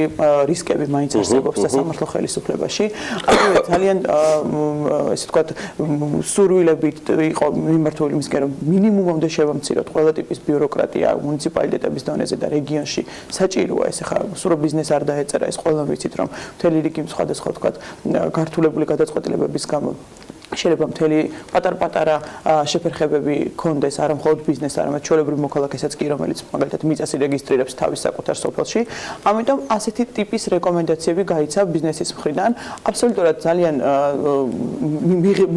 რისკები მაინც არსებობს სასამართლო ხელისუფლებაში. ასევე ძალიან ესე ვთქვათ, სურვილებით იყო მიმართული იმისკენ, რომ მინიმუმამდე შევამციროთ ყველა ტიპის ბიუროკრატია მუნიციპალიტეტების დონეზე და რეგიონში. საჭიროა ეს ახლა სულ ბიზნეს არ დაეწერა, ეს ყველა ვიცით, რომ მთელი რიგი სხვადასხვა ვთქვათ, გართულებული გადაწყვეტილებების გამო შეიძლება მთელი პატარ-პატარა შეფერხებები კონდეს, არა მხოლოდ ბიზნეს, არამედ ჩვეულებრივ მოქალაქესაც კი, რომელიც მაგალითად მიწას ირეგისტრირებს თავის საკუთარ სოფელში. ამიტომ ასეთი ტიპის რეკომენდაციები გაიცა ბიზნესის მხრიდან. აბსოლუტურად ძალიან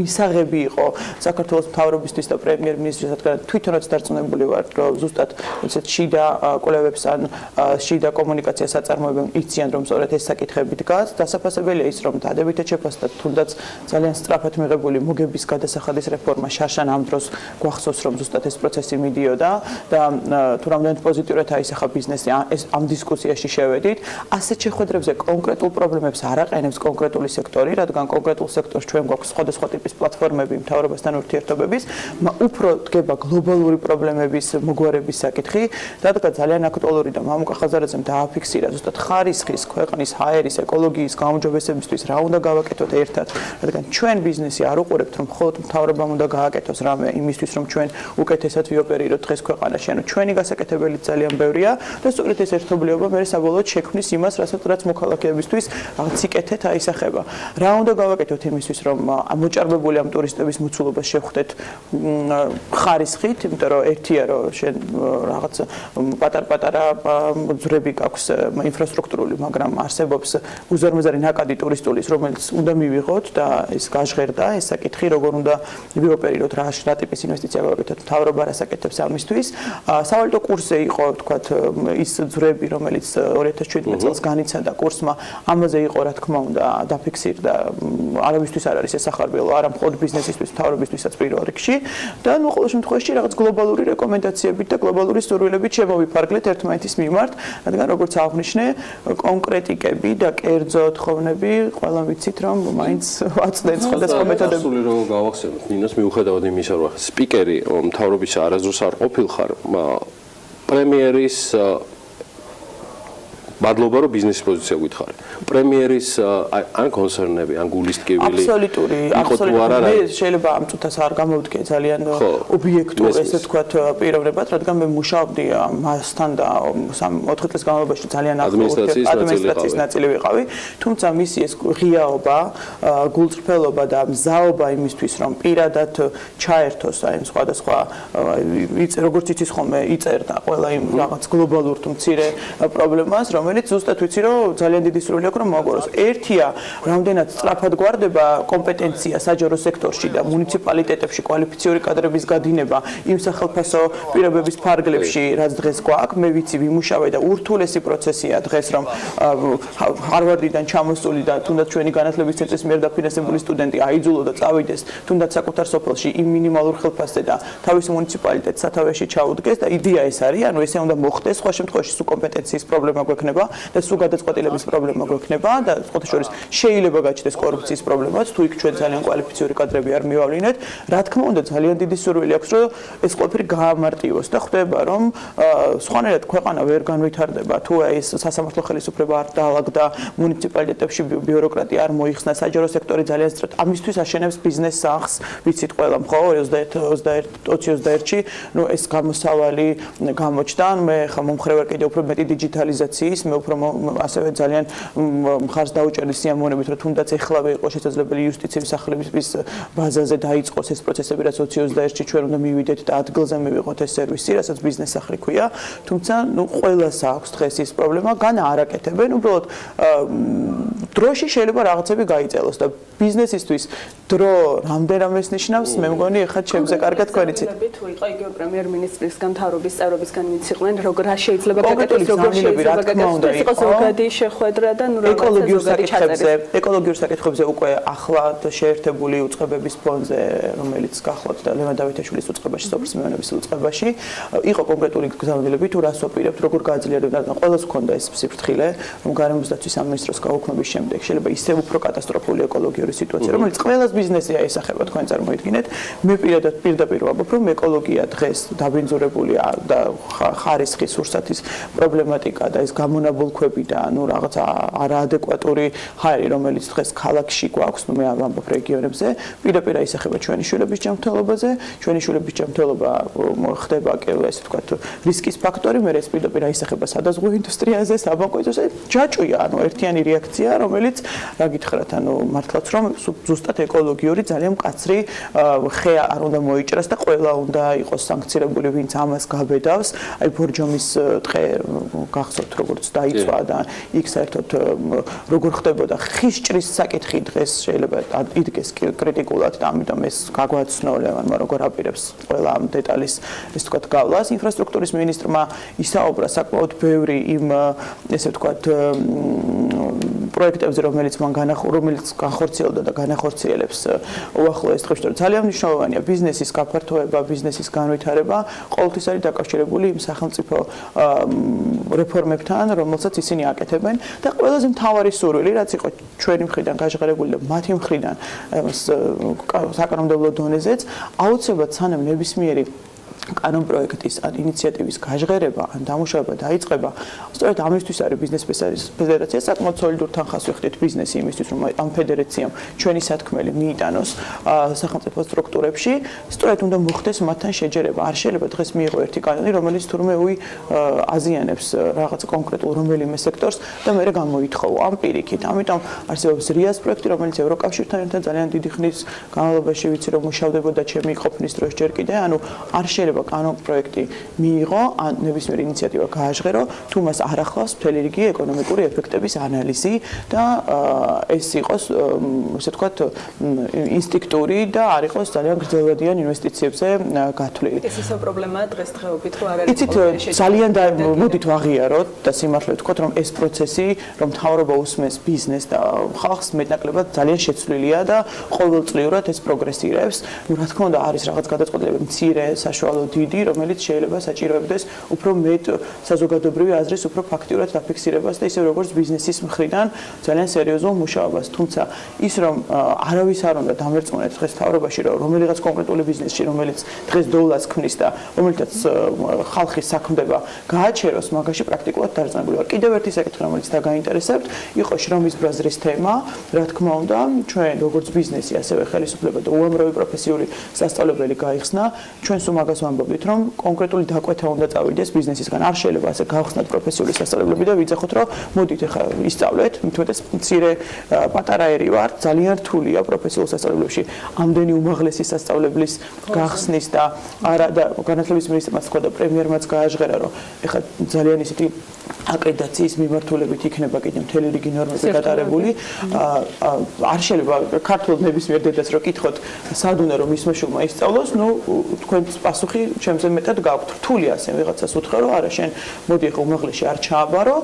მისაღები იყო საქართველოს მთავრობისთვის და პრემიერ-მინისტრისთვის, რადგან თვითონაც დარწმუნებული ვარ, რომ ზუსტად ესეთ შიდა კვლევებს ან შიდა კომუნიკაციას აწარმოებენ, იციან, რომ სწორედ ეს საკითხები დგას. დასაფასებელია ის, რომ დადებითად შეფასდა, თუნდაც ძალიან სწრაფად მიღებული განხორციელებული მოგების გადასახადის რეფორმა შარშან ამ დროს გვახსოვს რომ ზუსტად ეს პროცესი მიდიოდა და თუ რამდენად პოზიტიურად აისახა ბიზნესი ამ დისკუსიაში შევედით ასეთ შეხვედრებზე კონკრეტულ პრობლემებს არ აყენებს კონკრეტული სექტორი რადგან კონკრეტულ სექტორს ჩვენ გვაქვს სხვადასხვა ტიპის პლატფორმები მთავრობასთან ურთიერთობების უფრო დგება გლობალური პრობლემების მოგვარების საკითხი რადგან ძალიან აქტუალური და მამუკა ხაზარაძემ დააფიქსირა ზუსტად ხარისხის ქვეყნის ჰაერის ეკოლოგიის გაუმჯობესებისთვის რა უნდა გავაკეთოთ ერთად რადგან ჩვენ ბიზნესი არ უყურებთ რომ მხოლოდ მთავრობამ უნდა გააკეთოს რამე იმისთვის რომ ჩვენ უკეთესად ვიოპერიროთ დღეს ქვეყანაში ანუ ჩვენი გასაკეთებელი ძალიან ბევრია და სწორედ ეს ერთობლიობა მე საბოლოოდ შექმნის იმას რაც მოქალაქეებისთვის რაღაც სიკეთეთ აისახება რა უნდა გავაკეთოთ იმისთვის რომ მოჭარბებული ამ ტურისტების მოცულობას შევხვდეთ ხარისხით იმიტომ რომ ერთია რომ შენ რაღაც პატარ-პატარა ძრები გაქვს ინფრასტრუქტურული მაგრამ არსებობს უზარმაზარი ნაკადი ტურისტულის რომელიც უნდა მივიღოთ და ეს გაჟღერდა ეს საკითხი როგორ უნდა ვიოპერიროთ რა ტიპის ინვესტიცია გავაკეთოთ მთავრობა რას აკეთებს ამისთვის სავალუტო კურსზე იყო თქვათ ის ძრები რომელიც 2017 წელს განიცადა კურსმა ამაზე იყო რა თქმა უნდა დაფიქსირდა არავისთვის არ არის ეს ახარბიელო არა მხოლოდ ბიზნესისთვის მთავრობისთვისაც პირველ რიგში და ნუ ყოველ შემთხვევაში რაღაც გლობალური რეკომენდაციებით და გლობალური სურვილებით შემოვიფარგლეთ ერთმანეთის მიმართ რადგან როგორც აღნიშნე კონკრეტიკები და კერძო თხოვნები ყველა ვიცით რომ მაინც ვაწდენ სხვადასხვა მეთოდები სული რომ გავახსენოთ ნინოს მიუხედავად იმისა რომ სპიკერი მთავრობის არასდროს არ ყოფილხარ პრემიერის მადლობა რომ ბიზნესის პოზიცია გითხარი პრემიერის ან კონცერნები ან გულისტკივილი აბსოლუტური მე შეიძლება ამ წუთას არ გამოვდგე ძალიან ობიექტურ ესე ვთქვათ პიროვნებად რადგან მე მუშაობდი მასთან და 4 წლის განმავლობაში ძალიან ადმინისტრაციის ნაწილი ვიყავი თუმცა მისი ეს ღიაობა გულწრფელობა და მზაობა იმისთვის რომ პირადად ჩაერთოს აი სხვადასხვა როგორც იცის ხოლმე იწერდა ყველა იმ რაღაც გლობალურ თუ მცირე პრობლემას რომელიც ზუსტად ვიცი რომ ძალიან დიდი სურვილი აქვს რომ მოგვაროს. ერთია რამდენად სწრაფად გვარდება კომპეტენცია საჯარო სექტორში და მუნიციპალიტეტებში კვალიფიციური კადრების გადინება იმ სახელმწიფო პირობების ფარგლებში რაც დღეს გვაქვს მე ვიცი ვიმუშავე და ურთულესი პროცესია დღეს რომ ჰარვარდიდან ჩამოსული და თუნდაც ჩვენი განათლების ცენტრის მიერ დაფინანსებული სტუდენტი აიძულო და წავიდეს თუნდაც საკუთარ სოფელში იმ მინიმალურ ხელფასზე და თავის მუნიციპალიტეტს სათავეში ჩაუდგეს და იდეა ეს არის ანუ ესე უნდა მოხდეს სხვა შემთხვევაში სულ კომპეტენციის პრობლემა გვექნება და სულ გადაწყვეტილების პრობლემა გვექნება და ყოველთვის შეიძლება გაჩნდეს კორუფციის პრობლემაც თუ იქ ჩვენ ძალიან კვალიფიციური კადრები არ მივავლინეთ რა თქმა უნდა ძალიან დიდი სურვილი აქვს რომ ეს ყველაფერი გაამარტივოს და ხვდება რომ სხვანაირად ქვეყანა ვერ განვითარდება თუ ეს სასამართლო ხელისუფლება არ დაალაგდა მუნიციპალიტეტებში ბიუროკრატია არ მოიხსნა საჯარო სექტორი ძალიან სწრაფად ამისთვის აშენებს ბიზნეს სახლს ვიცით ყველამ ხო 2021-ში ნუ ეს გამოსავალი გამოჩნდა მე ხა მომხრე ვარ კიდე უფრო მეტი დიჯიტალიზაციის მე უფრო ასევე ძალიან მხარს დაუჭერდი სიამოვნებით რომ თუნდაც ეხლავე იყო შესაძლებელი იუსტიციის სახლებების ბაზაზე დაიწყოს ეს პროცესები რაც 2021-ში ჩვენ უნდა მივიდეთ და ადგილზე მივიღოთ ეს სერვისი რასაც ბიზნეს სახლი ქვია თუმცა ნუ ყველას აქვს დღეს ის პრობლემა გან არ აკეთებენ უბრალოდ დროში შეიძლება რაღაცები გაიწელოს და ბიზნესისთვის დრო რამდენამეს ნიშნავს მე მგონი ეხლა ჩემზე კარგად თქვენიცით თუ იყო იგივე პრემიერ-მინისტრის მთავრობის წევრობისგან ვიციყვნენ როგორ შეიძლება გაკეთდეს როგორ შეიძლება გაკეთდეს იყო ზოგადი შეხვედრა და ნუ ეკოლოგიურ საკითხებზე უკვე ახლა შეერთებული უწყებების ფონდზე რომელიც გახლავთ და ლევან დავითაშვილის უწყებაში სოფლის მეურნეობის უწყებაში იყო კონკრეტული გზავნილები თუ რას ვაპირებთ როგორ გააძლიერებთ და ყველას ჰქონდა ეს სიფრთხილე რომ გარემოსდაცვის სამინისტროს გაუქმების შემდეგ შეიძლება ისევ უფრო კატასტროფული ეკოლოგიური სიტუაცია რომელიც ყველას ბიზნესია ესახება თქვენ წარმოიდგინეთ მე პირდაპირ ვამბობ რომ ეკოლოგია დღეს დაბინძურებულია და ხარისხის სურსათის პრობლემატიკა და ეს გამონაბოლქვები და ნუ რაღაც არაადეკვატური ჰაერი რომელიც დღეს ქალაქში გვაქვს ნუ მე ვამბობ რეგიონებზე პირდაპირ აისახება ჩვენი შვილების ჯანმრთელობაზე ჩვენი შვილების ჯანმრთელობა ხდება ესე ვთქვათ რისკის ფაქტორი მე ეს პირდაპირ აისახება სადაზღვევო ინდუსტრიაზე საბანკოზე ჯაჭვია ანუ ერთიანი რეაქცია რომელიც რა გითხრათ ანუ მართლაც რომ ზუსტად ეკოლოგიური ძალიან მკაცრი ხე არ უნდა მოიჭრას და ყველა უნდა იყოს სანქცირებული ვინც ამას გაბედავს აი ბორჯომის ტყე გახსოვთ როგორც დაიწვა და იქ საერთოდ როგორ ხდებოდა ხის ჭრის საკითხი დღეს შეიძლება იდგეს კრიტიკულად და ამიტომ ეს გაგვაცნოვლია მაგრამ როგორ აპირებს ყველა ამ დეტალის ეს თქვათ გავლას ინფრასტრუქტურის მინისტრმა ისაუბრა საკმაოდ ბევრი იმ ესე ვთქვათ პროექტებზე, რომელიც განხორციელდა და განახორციელებს უახლოეს დღეში, რომ ძალიან მნიშვნელოვანია ბიზნესის გაფართოება, ბიზნესის განვითარება, ყოველთვის არის დაკავშირებული იმ სახელმწიფო რეფორმებთან, რომელსაც ისინი აკეთებენ და ყველაზე მთავარი სურვილი, რაც იყო ჩვენი მხრიდან გაჟღერებული და მათი მხრიდან საკანონმდებლო დონეზეც, აუცილებლად სანამ ნებისმიერი კანონ პროექტის ან ინიციატივის გაჟღერება ან დამუშავება დაიწყება, სწორედ ამისთვის არის ბიზნეს ფედერაცია საკმაოდ სოლიდურ თანხას ვიხდით ბიზნესი იმისთვის, რომ ამ ფედერაციამ ჩვენი სათქმელი მიიტანოს სახელმწიფო სტრუქტურებში, სწორედ უნდა მოხდეს მათთან შეჯერება. არ შეიძლება დღეს მიიღო ერთი კანონი, რომელიც თურმე აზიანებს რაღაც კონკრეტულ რომელიმე სექტორს და მერე გამოითხოვო ამ პირიქით. ამიტომ არსებობს რიას პროექტი, რომელიც ევროკავშირთან ერთად ძალიან დიდი ხნის განმავლობაში ვიცი, რომ მუშავდებოდა ჩემი ყოფნის დროს ჯერ კიდე, ანუ არ შეიძლება კანონ პროექტი მიიღო, ან ნებისმიერი ინიციატივა გააჟღერო, თუ მას არ ახლავს მთელი რიგი ეკონომიკური ეფექტების ანალიზი და ეს იყოს, ასე ვთქვათ, ინსტინქტური და არ იყოს ძალიან გრძელვადიან ინვესტიციებზე გათვლილი. ეს ისო პრობლემაა დღესდღეობით, რომ არ არის. იცით, ძალიან მოდით ვაღიაროთ და სიმართლე ვთქვათ, რომ ეს პროცესი, რომ მთავრობა უსმენს ბიზნესს და ხალხს მეტნაკლებად ძალიან შეცვლილია და ყოველწლიურად ეს პროგრესირებს. რა თქმა უნდა, არის რაღაც გადაწყვეტილებები მცირე, საშუალო დიდი, რომელიც შეიძლება საჭიროებდეს უფრო მეტ საზოგადოებრივი აზრის უფრო ფაქტიურად დაფიქსირებას და ისე როგორც ბიზნესის მხრიდან ძალიან სერიოზულ მუშაობას. თუმცა ის რომ არავის არ უნდა დამერწმუნეთ დღეს თავრობაში, რომ რომელიღაც კონკრეტული ბიზნესში, რომელიც დღეს დოლარს ქმნის და რომელთაც ხალხი საქმდება, გააჩეროს, მაგაში პრაქტიკულად დარწმუნებული ვარ. კიდევ ერთი საკითხი, რომელიც დაგაინტერესებთ, იყო შრომის ბაზრის თემა, რა თქმა უნდა, ჩვენ როგორც ბიზნესი, ასევე ხელისუფლება და უამრავი პროფესიული სასწავლებელი გაიხსნა, ჩვენ სულ მაგას ვამბობთ, რომ კონკრეტული დაკვეთა უნდა წავიდეს ბიზნესისგან. არ შეიძლება ასე გავხსნათ პროფესიული სასწავლებლები და ვიცახოთ, რომ მოდით ახლა ისწავლეთ, მithumetes მცირე პატარა ერი ვარ, ძალიან რთულია პროფესიულ სასწავლებლებში ამდენი უმაღლესი სასწავლებლის გახსნის და არა და განათლების მინისტრმაც თქვა და პრემიერმაც გააჟღერა, რომ ეხლა ძალიან ისეთი აკრედიტაციის მიმართულებით იქნება კიდე მთელი რიგი ნორმები გატარებული. არ შეიძლება ქართულ ნებისმიერ დედას რო კითხოთ, სად უნდა რომ ისმა შვილმა ისწავლოს, ნუ თქვენს პასუხი ჩემზე მეტად გაქვთ. რთული ასე ვიღაცას უთხრა, რომ არა შენ მოდი ახლა უმაღლესში არ ჩააბარო,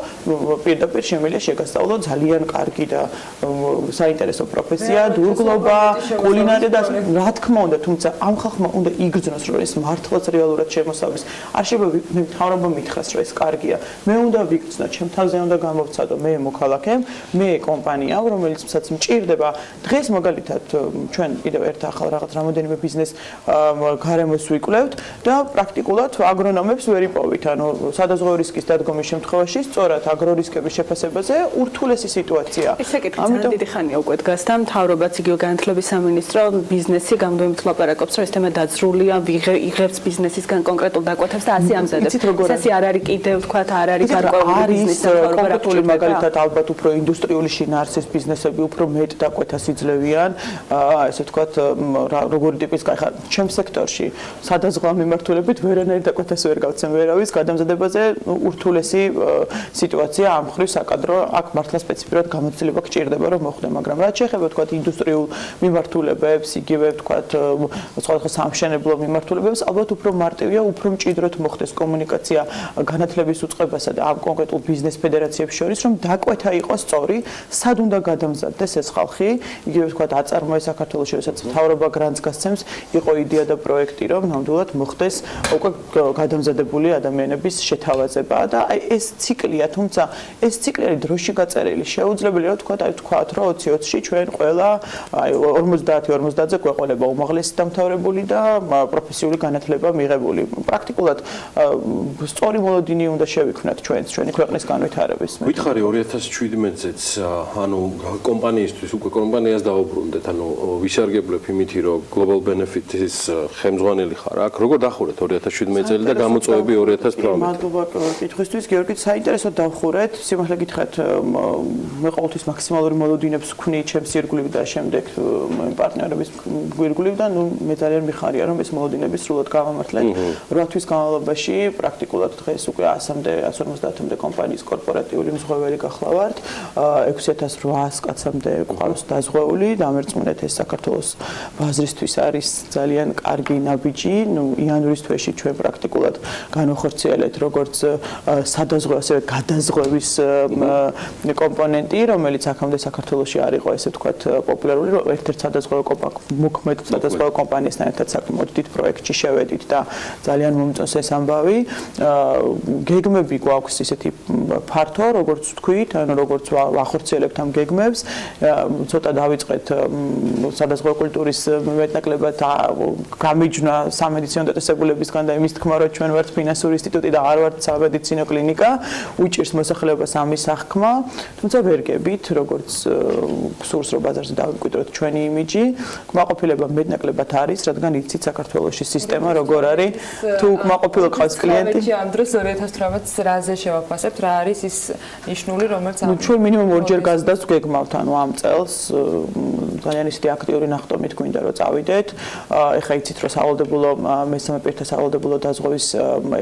პირდაპირ შემიძლია შეგასწავლო ძალიან კარგი და საინტერესო პროფესია, დურგლობა, კულინარია და რა თქმა უნდა, თუმცა ამ ხალხმა უნდა იგრძნოს, რომ ეს მართლაც რეალურად შემოსავლის. არ შეიძლება მთავრობა მითხრას, რომ ეს კარგია. მე უნდა ვიგრძნო, ჩემ თავზე უნდა გამოვცადო მე მოქალაქემ, მე კომპანიამ, რომელიცაც მჭირდება დღეს მაგალითად ჩვენ კიდევ ერთ ახალ რაღაც რამოდენიმე ბიზნეს გარემოს ვიკვლევთ და პრაქტიკულად აგრონომებს ვერ იპოვით. ანუ სადაზღვევო რისკის დადგომის შემთხვევაში სწორად აგრორისკების შეფასებაზე ურთულესი სიტუაცია. ეს საკითხი ძალიან დიდი ხანია უკვე დგას და მთავრობაც იგივე განათლების სამინისტრო ბიზნესი გამდომით ლაპარაკობს, რომ ეს თემა დაძრულია, იღებს ბიზნესისგან კონკრეტულ დაკვეთებს და ასე ამზადებს. ესე არ არის კიდევ თქვა არ არის გარკვეული ბიზნესი კონკრეტული მაგალითად ალბათ უფრო ინდუსტრიული შინაარსის ბიზნესები უფრო მეტ დაკვეთას იძლევიან, ესე ვთქვათ, როგორი ტიპის ხა ჩემ სექტორში სადაზღვევო მიმართულებით ვერანაირ დაკვეთას ვერ გავცემ ვერავის გადამზადებაზე ურთულესი სიტუაცია ამ მხრივ საკადრო აქ მართლა სპეციფიკურად გამოცდილება გჭირდება რომ მოხდეს, მაგრამ რაც შეეხება ვთქვათ ინდუსტრიულ მიმართულებებს, იგივე ვთქვათ სხვადასხვა სამშენებლო მიმართულებებს, ალბათ უფრო მარტივია, უფრო მჭიდროდ მოხდეს კომუნიკაცია განათლების უწყებასა და ამ კონკრეტულ ბიზნეს ფედერაციებს შორის, რომ დაკვეთა იყოს სწორი, სად უნდა გადამზადდეს ეს ხალხი, იგივე ვთქვათ აწარმოე საქართველოს შორისაც მთავრობა გრანტს გასცემს, იყო იდეა და პროექტი, რომ ნამდვილად მოხდეს უკვე გადამზადებული ადამიანების შეთავაზება და აი ეს ციკლია, თუმცა ეს ციკლი არის დროში გაწერილი. შეუძლებელია რომ თქვათ, რომ 2020-ში ჩვენ ყველა აი 50-50-ზე გვეყოლება უმაღლესი დამთავრებული და პროფესიული განათლება მიღებული. პრაქტიკულად სწორი მოლოდინი უნდა შევიქმნათ ჩვენი ქვეყნის განვითარების. ვითხარი 2017-წეც, ანუ კომპანიისთვის უკვე კომპანიას დაუბრუნდეთ, ანუ ვისარგებლებ იმითი, რომ global benefits-ის ხელმძღვანელი ხარ აქ. როგორ დახურეთ 2017 წელი და გამოწვევები 2018? მადლობა კითხვისთვის, გიორგი, საინტერესოდ დავხურეთ. სიმართლე გითხრათ, მე ყოველთვის მაქსიმალური მოლოდინებს ვქვნი ჩემს ირგვლივ და შემდეგ პარტნიორების ირგვლივ და ნუ მე ძალიან მიხარია, რომ ეს მოლოდინები სრულად გავამართლეთ. 8 თვის განმავლობაში პრაქტიკულად დღეს უკვე 100-მდე, 150-მდე კომპანიის კორპორატიული მზღვეველი გახლავართ. 6800 კაცამდე ყავს დაზღვეული. დამერწმუნეთ, ეს საქართველოს ბაზრისთვის არის ძალიან კარგი ნაბიჯი. ნუ იანვრის თვეში ჩვენ პრაქტიკულად განვახორციელებთ როგორც სადაზღვევო, ასევე გადაზღვევის კომპონენტი, რომელიც აქამდე საქართველოში არ იყო ესე ვთქვათ პოპულარული, ერთ-ერთ სადაზღვევო მოქმედ სადაზღვევო კომპანიასთან ერთად საკმაოდ დიდ პროექტში შევედით და ძალიან მომწონს ეს ამბავი. გეგმები გვაქვს ისეთი ფართო, როგორც ვთქვით, ანუ როგორც ვახორციელებთ ამ გეგმებს, ცოტა დავიწყეთ სადაზღვევო კულტურის მეტნაკლებად გამიჯვნა სამედიცინო დაწესებულებისგან და იმის თქმა, რომ ჩვენ ვართ ფინანსური ინსტიტუტი და არ ვართ სამედიცინო კლინიკა, უჭირს მოსახლეობას ამის აღქმა, თუმცა ვერ გებით, როგორც სურს რომ ბაზარზე დავიმკვიდროთ ჩვენი იმიჯი, კმაყოფილება მეტნაკლებად არის, რადგან იცით საქართველოში სისტემა როგორ არის, თუ კმაყოფილო ყავს კლიენტი. ამ დროს 2018 რაზე შევაფასებთ, რა არის ის ნიშნული, რომელიც ჩვენ მინიმუმ ორჯერ გაზდას გეგმავთ, ანუ ამ წელს ძალიან ისეთი აქტიური ნახტომით გვინდა რომ წავიდეთ. ეხლა იცით რომ სავალდებულო მესამე პირთა სავალდებულო დაზღვევის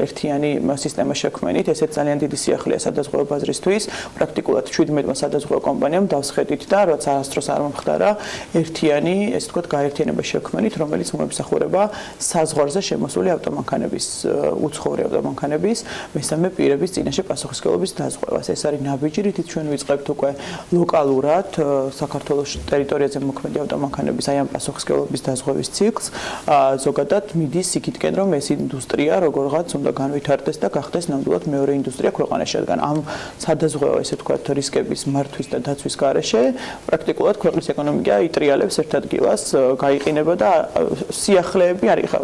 ერთიანი სისტემა შექმნით, ესეც ძალიან დიდი სიახლეა სადაზღვევო ბაზრისთვის. პრაქტიკულად 17-მა სადაზღვევო კომპანიამ დავსხედით და რაც არასდროს არ მომხდარა, ერთიანი, ესე ვთქვათ, გაერთიანება შექმნით, რომელიც მოემსახურება საზღვარზე შემოსული ავტომანქანების, უცხოური ავტომანქანების მესამე პირების წინაშე პასუხისმგებლობის დაზღვევას. ეს არის ნაბიჯი, რითიც ჩვენ ვიწყებთ უკვე ლოკალურად საქართველოს ტერიტორიაზე მოქმედი ავტომანქანების აი ამ პასუხისმგებლობის დაზღვევის ციკლს. ზოგადად მიდის იქითკენ, რომ ეს ინდუსტრია როგორღაც უნდა განვითარდეს და გახდეს ნამდვილად მეორე ინდუსტრია ქვეყანაში, რადგან ამ სადაზღვევო, ესე ვთქვათ, რისკების მართვის და დაცვის გარეშე პრაქტიკულად ქვეყნის ეკონომიკა იტრიალებს ერთ ადგილას, გაიყინება და სიახლეები არის. ხა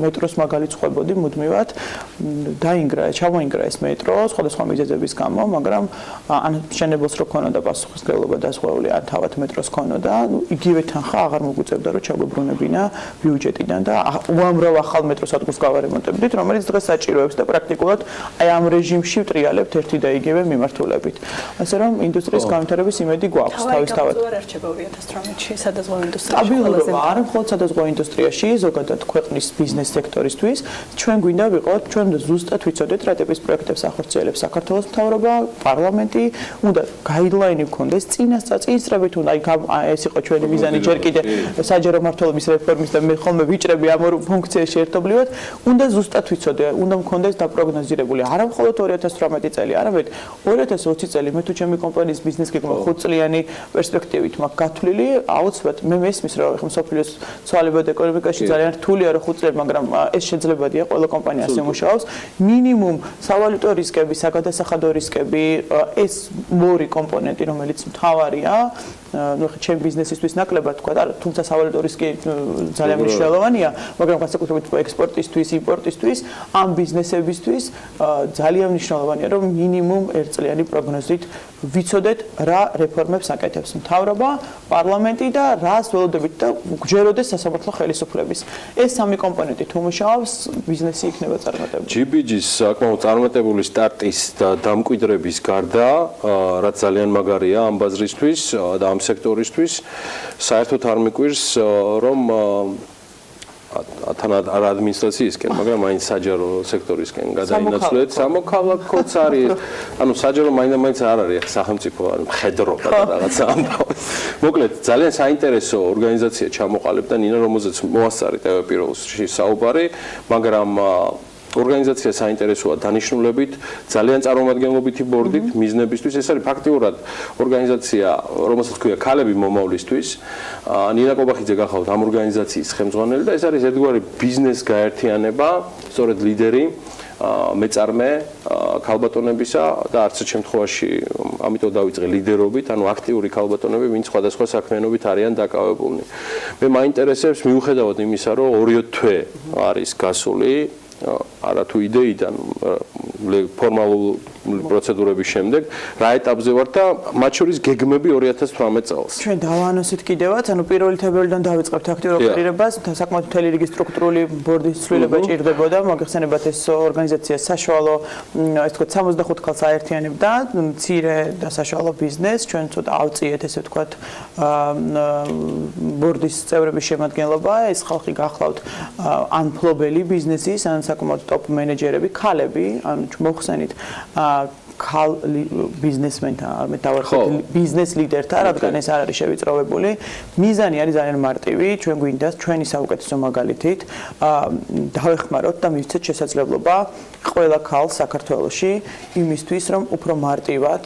მეტროს მაგალითს ხვებოდი მუდმივად, ჩამოინგრა ეს მეტრო სხვადასხვა მიზეზების გამო, მაგრამ ან მშენებელს რო ქონოდა პასუხისმგებლობა დაზღვეული, ან თავად მეტროს ქონოდა, იგივე თანხა აღარ მოგვიწევდა რომ ჩაგვებრუნებინა ბიუჯეტიდან და უამრავ ახალ მეტროს ადგილს გავარემონტებდით, რომელიც დღეს საჭიროებს და პრაქტიკულად აი ამ რეჟიმში ვტრიალებთ ერთი და იგივე მიმართულებით. ასე რომ ინდუსტრიის განვითარების იმედი გვაქვს თავისთავად. არ არჩება 2018-ში სადაზღვევო ინდუსტრიაში. სტაბილურობა არ მხოლოდ სადაზღვევო ინდუსტრიაში, ზოგადად ქვეყნის ბიზნეს სექტორისთვის, ჩვენ გვინდა ვიყოთ, ჩვენ ზუსტად ვიცოდეთ რა ტიპის პროექტებს ახორციელებს საქართველოს მთავრობა, პარლამენტი, უნდა გაიდლაინი გქონდეს წინასწრებით, უნდა ეს იყო ჩვენი მიზანი ჯერ კიდე საჯარო მმართველობის რეფორმის და მე ხოლმე ვიჭრები ამ ორ ფუნქციაში ერთობლივად, უნდა ზუსტად ვიცოდე, უნდა მქონდეს დაპროგნოზირებული არა მხოლოდ 2018 წელი, არამედ 2020 წელი, მე თუ ჩემი კომპანიის ბიზნეს გეგმა 5 წლიანი პერსპექტივით მაქვს გათვლილი, აუცილებლად მე მესმის რომ ხომ სოფლიოს ცვალებად ეკონომიკაში ძალიან რთულია რომ 5 წლები, მაგრამ ეს შეძლებადია ყველა კომპანია ასე მუშაობს. მინიმუმ სავალუტო რისკები, საგადასახადო რისკები, ეს ორი კომპონენტი, რომელიც მთავარია, ну, ჩემ ბიზნესისთვის ნაკლებად თქვა, თუმცა სავალუტო რისკი ძალიან მნიშვნელოვანია, მაგრამ განსაკუთრებით ექსპორტისთვის, იმპორტისთვის, ამ ბიზნესებისთვის ძალიან მნიშვნელოვანია, რომ მინიმუმ 1 წლიანი პროგნოზით ვიცოდეთ რა რეფორმებს აკეთებს მთავრობა, პარლამენტი და რას ველოდებით და გჯეროდეს სასამართლო ხელისუფლების. ეს სამი კომპონენტი თუ მუშაობს, ბიზნესი იქნება წარმატებული. GBG-ს საკმაოდ წარმატებული სტარტის და დამკვიდრების გარდა, რაც ძალიან მაგარია ამ ბაზრისთვის და ამ სექტორისთვის, საერთოდ არ მიკვირს, რომ თან არ ადმინისტრაციისკენ, მაგრამ მაინც საჯარო სექტორისკენ გადაინაცვლეთ. სამოქალაქოც არის, ანუ საჯარო მაინც არ არის სახელმწიფო, ანუ მხედრობა და რაღაცა ამბავს. მოკლედ, ძალიან საინტერესო ორგანიზაცია ჩამოყალიბდა ნინა, რომელზეც მოასწარი TV პირველში საუბარი, მაგრამ ორგანიზაცია საინტერესოა დანიშნულებით, ძალიან წარმომადგენლობითი ბორდით, მიზნებისთვის. ეს არის ფაქტიურად ორგანიზაცია, რომელსაც ქვია ქალები მომავლისთვის. ნინა კობახიძე გახავთ ამ ორგანიზაციის ხელმძღვანელი და ეს არის ერთგვარი ბიზნეს გაერთიანება, სწორედ ლიდერი მეწარმე ქალბატონებისა და არც შემთხვევაში ამიტომ დავიწყე ლიდერობით, ანუ აქტიური ქალბატონები, ვინც სხვადასხვა საქმიანობით არიან დაკავებულნი. მე მაინტერესებს მიუხედავად იმისა, რომ 2 თვე არის გასული არა თუ იდეიდან ფორმალური პროცედურების შემდეგ რა ეტაპზე ვართ და მათ შორის გეგმები 2018 წელს. ჩვენ დავაანონსეთ კიდევაც, ანუ 1 თებერვლიდან დავიწყებთ აქტიურ ოპერირებას, საკმაოდ მთელი რიგი სტრუქტურული ბორდის ცვლილება ჭირდებოდა, მაგახსენებათ ეს ორგანიზაცია საშუალო, ასე ვთქვათ, 65 ქალს აერთიანებდა, მცირე და საშუალო ბიზნეს, ჩვენ ცოტა ავწიეთ, ესე ვთქვათ, ბორდის წევრების შემადგენლობა, ეს ხალხი გახლავთ ან მფლობელი ბიზნესის, ან საკმაოდ ტოპ მენეჯერები, ქალები, ანუ მოხსენით ქალ ბიზნესმენთან, არ მეტავარხეთ ბიზნეს ლიდერთან, რადგან ეს არ არის შევიწროვებული. მიზანი არის ძალიან მარტივი, ჩვენ გვინდა ჩვენი საუკეთესო მაგალითით დავეხმაროთ და მივცეთ შესაძლებლობა ყველა ქალს საქართველოში იმისთვის, რომ უფრო მარტივად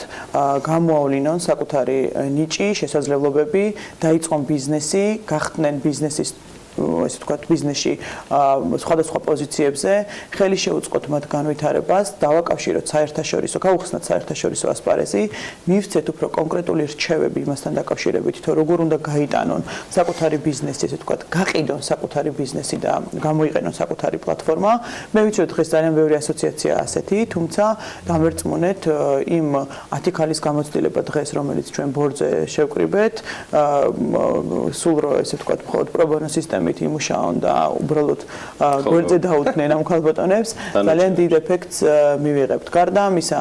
გამოავლინონ საკუთარი ნიჭი, შესაძლებლობები, დაიწყონ ბიზნესი, გახდნენ ბიზნესის ესე ვთქვათ, ბიზნესში სხვადასხვა პოზიციებზე, ხელი შეუწყოთ მათ განვითარებას, დავაკავშიროთ საერთაშორისო, გავუხსნათ საერთაშორისო ასპარეზი, მივცეთ უფრო კონკრეტული რჩევები იმასთან დაკავშირებით, თუ როგორ უნდა გაიტანონ საკუთარი ბიზნესი, ესე ვთქვათ, გაყიდონ საკუთარი ბიზნესი და გამოიყენონ საკუთარი პლატფორმა. მე ვიცი, რომ დღეს ძალიან ბევრი ასოციაცია ასეთი, თუმცა დამერწმუნეთ იმ 10 ქალის გამოცდილება დღეს, რომელიც ჩვენ ბორდზე შევკრიბეთ, სულ რო ესე ვთქვათ, მხოლოდ პრობონო სისტემა იმუშაონ და უბრალოდ გვერდზე დაუდგნენ ამ ქალბატონებს ძალიან დიდ ეფექტს მივიღებთ. გარდა ამისა,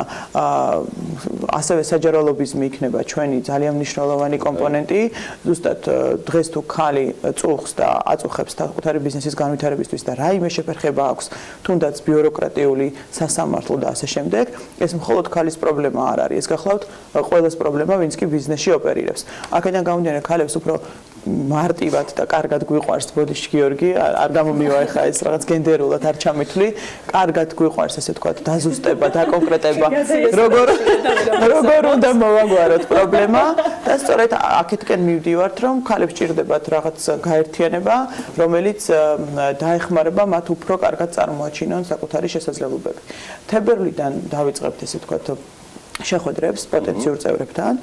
ასევე საჯარო ლობიზმი იქნება ჩვენი ძალიან მნიშვნელოვანი კომპონენტი. ზუსტად დღეს თუ ქალი წუხს და აწუხებს საკუთარი ბიზნესის განვითარებისთვის და რაიმე შეფერხება აქვს, თუნდაც ბიუროკრატიული სასამართლო და ასე შემდეგ, ეს მხოლოდ ქალის პრობლემა არ არის. ეს გახლავთ ყველას პრობლემა, ვინც კი ბიზნესში ოპერირებს. აქედან გამომდინარე, ქალებს უფრო მარტივად და კარგად გვიყვარს ბოდიში გიორგი, არ გამომივა ახლა ეს რაღაც გენდერულად არ ჩამითვლი, კარგად გვიყვარს ესე ვთქვათ დაზუსტება, დაკონკრეტება, როგორ უნდა მოვაგვაროთ პრობლემა და სწორედ აქეთკენ მივდივართ, რომ ქალებს ჭირდებათ რაღაც გაერთიანება, რომელიც დაეხმარება მათ უფრო კარგად წარმოაჩინონ საკუთარი შესაძლებლობები. თებერვლიდან დავიწყებთ ესე ვთქვათ შეხვედრებს პოტენციურ წევრებთან.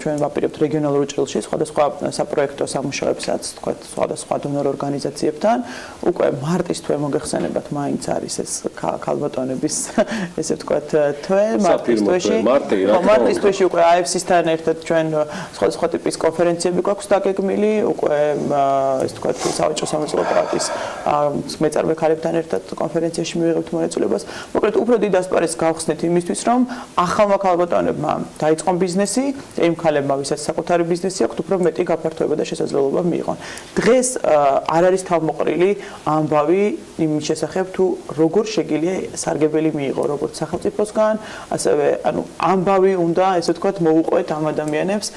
ჩვენ ვაპირებთ რეგიონალურ ჭრილში სხვადასხვა საპროექტო სამუშაოებსაც, თქვა სხვადასხვა დონორ ორგანიზაციებთან. უკვე მარტის თვე მოგეხსენებათ, მაინც არის ეს ქალბატონების ესე ვთქვათ თვე მარტის თვეში. მარტის თვეში უკვე AFC-სთან ერთად ჩვენ სხვადასხვა ტიპის კონფერენციები გვაქვს დაგეგმილი, უკვე ესე ვთქვათ სავაჭრო სამოწყალო პალატის მეწარმე ქალებთან ერთად კონფერენციაში მივიღებთ მონაწილეობას. მოკლედ უფრო დიდ ასპარეზს გავხსნით იმისთვის, რომ ახალმა ქალბატონებმა დაიწყონ ბიზნესი, იმ ქალებმა, ვისაც საკუთარი ბიზნესი აქვთ, უფრო მეტი გაფართოება და შესაძლებლობა მიიღონ. დღეს არ არის თავმოყრილი ამბავი იმის შესახებ, თუ როგორ შეგიძლია სარგებელი მიიღო როგორც სახელმწიფოსგან, ასევე ამბავი უნდა, ესე ვთქვათ, მოუყვეთ ამ ადამიანებს,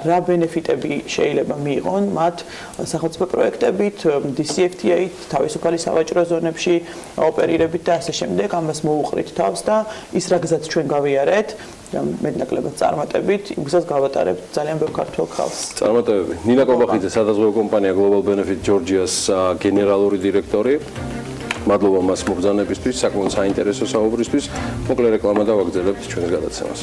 რა ბენეფიტები შეიძლება მიიღონ მათ სახელმწიფო პროექტებით, DCFTA-ით, თავისუფალი სავაჭრო ზონებში ოპერირებით და ასე შემდეგ, ამას მოუყრით თავს და ის რა გზაც ჩვენ გავიარეთ, მეტნაკლებად წარმატებით, იმისას გავატარებთ ძალიან ბევრ ქართველ ხალხს. წარმატებები. ნინა კობახიძე, სადაზღვევო კომპანია Global Benefit Georgia's გენერალური დირექტორი. მადლობა მას მობრძანებისთვის, საკმაოდ საინტერესო საუბრისთვის. მოკლე რეკლამა დავაგრძელებთ ჩვენს გადაცემას.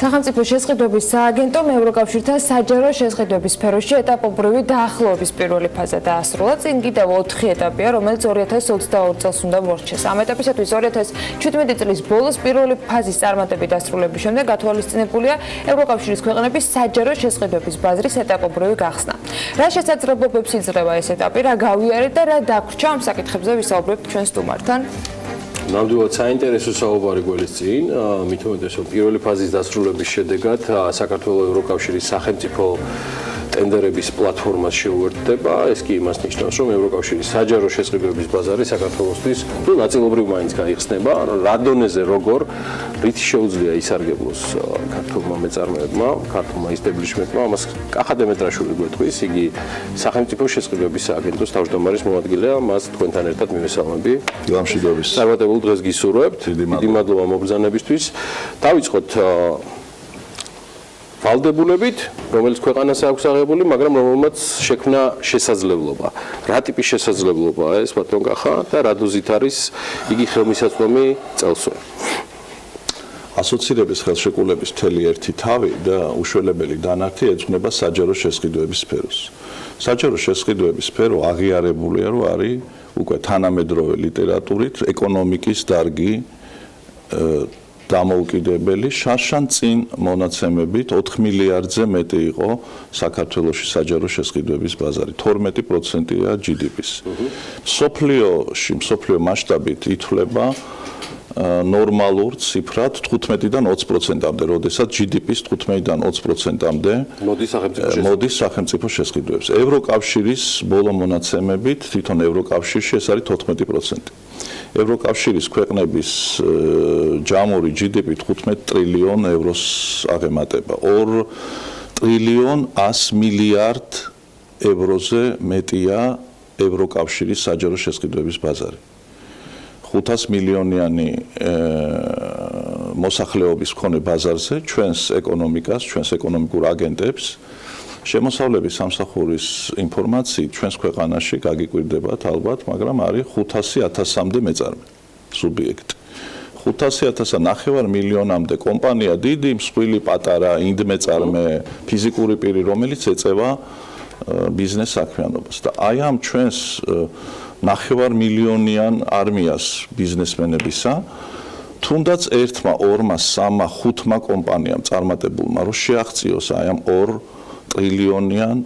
სახელმწიფო შესყიდვების სააგენტომ ევროკავშირთან საჯარო შესყიდვების სფეროში ეტაპობრივი დაახლოების პირველი ფაზა დაასრულა. წინ კიდევ 4 ეტაპია, რომელიც 2022 წელს უნდა მორჩეს. ამ ეტაპისათვის 2017 წლის ბოლოს პირველი ფაზის წარმატებით დასრულების შემდეგ გათვალისწინებულია ევროკავშირის ქვეყნების საჯარო შესყიდვების ბაზრის ეტაპობრივი გახსნა. რა შესაძლებლობებს იძლევა ეს ეტაპი, რა გავიარეთ და რა დაგვრჩა ამ საკითხებზე ვისაუბრებთ ჩვენ სტუმართან. ნამდვილად საინტერესო საუბარი გველის წინ, მით უმეტეს რომ პირველი ფაზის დასრულების შედეგად საქართველოს ევროკავშირის სახელმწიფო ტენდერების პლატფორმას შეუერთდება. ეს კი იმას ნიშნავს, რომ ევროკავშირის საჯარო შესყიდვების ბაზარი საქართველოსთვის ნაწილობრივ მაინც გაიხსნება. რა დონეზე როგორ რით შეუძლია ისარგებლოს ქართულმა მეწარმეებმა, ქართულმა ისტაბლიშმენტმა, ამას კახა დემეტრაშვილი გვეტყვის, იგი სახელმწიფო შესყიდვების სააგენტოს თავმჯდომარის მოადგილეა, მას თქვენთან ერთად მივესალმები. დილამშვიდობის. წარმატებულ დღეს გისურვებთ. დიდი მადლობა მობრძანებისთვის. დავიწყოთ ვალდებულებით, რომელიც ქვეყანას აქვს აღებული, მაგრამ რომელმაც შექმნა შესაძლებლობა. რა ტიპის შესაძლებლობაა ეს, ბატონ კახა, და რა დოზით არის იგი ხელმისაწვდომი წელსვე? ასოცირების ხელშეკრულების მთელი ერთი თავი და უშველებელი დანართი ეძღვნება საჯარო შესყიდვების სფეროს. საჯარო შესყიდვების სფერო აღიარებულია, რომ არის უკვე თანამედროვე ლიტერატურით ეკონომიკის დარგი დამოუკიდებელი შარშან წინ მონაცემებით 4 მილიარდზე მეტი იყო საქართველოში საჯარო შესყიდვების ბაზარი, 12%-ია GDP-ს. მსოფლიო მასშტაბით ითვლება ნორმალურ ციფრად 15-დან 20%-მდე, როდესაც GDP-ს 15-დან 20%-მდე მოდის სახელმწიფო შესყიდვებს. ევროკავშირის ბოლო მონაცემებით, თვითონ ევროკავშირში ეს არის 14%. ევროკავშირის ქვეყნების ჯამური GDP 15 ტრილიონ ევროს აღემატება. 2 ტრილიონ 100 მილიარდ ევროზე მეტია ევროკავშირის საჯარო შესყიდვების ბაზარი. 500 მილიონიანი მოსახლეობის მქონე ბაზარზე ჩვენს ეკონომიკას, ჩვენს ეკონომიკურ აგენტებს შემოსავლების სამსახურის ინფორმაციით ჩვენს ქვეყანაში გაგიკვირდებათ ალბათ, მაგრამ არის 500.000-მდე მეწარმე სუბიექტი. 500.000 ნახევარ მილიონამდე კომპანია, დიდი, მსხვილი, პატარა, ინდმეწარმე, ფიზიკური პირი, რომელიც ეწევა ბიზნეს საქმიანობას და აი ამ ჩვენს ნახევარ მილიონიან არმიას ბიზნესმენებისა თუნდაც 1-მა, 2-მა, 3-მა, 5-მა კომპანიამ წარმატებულმა რომ შეაღწიოს აი ამ 2 ტრილიონიან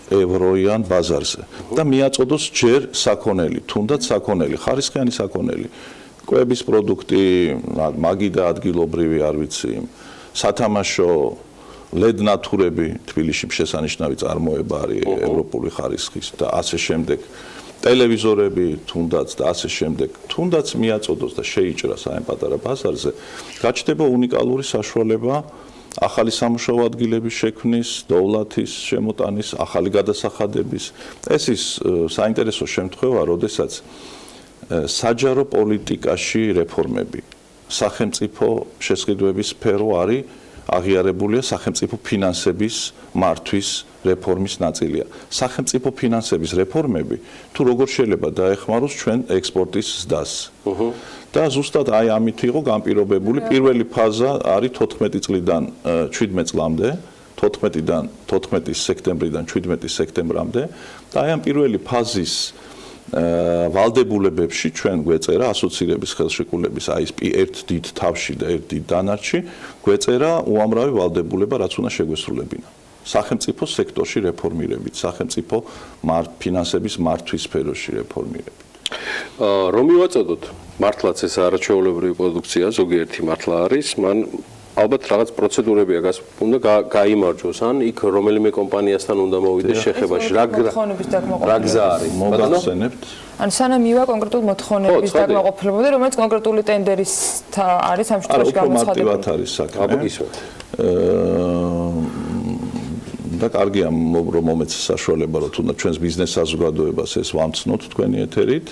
ევროიან ბაზარზე და მიაწოდოს ჯერ საქონელი, თუნდაც საქონელი, ხარისხიანი საქონელი, კვების პროდუქტი, მაგიდა ადგილობრივი, არ ვიცი, სათამაშო ლედნათურები, თბილისში შესანიშნავი წარმოება არის ევროპული ხარისხის და ასე შემდეგ. ტელევიზორები, თუნდაც და ასე შემდეგ, თუნდაც მიაწოდოს და შეიჭრას აი ამ პატარა ბაზარზე, გაჩნდება უნიკალური საშუალება ახალი სამუშაო ადგილების შექმნის, დოვლათის შემოტანის, ახალი გადასახადების. ეს ის საინტერესო შემთხვევა, როდესაც საჯარო პოლიტიკაში რეფორმები, სახელმწიფო შესყიდვების სფერო არის აღიარებულია სახელმწიფო ფინანსების მართვის რეფორმის ნაწილია. სახელმწიფო ფინანსების რეფორმები თუ როგორ შეიძლება დაეხმაროს ჩვენ ექსპორტის ზრდას. და ზუსტად აი ამით იყო განპირობებული პირველი ფაზა არის 14 წლიდან 17 წლამდე, 14 სექტემბრიდან 17 სექტემბრამდე და აი ამ პირველი ფაზის ვალდებულებებში ჩვენ გვეწერა ასოცირების ხელშეკრულების აი ეს ერთ დიდ თავში და ერთ დიდ დანარჩი გვეწერა უამრავი ვალდებულება, რაც უნდა შეგვესრულებინა. სახელმწიფო სექტორში რეფორმირებით, სახელმწიფო ფინანსების მართვის სფეროში რეფორმირებით. რომ მივაწოდოთ, მართლაც ეს არაჩვეულებრივი პროდუქცია, ზოგიერთი მართლა არის, მან ალბათ რაღაც პროცედურები უნდა გაიმარჯვოს, ან იქ რომელიმე კომპანიასთან უნდა მოვიდეს შეხებაში, რა გზა არის? მოგახსენებთ? ან სანამ მივა კონკრეტულ მოთხოვნების დაკმაყოფილებამდე, რომელიც კონკრეტული ტენდერის არის ამ შემთხვევაში გამოცხადებული. მარტივად არის საქმე. და კარგია რომ მომეცეს საშუალება რომ თუნდაც ჩვენს ბიზნეს საზოგადოებას ეს ვამცნოთ თქვენი ეთერით,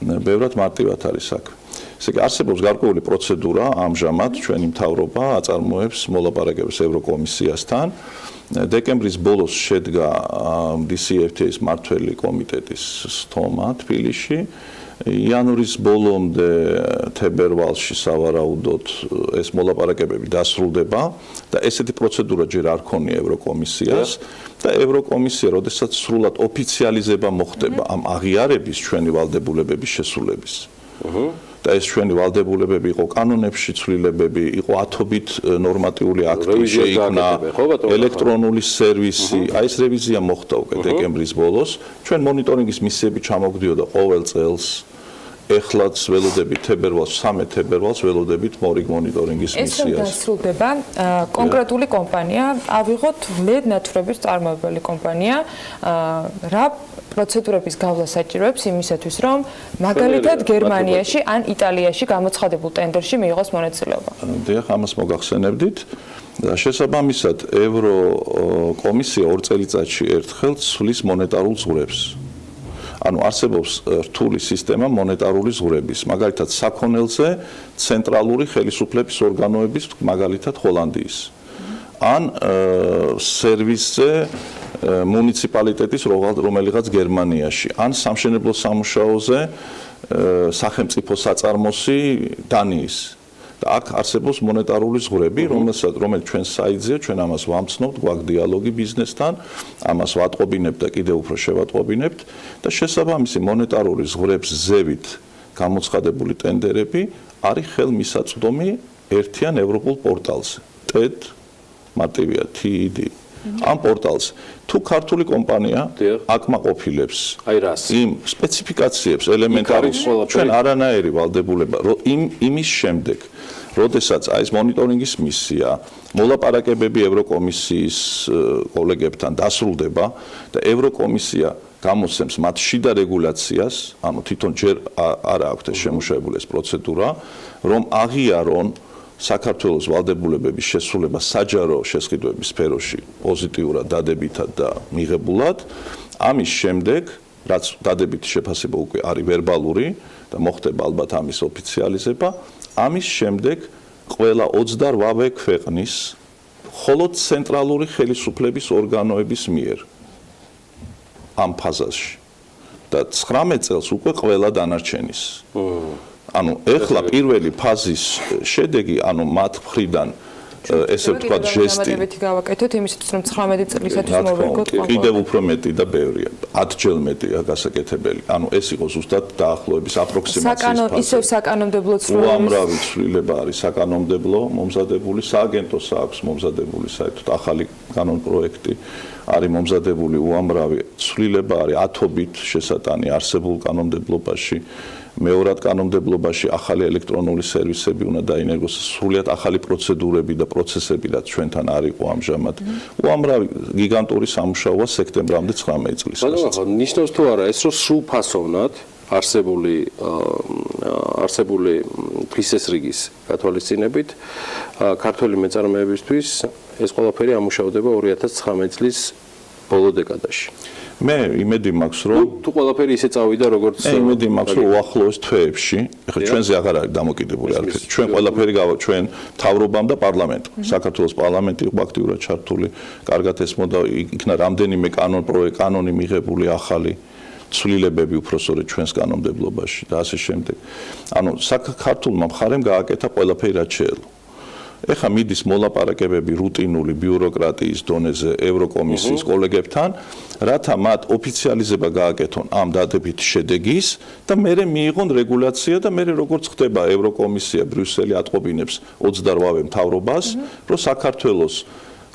ბევრად მარტივად არის საქმე. ესე იგი არსებობს გარკვეული პროცედურა, ამჟამად ჩვენი მთავრობა აწარმოებს მოლაპარაკებებს ევროკომისიასთან. დეკემბრის ბოლოს შედგა DCFTA-ის მმართველი კომიტეტის სტომა თბილისში. იანვრის ბოლომდე თებერვალში სავარაუდოდ ეს მოლაპარაკებები დასრულდება და ესეთი პროცედურა ჯერ არ ქონია ევროკომისიას და ევროკომისია, როდესაც სრულად ოფიციალიზება მოხდება ამ აღიარების ჩვენი ვალდებულებების შესრულების. და ეს ჩვენი ვალდებულებები იყო კანონებში ცვლილებები, იყო ათობით ნორმატიული აქტი, შეიქმნა ელექტრონული სერვისი. აი ეს რევიზია მოხდა უკვე დეკემბრის ბოლოს. ჩვენ მონიტორინგის მისიები ჩამოგდიოდა ყოველ წელს. ეხლაც ველოდებით თებერვალს, 13 თებერვალს ველოდებით მონიტორინგის მისიას. ეს დასრულდება კონკრეტული კომპანია, ავიღოთ ლედნათურების წარმოებელი კომპანია, რა პროცედურების გავლა საჭიროებს იმისათვის, რომ მაგალითად გერმანიაში ან იტალიაში გამოცხადებულ ტენდერში მიიღოს მონაწილეობა. დიახ, ამას მოგახსენებდით. შესაბამისად, ევროკომისია 2 წელიწადში ერთხელ ცვლის მონეტარულ ზღვრებს. ანუ არსებობს რთული სისტემა მონეტარული ზღვრების, მაგალითად საქონელზე ცენტრალური ხელისუფლების ორგანოების, მაგალითად ჰოლანდიის. ან სერვისზე მუნიციპალიტეტის რომელიღაც გერმანიაში, ან სამშენებლო სამუშაოზე სახელმწიფო საწარმოსი დანიის. და აქ არსებობს მონეტარული ზღვრები, რომელიც ჩვენ საიტზეა, ჩვენ ამას ვამცნობთ, გვაქვს დიალოგი ბიზნესთან, ამას ვატყობინებთ და კიდევ უფრო შევატყობინებთ და შესაბამისი მონეტარული ზღვრებს ზევით გამოცხადებული ტენდერები არის ხელმისაწვდომი ერთიან ევროპულ პორტალზე. TED, მარტივია TED. ამ პორტალს. თუ ქართული კომპანია აკმაყოფილებს იმ სპეციფიკაციებს, ელემენტარულ ჩვენ არანაირი ვალდებულება იმის შემდეგ, როდესაც ეს მონიტორინგის მისია მოლაპარაკებები ევროკომისიის კოლეგებთან დასრულდება და ევროკომისია გამოსცემს მათ შიდა რეგულაციას, ანუ თვითონ ჯერ არ აქვს ეს შემუშავებული ეს პროცედურა, რომ აღიარონ საქართველოს ვალდებულებების შესრულება საჯარო შესყიდვების სფეროში პოზიტიურად დადებითად და მიღებულად, ამის შემდეგ, რაც დადებითი შეფასება უკვე არის ვერბალური და მოხდება ალბათ ამის ოფიციალიზება, ამის შემდეგ ყველა 28 ქვეყნის მხოლოდ ცენტრალური ხელისუფლების ორგანოების მიერ ამ ფაზაში და 19 წელს უკვე ყველა დანარჩენის. ანუ ეხლა პირველი ფაზის შედეგი, ანუ მათ მხრიდან ესე ვთქვათ ჟესტი გავაკეთოთ იმისათვის რომ 19 წლისათვის მოვერგოთ კიდევ უფრო მეტი და ბევრია 10 ჯერ მეტია გასაკეთებელი. ანუ ეს იყო ზუსტად დაახლოების აპროქსიმაციის ფაზა. ისევ საკანონმდებლო ცვლილება უამრავი ცვლილება არის საკანონმდებლო მომზადებული, სააგენტოს აქვს მომზადებული საერთოდ ახალი კანონპროექტი არის მომზადებული, უამრავი ცვლილება არის ათობით შესატანი არსებულ კანონმდებლობაში. მეორად კანონმდებლობაში ახალი ელექტრონული სერვისები უნდა დაინერგოს, სრულიად ახალი პროცედურები და პროცესები, რაც ჩვენთან არ იყო ამჟამად. უამრავი გიგანტური სამუშაოა სექტემბრამდე 19 წლის. მაგრამ ნიშნავს თუ არა ეს რომ სრულფასოვნად არსებული თვისესრიგის გათვალისწინებით ქართული მეწარმეებისთვის ეს ყველაფერი ამუშავდება 2019 წლის ბოლო დეკადაში. მე იმედი მაქვს რომ თუ ყველაფერი ისე წავიდა როგორც იმედი მაქვს რომ უახლოეს თვეებში ეხლა ჩვენზე აღარ არის დამოკიდებული არაფერი ჩვენ ყველაფერი ჩვენ მთავრობამ და პარლამენტი საქართველოს პარლამენტი იყო აქტიურად ჩართული კარგად ესმოდა იქნა რამდენიმე კანონი მიღებული ახალი ცვლილებები უпроსორედ ჩვენს კანონმდებლობაში და ასე შემდეგ ანუ საქართველოს მხარემ გააკეთა ყველაფერი რაც შეეძლო ეხლა მიდის მოლაპარაკებები რუტინული ბიუროკრატიის დონეზე ევროკომისიის კოლეგებთან, რათა მათ ოფიციალიზება გააკეთონ ამ დადებითი შედეგის და მერე მიიღონ რეგულაცია და მერე როგორც ხდება ევროკომისია ბრიუსელი ატყობინებს 28-ვე მთავრობას, რომ საქართველოს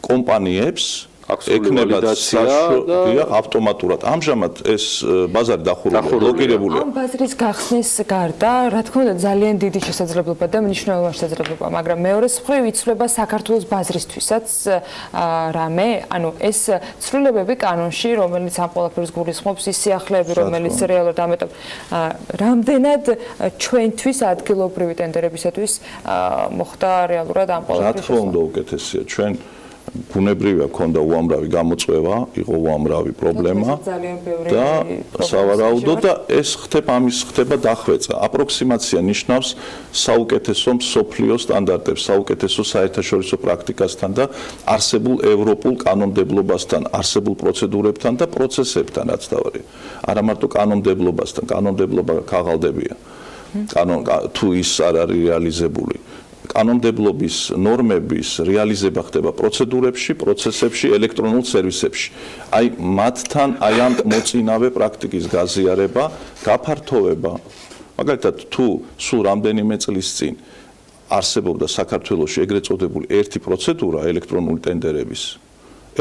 კომპანიებს ეკნებათ საშუალება ავტომატურად. ამჟამად ეს ბაზარი დახურულია, ბლოკირებულია. ამ ბაზრის გახსნის გარდა, რა თქმა უნდა, ძალიან დიდი შესაძლებლობა და მნიშვნელოვანი შესაძლებლობა, მაგრამ მეორე მხრივ იცვლება საქართველოს ბაზრისთვისაც რამე, ანუ ეს ცვლილებები კანონში, რომელიც ამ ყველაფერს გულისხმობს, ის სიახლეები, რომელიც რეალურად ამეტყ რამდენად ჩვენთვის ადგილობრივი ტენდერებისათვის მოხდა რეალურად ამ ყველაფერს. რა თქმა უნდა, უკეთესია ჩვენ ბუნებრივია ქონდა უამრავი გამოწვევა, იყო უამრავი პრობლემა და სავარაუდო და ეს ხდება დახვეწა. აპროქსიმაცია ნიშნავს საუკეთესო მსოფლიო სტანდარტებს, საუკეთესო საერთაშორისო პრაქტიკასთან და არსებულ ევროპულ კანონმდებლობასთან, არსებულ პროცედურებთან და პროცესებთან, რაც დავარი. არა მარტო კანონმდებლობასთან, კანონმდებლობა ქაღალდებია. თუ ის არ არის რეალიზებული. კანონმდებლობის ნორმების რეალიზება ხდება პროცედურებში, პროცესებში, ელექტრონულ სერვისებში. აი მათთან აი ამ მოწინავე პრაქტიკის გაზიარება, გაფართოვება. მაგალითად, თუ სულ რამდენიმე წლის წინ არსებობდა საქართველოში ეგრეთ წოდებული ერთი პროცედურა ელექტრონული ტენდერების,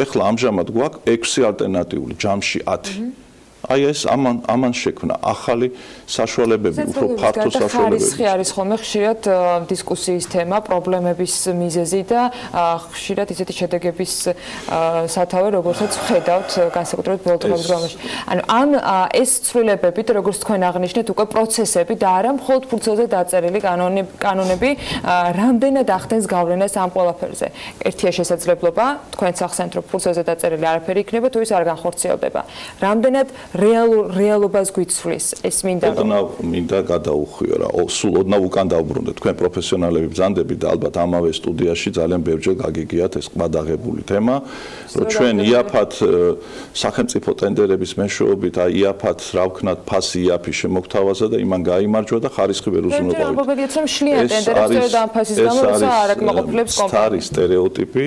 ეხლა ამჟამად გვაქვს 6 ალტერნატიული, ჯამში 10. აი ეს ამან შექმნა ახალი საშუალებები, უფრო ფართო საშუალებები. ხარისხი არის ხოლმე ხშირად დისკუსიის თემა, პრობლემების მიზეზი და ხშირად ისეთი შედეგების სათავე, როგორცაც ვხედავთ განსაკუთრებით ბოლო დღეების განმავლობაში. ანუ ამ ეს ცვლილებები და როგორც თქვენ აღნიშნეთ, უკვე პროცესები და არა მხოლოდ ფურცელზე დაწერილი კანონები, რამდენად ახდენს გავლენას ამ ყველაფერზე. ერთია შესაძლებლობა, თქვენ სახსენთ, რომ ფურცელზე დაწერილი არაფერი იქნება, თუ ის არ განხორციელდება. რამდენად რეალობას გვიცვლის ეს მინდა გადაუხვიო რა სულ ოდნავ უკან დავბრუნდეთ თქვენ პროფესიონალები ბრძანდებით და ალბათ ამავე სტუდიაში ძალიან ბევრჯერ გაგიგიათ ეს ყბადაღებული თემა რომ ჩვენ იაფად სახელმწიფო ტენდერების მეშვეობით აი იაფად რა ვქნათ ფასი იაფი შემოგთავაზა და იმან გაიმარჯვა და ხარისხი ვერ უზრუნველყავით მოგეგეთ რომ შლიან ტენდერებს სწორედ ამ ფასის გამო როცა არ აკმაყოფილებს კომპანია არის სტერეოტიპი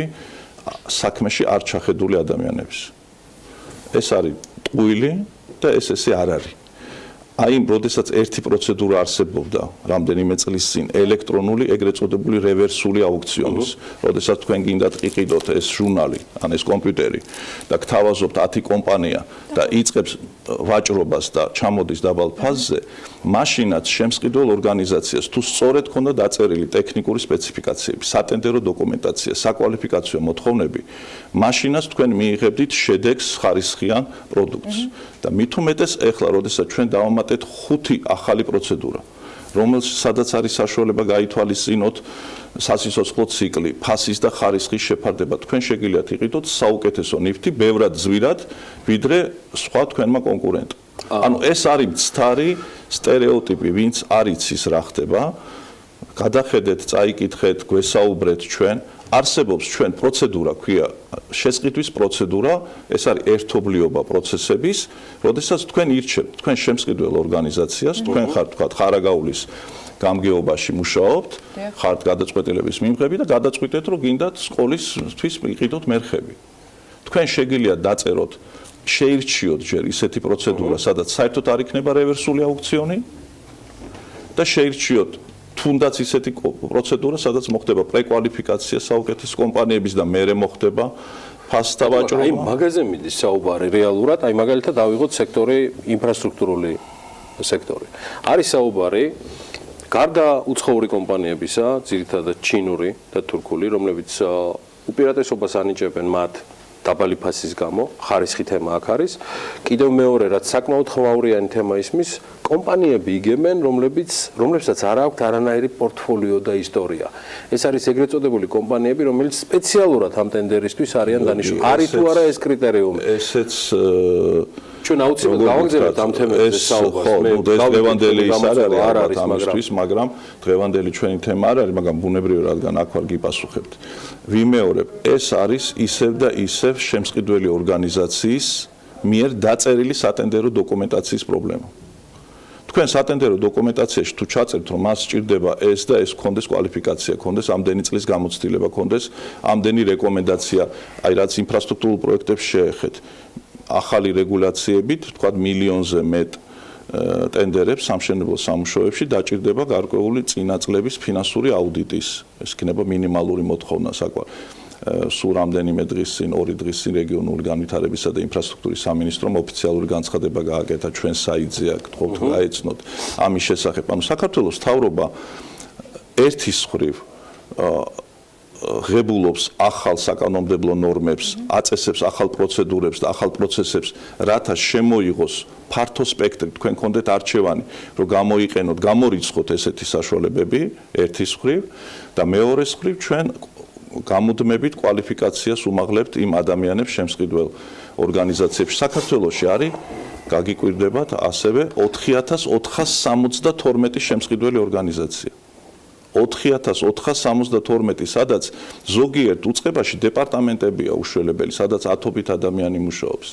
საქმეში არ ჩახედული ადამიანების ეს არის ტყუილი და ეს არ არის. აი, როდესაც ერთი პროცედურა არსებობდა რამდენიმე წლის წინ, ელექტრონული, ეგრეთ წოდებული რევერსული აუქციონის, როდესაც თქვენ გინდათ იყიდოთ ეს ჟურნალი, ან ეს კომპიუტერი და გთავაზობთ 10 კომპანია და იწყებს ვაჭრობას და ჩამოდის დაბალ ფაზზე, მაშინაც შემსყიდველ ორგანიზაციას თუ სწორედ ქონდა დაწერილი ტექნიკური სპეციფიკაციები, სატენდერო დოკუმენტაცია, საკვალიფიკაციო მოთხოვნები, მაშინაც თქვენ მიიღებდით შედეგს ხარისხიან პროდუქტს. და მით უმეტეს ეხლა, როდესაც ჩვენ დავამატეთ 5 ახალი პროცედურა, რომელსაც არის საშუალება გაითვალისწინოთ სასიცოცხლო ციკლი, ფასის და ხარისხის შეფარდება, თქვენ შეგიძლიათ იყიდოთ საუკეთესო ნივთი, ბევრად ძვირად, ვიდრე სხვა თქვენმა კონკურენტმა. ანუ ეს არის მცდარი სტერეოტიპი, ვინც არ იცის რა ხდება, გადახედეთ, წაიკითხეთ, გვესაუბრეთ ჩვენ, არსებობს ჩვენ პროცედურა, ქვია შესყიდვის პროცედურა, ეს არის ერთობლიობა პროცესების, როდესაც თქვენ ირჩევთ, თქვენ შემსყიდველ ორგანიზაციას, თქვენ ხართ თქვა ხარაგაულის გამგეობაში მუშაობთ, ხართ გადაწყვეტილების მიმღები და გადაწყვიტეთ, რომ გინდათ სკოლისთვის იყიდოთ მერხები. თქვენ შეგიძლიათ დაწეროთ, შეირჩიოთ ჯერ ისეთი პროცედურა, სადაც საერთოდ არ იქნება რევერსული აუქციონი და შეირჩიოთ თუნდაც ისეთი პროცედურა, სადაც მოხდება პრეკვალიფიკაცია საუკეთესო კომპანიების და მერე მოხდება ფასთა ვაჭრობა. აი, მაგაზე მიდის საუბარი რეალურად, აი მაგალითად ავიღოთ სექტორი ინფრასტრუქტურული სექტორი. არის საუბარი გარდა უცხოური კომპანიებისა, ძირითადად ჩინური და თურქული, რომლებიც უპირატესობას ანიჭებენ მათ დაბალი ფასის გამო, ხარისხი თემა აქ არის. კიდევ მეორე, რაც საკმაოდ ხმაურიანი თემა ისმის, კომპანიები იგებენ, რომლებსაც არ აქვთ არანაირი პორტფოლიო და ისტორია. ეს არის ეგრეთ წოდებული კომპანიები, რომელიც სპეციალურად ამ ტენდერისთვის არიან დანიშნული. არის თუ არა ეს კრიტერიუმი? ესეც ჩვენ აუცილებლად გავაგზავნებთ ამ თემებზე საუბარს. მე დღევანდელი ის არ არის ამისთვის, მაგრამ დღევანდელი ჩვენი თემა არ არის, მაგრამ ბუნებრივია, რადგან აქ ვარ გიპასუხებთ. ვიმეორებ, ეს არის ისევ და ისევ შემსყიდველი ორგანიზაციის მიერ დაწერილი სატენდერო დოკუმენტაციის პრობლემა. თქვენ სატენდერო დოკუმენტაციაში თუ ჩაწერთ, რომ მას სჭირდება ეს და ეს კონდეს კვალიფიკაცია, კონდეს ამდენი წლის გამოცდილება, კონდეს ამდენი რეკომენდაცია, აი რაც ინფრასტრუქტურულ პროექტებს შეეხეთ, ახალი რეგულაციებით, თქვა მილიონზე მეტ ტენდერებს სამშენებლო სამუშაოებში დაჭირდება გარკვეული წინაწლების ფინანსური აუდიტის. ეს იქნება მინიმალური მოთხოვნა საკვალ. სულ რამდენიმე დღის წინ, 2 დღის წინ რეგიონული განვითარებისა და ინფრასტრუქტურის სამინისტრომ ოფიციალური განცხადება გააკეთა ჩვენ საიტზე, გთხოვთ გაეცნოთ ამის შესახებ. ანუ საქართველოს მთავრობა ერთის მხრივ ღებულობს ახალ საკანონმდებლო ნორმებს, აწესებს ახალ პროცედურებს და ახალ პროცესებს, რათა შემოიღოს ფართო სპექტრი, თქვენ გქონდეთ არჩევანი, რომ გამოიყენოთ, გამორიცხოთ ესეთი საშუალებები ერთის მხრივ და მეორეს მხრივ ჩვენ გამუდმებით კვალიფიკაციას უმაღლებთ იმ ადამიანებს შემსყიდველ ორგანიზაციებში. საქართველოში არის გაგიკვირდებათ ასევე 4472 შემსყიდველი ორგანიზაცია. 4472, სადაც ზოგიერთ უწყებაში დეპარტამენტებია უშველებელი, სადაც ათობით ადამიანი მუშაობს.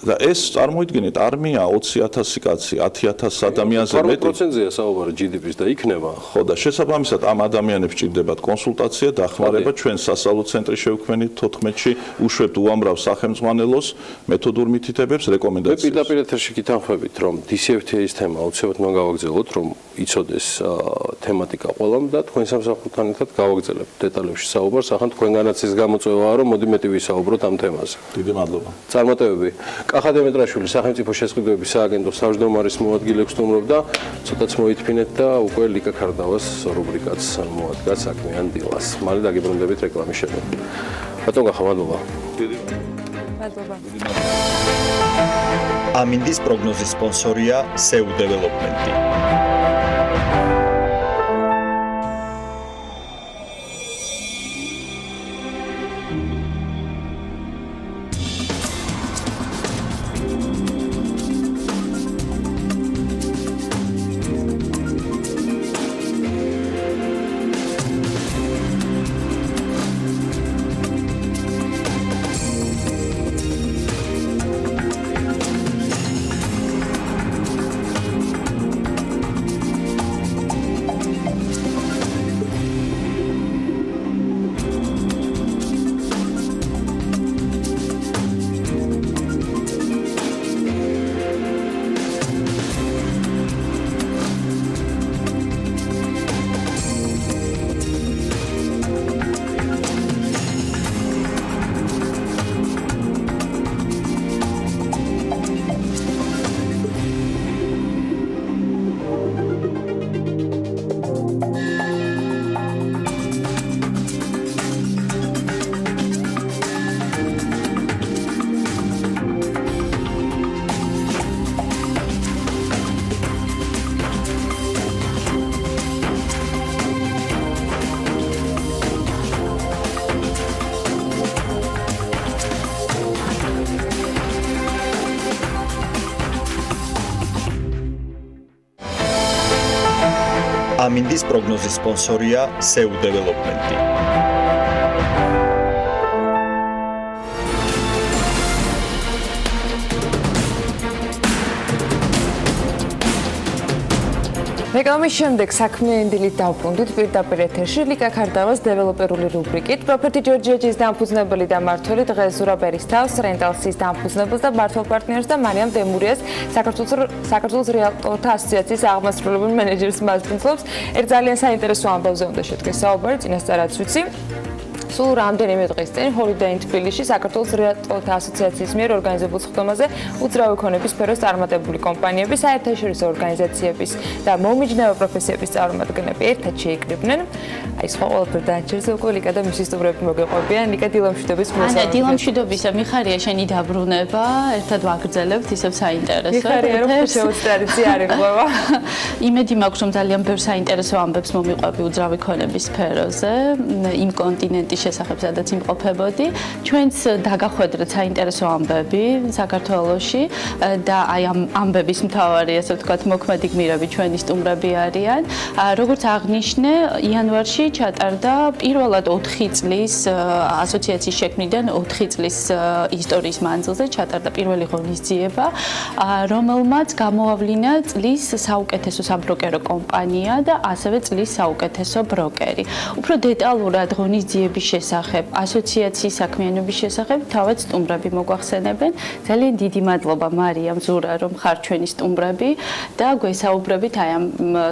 და ეს წარმოიდგინეთ არმია 20000 კაცი, 10000 ადამიანზე მეტი. 12%-ია საუბარი GDP-ს და იქნება. ხო და შესაბამისად ამ ადამიანებს ჭირდებათ კონსულტაცია, დახმარება, ჩვენ სასწავლო ცენტრი შევქმნით 14-ში, უშვებთ უამრავ სახელმძღვანელოს, მეთოდურ მითითებებს, რეკომენდაციებს. მე პირდაპირ ეთერში გითანხმებით, რომ DCFTA-ის თემა აუცილებლად მან გავაგრძელოთ, რომ იცოდეს თემატიკა ყველამ და თქვენ სამსახურთან ერთად გავაგრძელებთ დეტალებში საუბარს, ახლა თქვენგანაც ის გამოწვევაა, რომ მოდი მეტი ვისაუბროთ ამ თემაზე. დიდი მადლობა. წარმატებები. კახა დემეტრაშვილი სახელმწიფო შესყიდვების სააგენტოს თავმჯდომარის მოადგილე გსტუმრობდა, ცოტაც მოითფინეთ და უკვე ლიკა ქარდავას რუბრიკაც მოადგა საქმიანი დილას. მალე დაგიბრუნდებით რეკლამის შემდეგ. ბატონ კახა, მადლობა. დიდი მადლობა. ამინდის პროგნოზის სპონსორია SEU Development. ამინდის პროგნოზის სპონსორია SEU Development-ი. რეკლამის შემდეგ საქმიანი დილით დავბრუნდით პირდაპირ ეთერში ლიკა ქარდავას დეველოპერული რუბრიკით. პროფიტი ჯორჯიაჯის დამფუძნებელი და მმართველი დღეს ზურაბერის თავს, რენტალსის დამფუძნებელს და მმართველ პარტნიორს და მარიამ დემურიას საქართველოს რეალტორთა ასოციაციის აღმასრულებელ მენეჯერს მასპინძლობს. ერთ ძალიან საინტერესო ამბავზე უნდა შედგეს საუბარი, წინასწარაც ვიცი. სულ რამდენიმე დღის წინ ჰოლიდეინ თბილისში საქართველოს რეალტორთა ასოციაციის მიერ ორგანიზებულ სხდომაზე უძრავი ქონების სფეროს წარმატებული კომპანიები, საერთაშორისო ორგანიზაციების და მომიჯნავე პროფესიების წარმომადგენლები ერთად შეიკრიბნენ. აი სხვა ყველაფერ დააჩერზე უკვე ლიკა და მისი სტუმრები მოგეყვებიან. ლიკა დილამშვიდობის მოსალოდნელად. ანა დილამშვიდობისა, მიხარია შენი დაბრუნება, ერთად ვაგრძელებთ, ისევ საინტერესო. მიხარია რომ შეუცდარიცი არ იყვება. იმედი მაქვს რომ ძალიან ბევრ საინტერესო ამბებს მომიყვები უძრავი ქონების სფეროზე, იმ კონტინენტის შესახებ, სადაც იმყოფებოდი. ჩვენც დაგახვედრეთ საინტერესო ამბები საქართველოში და აი ამ ამბების მთავარი, ასე ვთქვათ, მოქმედი გმირები ჩვენი სტუმრები არიან. როგორც აღნიშნე, იანვარში ჩატარდა პირველად 4 წლის ასოციაციის შექმნიდან 4 წლის ისტორიის მანძილზე ჩატარდა პირველი ღონისძიება, რომელმაც გამოავლინა წლის საუკეთესო საბროკერო კომპანია და ასევე წლის საუკეთესო ბროკერი. უფრო დეტალურად ღონისძიების შესახებ, ასოციაციის საქმიანობის შესახებ თავად სტუმრები მოგვახსენებენ. ძალიან დიდი მადლობა მარიამ ზურა, რომ ხარ ჩვენი სტუმრები და გვესაუბრებით აი ამ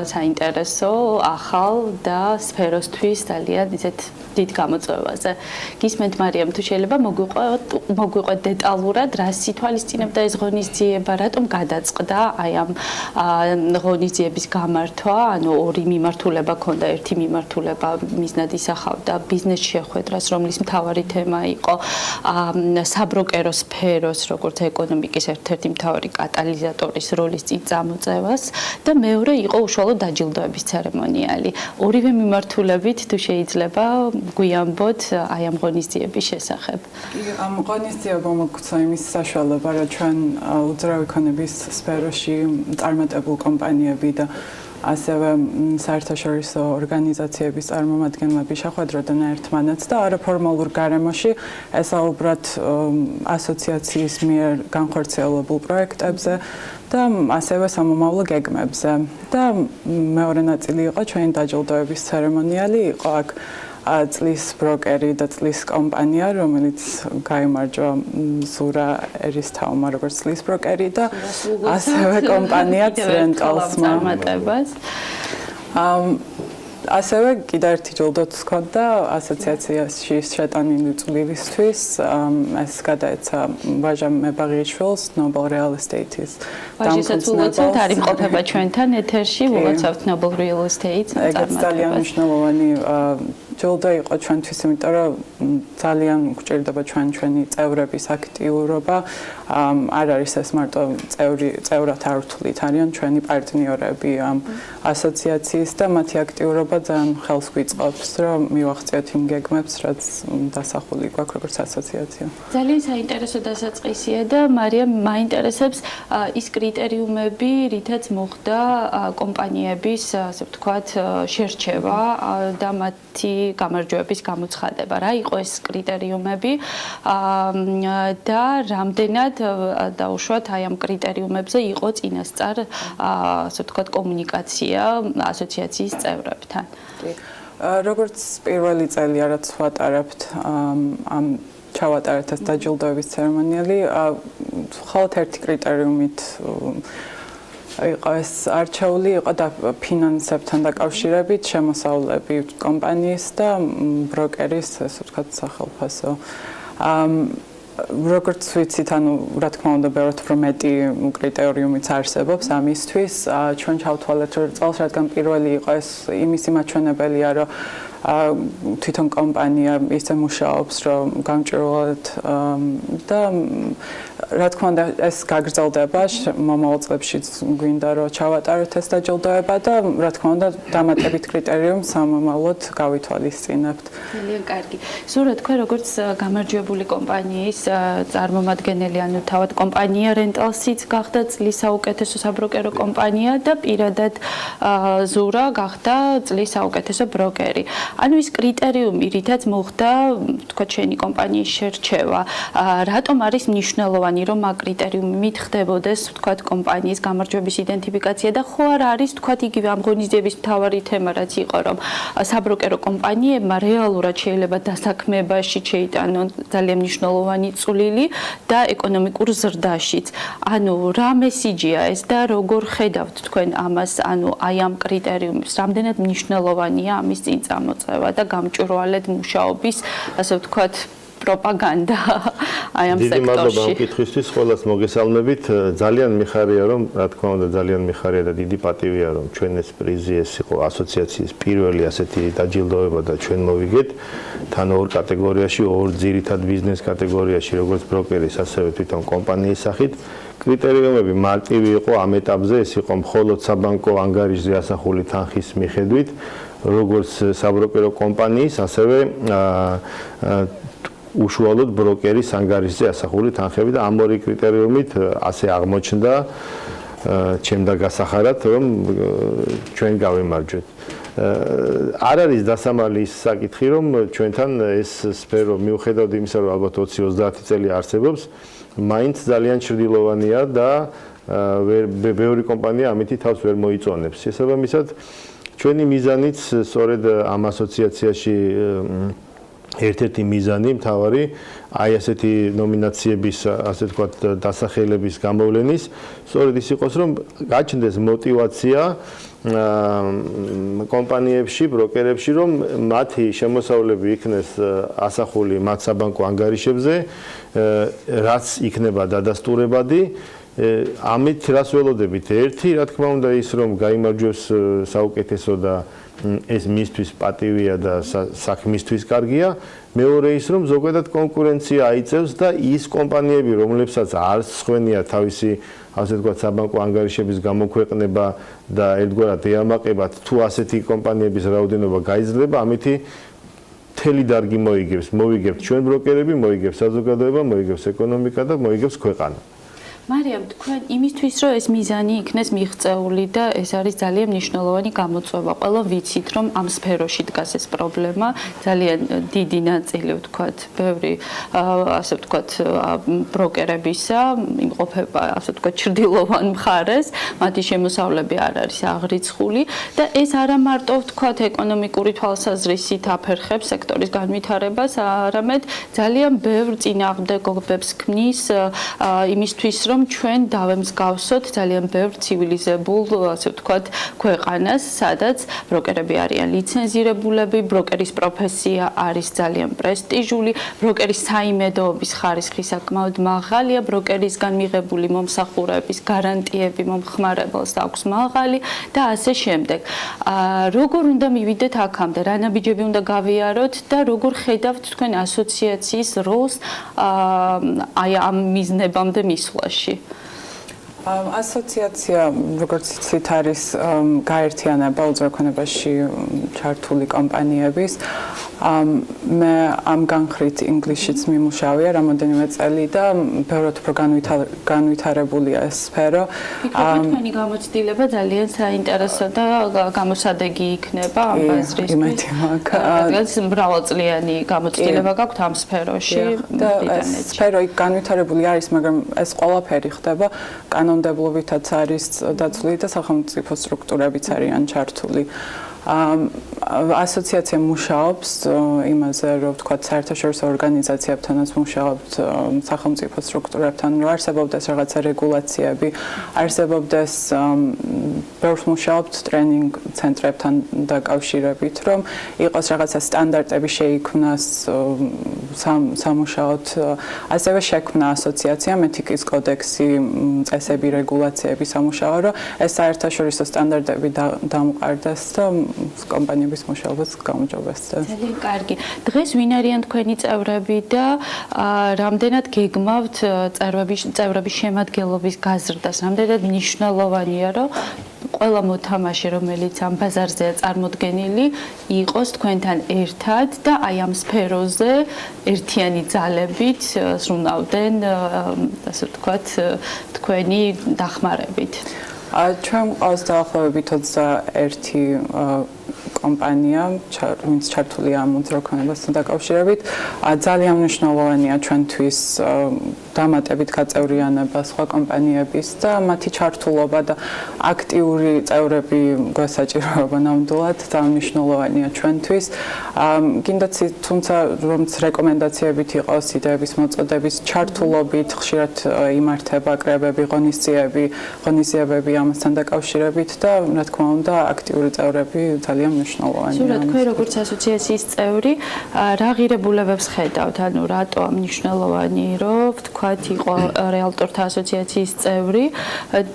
საინტერესო ახალ და სფეროსთვის ძალიან ისეთ დიდ გამოწვევაზე. გისმენთ მარიამ, თუ შეიძლება მოგვიყვეთ დეტალურად, რას ითვალისწინებდა ეს ღონისძიება, რატომ გადაწყდა აი ამ ღონისძიების გამართვა, ანუ ორი მიმართულება ქონდა, ერთი მიმართულება მიზნად ისახავდა ბიზნესში შეხვედრას, რომლის მთავარი თემა იყო საბროკერო სფეროს, როგორც ეკონომიკის ერთ-ერთი მთავარი კატალიზატორის როლის წინ წამოწევას და მეორე იყო უშუალო დაჯილდოების ცერემონიალი. ორივე მიმართულებით თუ შეიძლება გვიამბოთ აი ამ ღონისძიების შესახებ. ამ ღონისძიებამ მოგცა იმის საშუალება, რომ ჩვენ უძრავი ქონების სფეროში წარმატებულ კომპანიები და ასევე საერთაშორისო ორგანიზაციების წარმომადგენლები შეხვედროდნენ ერთმანეთს და არაფორმალურ გარემოში ესაუბრათ ასოციაციის მიერ განხორციელებულ პროექტებზე და ასევე სამომავლო გეგმებზე. და მეორე ნაწილი იყო ჩვენი დაჯილდოების ცერემონიალი, იყო აქ წლის ბროკერი და წლის კომპანია, რომელიც გაიმარჯვა ზურა ერისთავმა როგორც წლის ბროკერი და ასევე კომპანია რენტალსმა. ასევე კიდევ ერთი ჯილდოც ჰქონდა ასოციაციაში შეტანილი წვლილისთვის. ეს გადაეცა ვაჟა მებაღიაშვილს Noble Real Estate-ის დამფუძნებელს. არ იმყოფება ჩვენთან ეთერში, ულოცავთ Noble Real Estate-ს წარმატებას. ძალიან მნიშვნელოვანი ჯილდო იყო ჩვენთვის, იმიტომ რომ ძალიან გვჭირდება ჩვენი წევრების აქტიურობა. არ არის ეს მარტო წევრად არ ვთვლით, არიან ჩვენი პარტნიორები ამ ასოციაციის და მათი აქტიურობა ძალიან ხელს გვიწყობს, რომ მივახციოთ იმ გეგმებს, რაც დასახული გვაქვს როგორც ასოციაცია. ძალიან საინტერესო დასაწყისია და მარიამ მაინტერესებს ის კრიტერიუმები, რითაც მოხდა კომპანიების, ასე ვთქვათ, შერჩევა და მათი გამარჯვების გამოცხადება. რა იყო ეს კრიტერიუმები და რამდენად დაუშვათ აი ამ კრიტერიუმებზე იყო წინასწარ, ასე ვთქვათ, კომუნიკაცია ასოციაციის წევრებთან. როგორც პირველი წელი რაც ვატარებთ ამ ჩავატარეთ ეს დაჯილდოების ცერემონიალი, მხოლოდ ერთი კრიტერიუმით იყო ეს არჩეული, იყო და ფინანსებთან დაკავშირებით შემოსავლები კომპანიის და ბროკერის, ასე ვთქვათ, სახელმწიფო. როგორც ვიცით, ანუ რა თქმა უნდა, ბევრად უფრო მეტი კრიტერიუმიც არსებობს ამისთვის. ჩვენ ჩავთვალეთ რომ წელს, რადგან პირველი იყო ეს იმისი მაჩვენებელია, რომ თვითონ კომპანია ისე მუშაობს, რომ გამჭირვალეთ და რა თქმა უნდა ეს გაგრძელდება მომავალ წლებშიც გვინდა რომ ჩავატაროთ ეს დაჯილდოება და რა თქმა უნდა დამატებით კრიტერიუმს სამომავლოდ გავითვალისწინებთ. ძალიან კარგი. სულ თქვენ როგორც გამარჯვებული კომპანიის წარმომადგენელი, ანუ თავად კომპანია Rentalsიც გახდა წლის საუკეთესო საბროკერო კომპანია და პირადად ზურა გახდა წლის საუკეთესო ბროკერი. ანუ ის კრიტერიუმი, რითაც მოხდა თქვა ჩვენი კომპანიის შერჩევა, რატომ არის მნიშვნელოვანი რომ ამ კრიტერიუმით ხდებოდეს თქვათ კომპანიის გამარჯვების იდენტიფიკაცია და ხო არ არის თქვათ იგივე ამ ღონისძიების მთავარი თემა რაც იყო რომ საბროკერო კომპანიებმა რეალურად შეიძლება დასაქმებაში შეიტანონ ძალიან მნიშვნელოვანი წვლილი და ეკონომიკურ ზრდაშიც. ანუ რა მესიჯია ეს და როგორ ხედავთ თქვენ ამას, ანუ აი ამ კრიტერიუმის რამდენად მნიშვნელოვანია ამის წინ წამოწევა და გამჭვირვალედ მუშაობის, ასე ვთქვათ, პროპაგანდა აი ამ სექტორში. დიდი მადლობა ამ კითხვისთვის, ყველას მოგესალმებით. ძალიან მიხარია რომ, რა თქმა უნდა, ძალიან მიხარია და დიდი პატივია რომ ჩვენ ეს პრიზი ეს იყო ასოციაციის პირველი ასეთი დაჯილდოება და ჩვენ მოვიგეთ თან ორ კატეგორიაში, ორ ძირითად ბიზნეს კატეგორიაში, როგორც ბროკერის, ასევე თვითონ კომპანიის სახით. კრიტერიუმები მარტივი იყო ამ ეტაპზე, ეს იყო მხოლოდ საბანკო ანგარიშზე ასახული თანხის მიხედვით, როგორც საბროკერო კომპანიის, ასევე უშუალოდ ბროკერის ანგარიშზე ასახული თანხები და ამ ორი კრიტერიუმით ასე აღმოჩნდა ჩემდა გასახარად რომ ჩვენ გავემარჯვეთ. არ არის დასამალი ის საკითხი რომ ჩვენთან ეს სფერო მიუხედავად იმისა რომ ალბათ 20-30 წელი არსებობს მაინც ძალიან ჩრდილოვანია და ბევრი კომპანია ამითი თავს ვერ მოიწონებს. შესაბამისად ჩვენი მიზანიც სწორედ ამ ასოციაციაში ერთ-ერთი მიზანი მთავარი აი ასეთი ნომინაციების ასე ვთქვათ დასახელების გამოვლენის სწორედ ის იყოს რომ გაჩნდეს мотиваცია კომპანიებში, ბროკერებში რომ მათი შემოსავლები იქნეს ასახული მათ საბანკო ანგარიშებზე, რაც იქნება დადასტურებადი. ამით რას ველოდებით? ერთი, რა თქმა უნდა, ის რომ გაიმარჯვოს საუკეთესო და ეს მისთვის პატივია და საქმისთვის კარგია. მეორე ის რომ ზოგადად კონკურენცია აიწევს და ის კომპანიები, რომლებსაც არ სხვენია თავისი ასე ვთქვათ საბანკო ანგარიშების გამოქვეყნება და ერთგვარად ეამაყებათ თუ ასეთი კომპანიების რაოდენობა გაიზრდება, ამითი მთელი დარგი მოვიგებთ ჩვენ ბროკერები, მოიგებს საზოგადოება, მოიგებს ეკონომიკა და მოიგებს ქვეყანა. მარიამ, თქვენ იმისთვის რომ ეს მიზანი იქნეს მიღწეული და ეს არის ძალიან მნიშვნელოვანი გამოწვევა. ყველა ვიცით რომ ამ სფეროში დგას ეს პრობლემა, ძალიან დიდი ნაწილი ვთქვათ, ბევრი ასე ვთქვათ ბროკერებისა იმყოფება ასე ვთქვათ ჩრდილოვან მხარეს, მათი შემოსავლები არ არის აღრიცხული და ეს არა მარტო ვთქვათ ეკონომიკური თვალსაზრისით აფერხებს სექტორის განვითარებას, არამედ ძალიან ბევრ წინააღმდეგობებს ქმნის იმისთვის რომ ჩვენ დავემსგავსოთ ძალიან ბევრ ცივილიზებულ, ასე ვთქვათ, ქვეყანას, სადაც ბროკერები არიან ლიცენზირებულები, ბროკერის პროფესია არის ძალიან პრესტიჟული, ბროკერის საიმედოობის ხარისხი საკმაოდ მაღალია, ბროკერისგან მიღებული მომსახურების გარანტიები მომხმარებელს აქვს მაღალი და ასე შემდეგ. როგორ უნდა მივიდეთ აქამდე, რა ნაბიჯები უნდა გავიაროთ და როგორ ხედავთ თქვენ ასოციაციის როლს აი ამ მიზნებამდე მისვლაში? ასოციაცია, როგორც იცით, არის გაერთიანება უძრაქვენებაში ჩართული კომპანიების. მე ამ განხრით ინგლისშიც მიმუშავია რამოდენიმე წელი და ბევრად უფრო განვითარებულია ეს სფერო. თქვენი გამოცდილება ძალიან საინტერესო და გამოსადეგი იქნება ამ ბაზრის. იმედი მაქვს. მრავალწლიანი გამოცდილება გაქვთ ამ სფეროში. და ეს სფერო იქ განვითარებული არის, მაგრამ ეს ყველაფერი ხდება კანონმდებლობითაც არის დაცული და სახელმწიფო სტრუქტურებიც არიან ჩართული. ასოციაცია მუშაობს იმაზე, რომ ვთქვათ, საერთაშორისო ორგანიზაციებთანაც მუშაობთ, სახელმწიფო სტრუქტურებთან, რომ არსებობდეს რაღაცა რეგულაციები, არსებობდეს ბევრს მუშაობთ ტრენინგ ცენტრებთან დაკავშირებით, რომ იყოს რაღაცა სტანდარტები შეიქმნას სამუშაოდ, ასევე შექმნა ასოციაციამ ეთიკის კოდექსი, წესები, რეგულაციები სამუშაო, რომ ეს საერთაშორისო სტანდარტები დამყარდეს და კომპანიები კორპორაციების მუშაობას გამოჯობესდა. ძალიან კარგი. დღეს ვინ არიან თქვენი წევრები და რამდენად გეგმავთ წევრების შემადგენლობის გაზრდას? რამდენად მნიშვნელოვანია, რომ ყველა მოთამაშე, რომელიც ამ ბაზარზეა წარმოდგენილი, იყოს თქვენთან ერთად და აი ამ სფეროზე ერთიანი ძალებით ზრუნავდნენ, ასე ვთქვათ, თქვენი დახმარებით. ჩვენ ყავს დაახლოებით 21 კომპანია, ვინც ჩართულია ამ მოძრაობასთან დაკავშირებით. ძალიან მნიშვნელოვანია ჩვენთვის დამატებით გაწევრიანება სხვა კომპანიების და მათი ჩართულობა და აქტიური წევრები გვესაჭიროება ნამდვილად ძალიან მნიშვნელოვანია ჩვენთვის. გინდაც თუმცა რომც რეკომენდაციებით იყოს იდეების მოწოდების ჩართულობით ხშირად იმართება კრებები, ღონისძიებები ამასთან დაკავშირებით და რა თქმა უნდა აქტიური წევრები ძალიან მნიშვნელოვანია. სრულად თქვენ როგორც ასოციაციის წევრი რა ღირებულებებს ხედავთ? ანუ რატო მნიშვნელოვანი რომ ვთქვათ იყო რეალტორთა ასოციაციის წევრი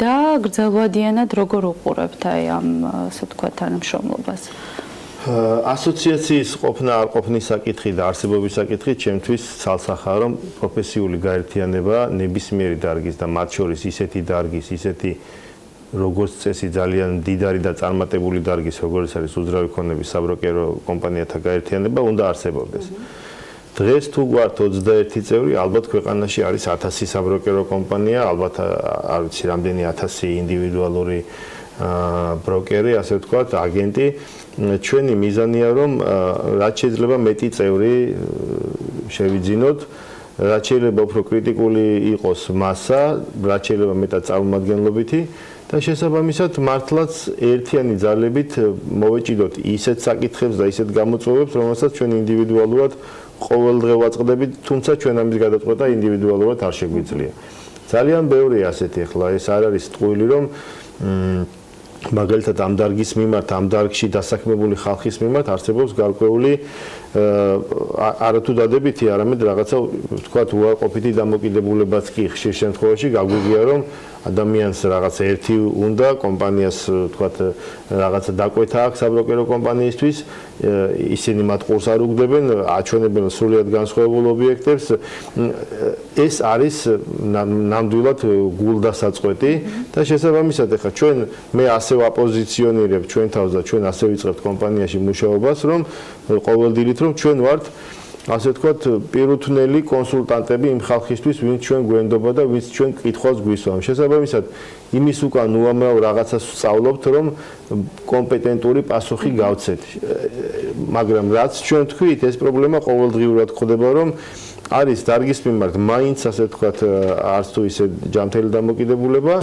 და გრძელვადიანად როგორ უყურებთ აი ამ ასე ვთქვათ თანამშრომლობას? ასოციაციის ყოფნა არ ყოფნის საკითხი და არსებობის საკითხი ჩემთვის ცალსახაა, რომ პროფესიული გაერთიანება ნებისმიერი დარგის და მათ შორის ისეთი დარგის, ისეთი როგორც წესი ძალიან დიდარი და წარმატებული დარგის, როგორც არის უძრავი ქონების საბროკერო კომპანიათა გაერთიანება, უნდა არსებობდეს. დღეს თუ გვართ 21 წევრი, ალბათ ქვეყანაში არის 1000 საბროკერო კომპანია, ალბათ არ ვიცი რამდენი 1000 ინდივიდუალური ბროკერი, ასე ვთქვათ, აგენტი. ჩვენი მიზანია, რომ რაც შეიძლება მეტი წევრი შევიძინოთ, რაც შეიძლება უფრო კრიტიკული იყოს მასა, რაც შეიძლება მეტად წარმომადგენლობითი და შესაბამისად მართლაც ერთიანი ძალებით მოვეჭიდოთ ისეთ საკითხებს და ისეთ გამოწვევებს, რომელსაც ჩვენ ინდივიდუალურად ყოველდღე ვაწყდებით, თუმცა ჩვენ ამის გადაწყვეტა ინდივიდუალურად არ შეგვიძლია. ძალიან ბევრია ასეთი, ახლა ეს არ არის ტყუილი, რომ მაგალითად ამ დარგის მიმართ, ამ დარგში დასაქმებული ხალხის მიმართ არსებობს გარკვეული არათუ დადებითი, არამედ რაღაცა ვთქვათ უარყოფითი დამოკიდებულებაც კი ხშირ შემთხვევაში გაგვიგია, რომ ადამიანს რაღაცა ერთი უნდა კომპანიას ვთქვათ რაღაცა დაკვეთა აქვს საბროკერო კომპანიისთვის, ისინი მათ ყურს არ უგდებენ, აჩვენებენ სრულად განსხვავებულ ობიექტებს. ეს არის ნამდვილად გულდასაწყვეტი და შესაბამისად ახლა ჩვენ მე ასე ვაპოზიციონირებ ჩვენ თავს და ჩვენ ასე ვიწყებთ კომპანიაში მუშაობას, რომ ყოველდღიურად რომ ჩვენ ვართ ასე ვთქვათ პირუთვნელი კონსულტანტები იმ ხალხისთვის, ვინც ჩვენ გვენდობა და ვინც ჩვენ კითხვას გვისვამს. შესაბამისად იმის უკან უამრავ რაღაცას ვსწავლობთ, რომ კომპეტენტური პასუხი გავცეთ. მაგრამ რაც ჩვენ თქვით, ეს პრობლემა ყოველდღიურად ხდება, რომ არის დარგის მიმართ მაინც ასე ვთქვათ არც თუ ისე ჯანმრთელი დამოკიდებულება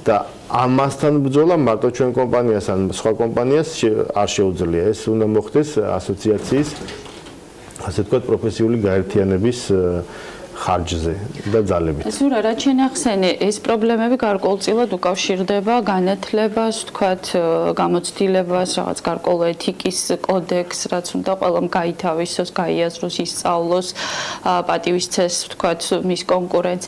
და ამასთან ბრძოლა მარტო ჩვენ კომპანიას ან სხვა კომპანიას არ შეუძლია. ეს უნდა მოხდეს ასოციაციის ასე ვთქვათ პროფესიული გაერთიანების ხარჯზე და ძალებით. ზურა, რაც შენახსენე, ეს პრობლემები გარკვეულწილად უკავშირდება განათლებას, ვთქვათ, გამოცდილებას, რაღაც გარკვეულ ეთიკის კოდექსს, რაც უნდა ყველამ გაითავისოს, გაიაზროს, ისწავლოს, პატივისცეს, ვთქვათ, მის კონკურენტს.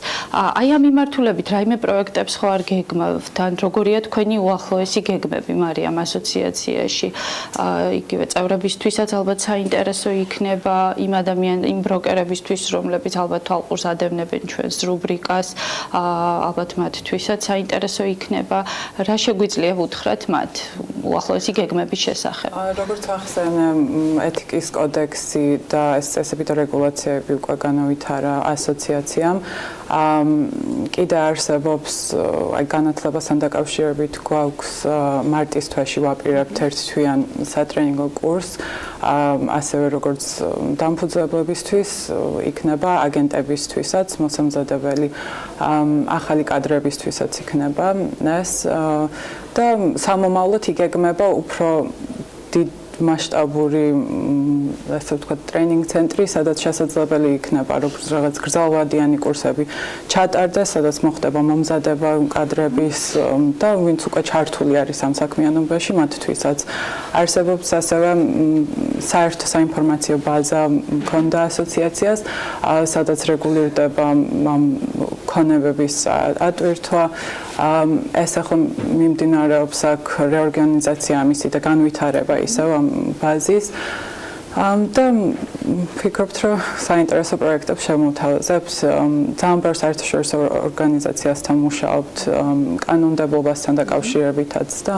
აი ამ მიმართულებით რაიმე პროექტებს ხო არ გეგმავთ? ან როგორია თქვენი უახლოესი გეგმები მარიამ ასოციაციაში? იგივე წევრებისთვისაც ალბათ საინტერესო იქნება იმ ბროკერებისთვის, რომლებიც ალბათ ყურს ადევნებენ ჩვენს რუბრიკას, ალბათ მათთვისაც საინტერესო იქნება. რა შეგვიძლია ვუთხრათ მათ უახლოესი გეგმების შესახებ? როგორც ახსენე, ეთიკის კოდექსი და ეს წესები და რეგულაციები უკვე განავითარა ასოციაციამ. კიდე არსებობს აი განათლებასთან დაკავშირებით გვაქვს მარტის თვეში ვაპირებთ ერთთვიან სატრენინგო კურსს, ასევე როგორც დამფუძნებლებისთვის იქნება აგენტებისთვისაც მოსამზადებელი, ახალი კადრებისთვისაც იქნება ეს და სამომავლოდ იგეგმება უფრო დიდ მასშტაბური ასე ვთქვათ ტრენინგ ცენტრი, სადაც შესაძლებელი იქნება რაღაც გრძელვადიანი კურსები ჩატარდეს, სადაც მოხდება მომზადება კადრების და ვინც უკვე ჩართული არის ამ საქმიანობაში, მათთვისაც არსებობს ასევე საერთო საინფორმაციო ბაზა მქონდა ასოციაციას, სადაც რეგულირდება ქონებების ატვირთვა ეს ახლა მიმდინარეობს აქ რეორგანიზაცია ამისი და განვითარება ისევ ამ ბაზის და ვფიქრობთ, რომ საინტერესო პროექტებს შემოთავაზებს. ძალიან ბევრ საერთაშორისო ორგანიზაციასთან მუშაობთ კანონმდებლობასთან დაკავშირებითაც და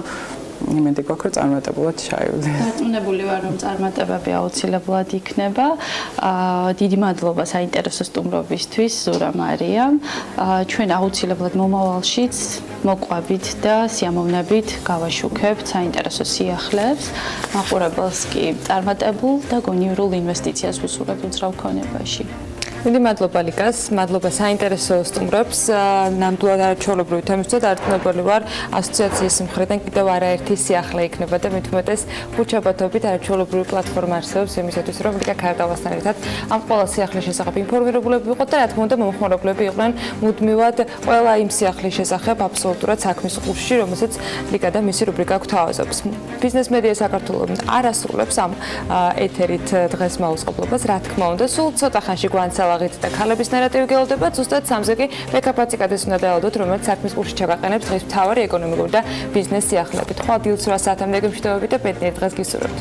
იმედი გვაქვს, რომ წარმატებულად ჩაივდეთ. დარწმუნებული ვარ, რომ წარმატებები აუცილებლად იქნება. დიდი მადლობა საინტერესო სტუმრობისთვის, ზურა მარიამ. ჩვენ აუცილებლად მომავალშიც მოყვებით და სიამოვნებით გავაშუქებთ საინტერესო სიახლეებს. მაყურებელს კი წარმატებულ და გონივრულ ინვესტიციას ვუსურვებთ უძრავ ქონებაში. დიდი მადლობა ლიკას, მადლობა საინტერესო სტუმრებს. ნამდვილად არაჩვეულებრივი თემისთვის დარწმუნებული ვარ, ასოციაციის მხრიდან კიდევ არაერთი სიახლე იქნება და მით უმეტეს ხუთშაბათობით არაჩვეულებრივი პლატფორმა არსებობს იმისათვის, რომ ლიკა ქარდავასთან ერთად ამ ყველა სიახლის შესახებ ინფორმირებულები ვიყოთ და რა თქმა უნდა მომხმარებლები იყვნენ მუდმივად ყველა იმ სიახლის შესახებ აბსოლუტურად საქმის ყურში, რომელსაც ლიკა და მისი რუბრიკა გვთავაზობს. ბიზნეს მედია საქართველოს არ ასრულებს ამ ეთერით დღეს მაუწყებლობას, რა თქმა უნდა, სულ ცოტა ხანში გვანცალა და ქალების ნარატივი გელოდება ზუსტად სამზე კი ბექაპაციკადეს უნდა დაელოდოთ, რომელიც საქმის ყურში ჩაგაყენებს დღის მთავარი ეკონომიკური და ბიზნეს სიახლეებით. ხვალ დილს 8 საათამდე გემშვიდობებით და ბედნიერ დღეს გისურვებთ.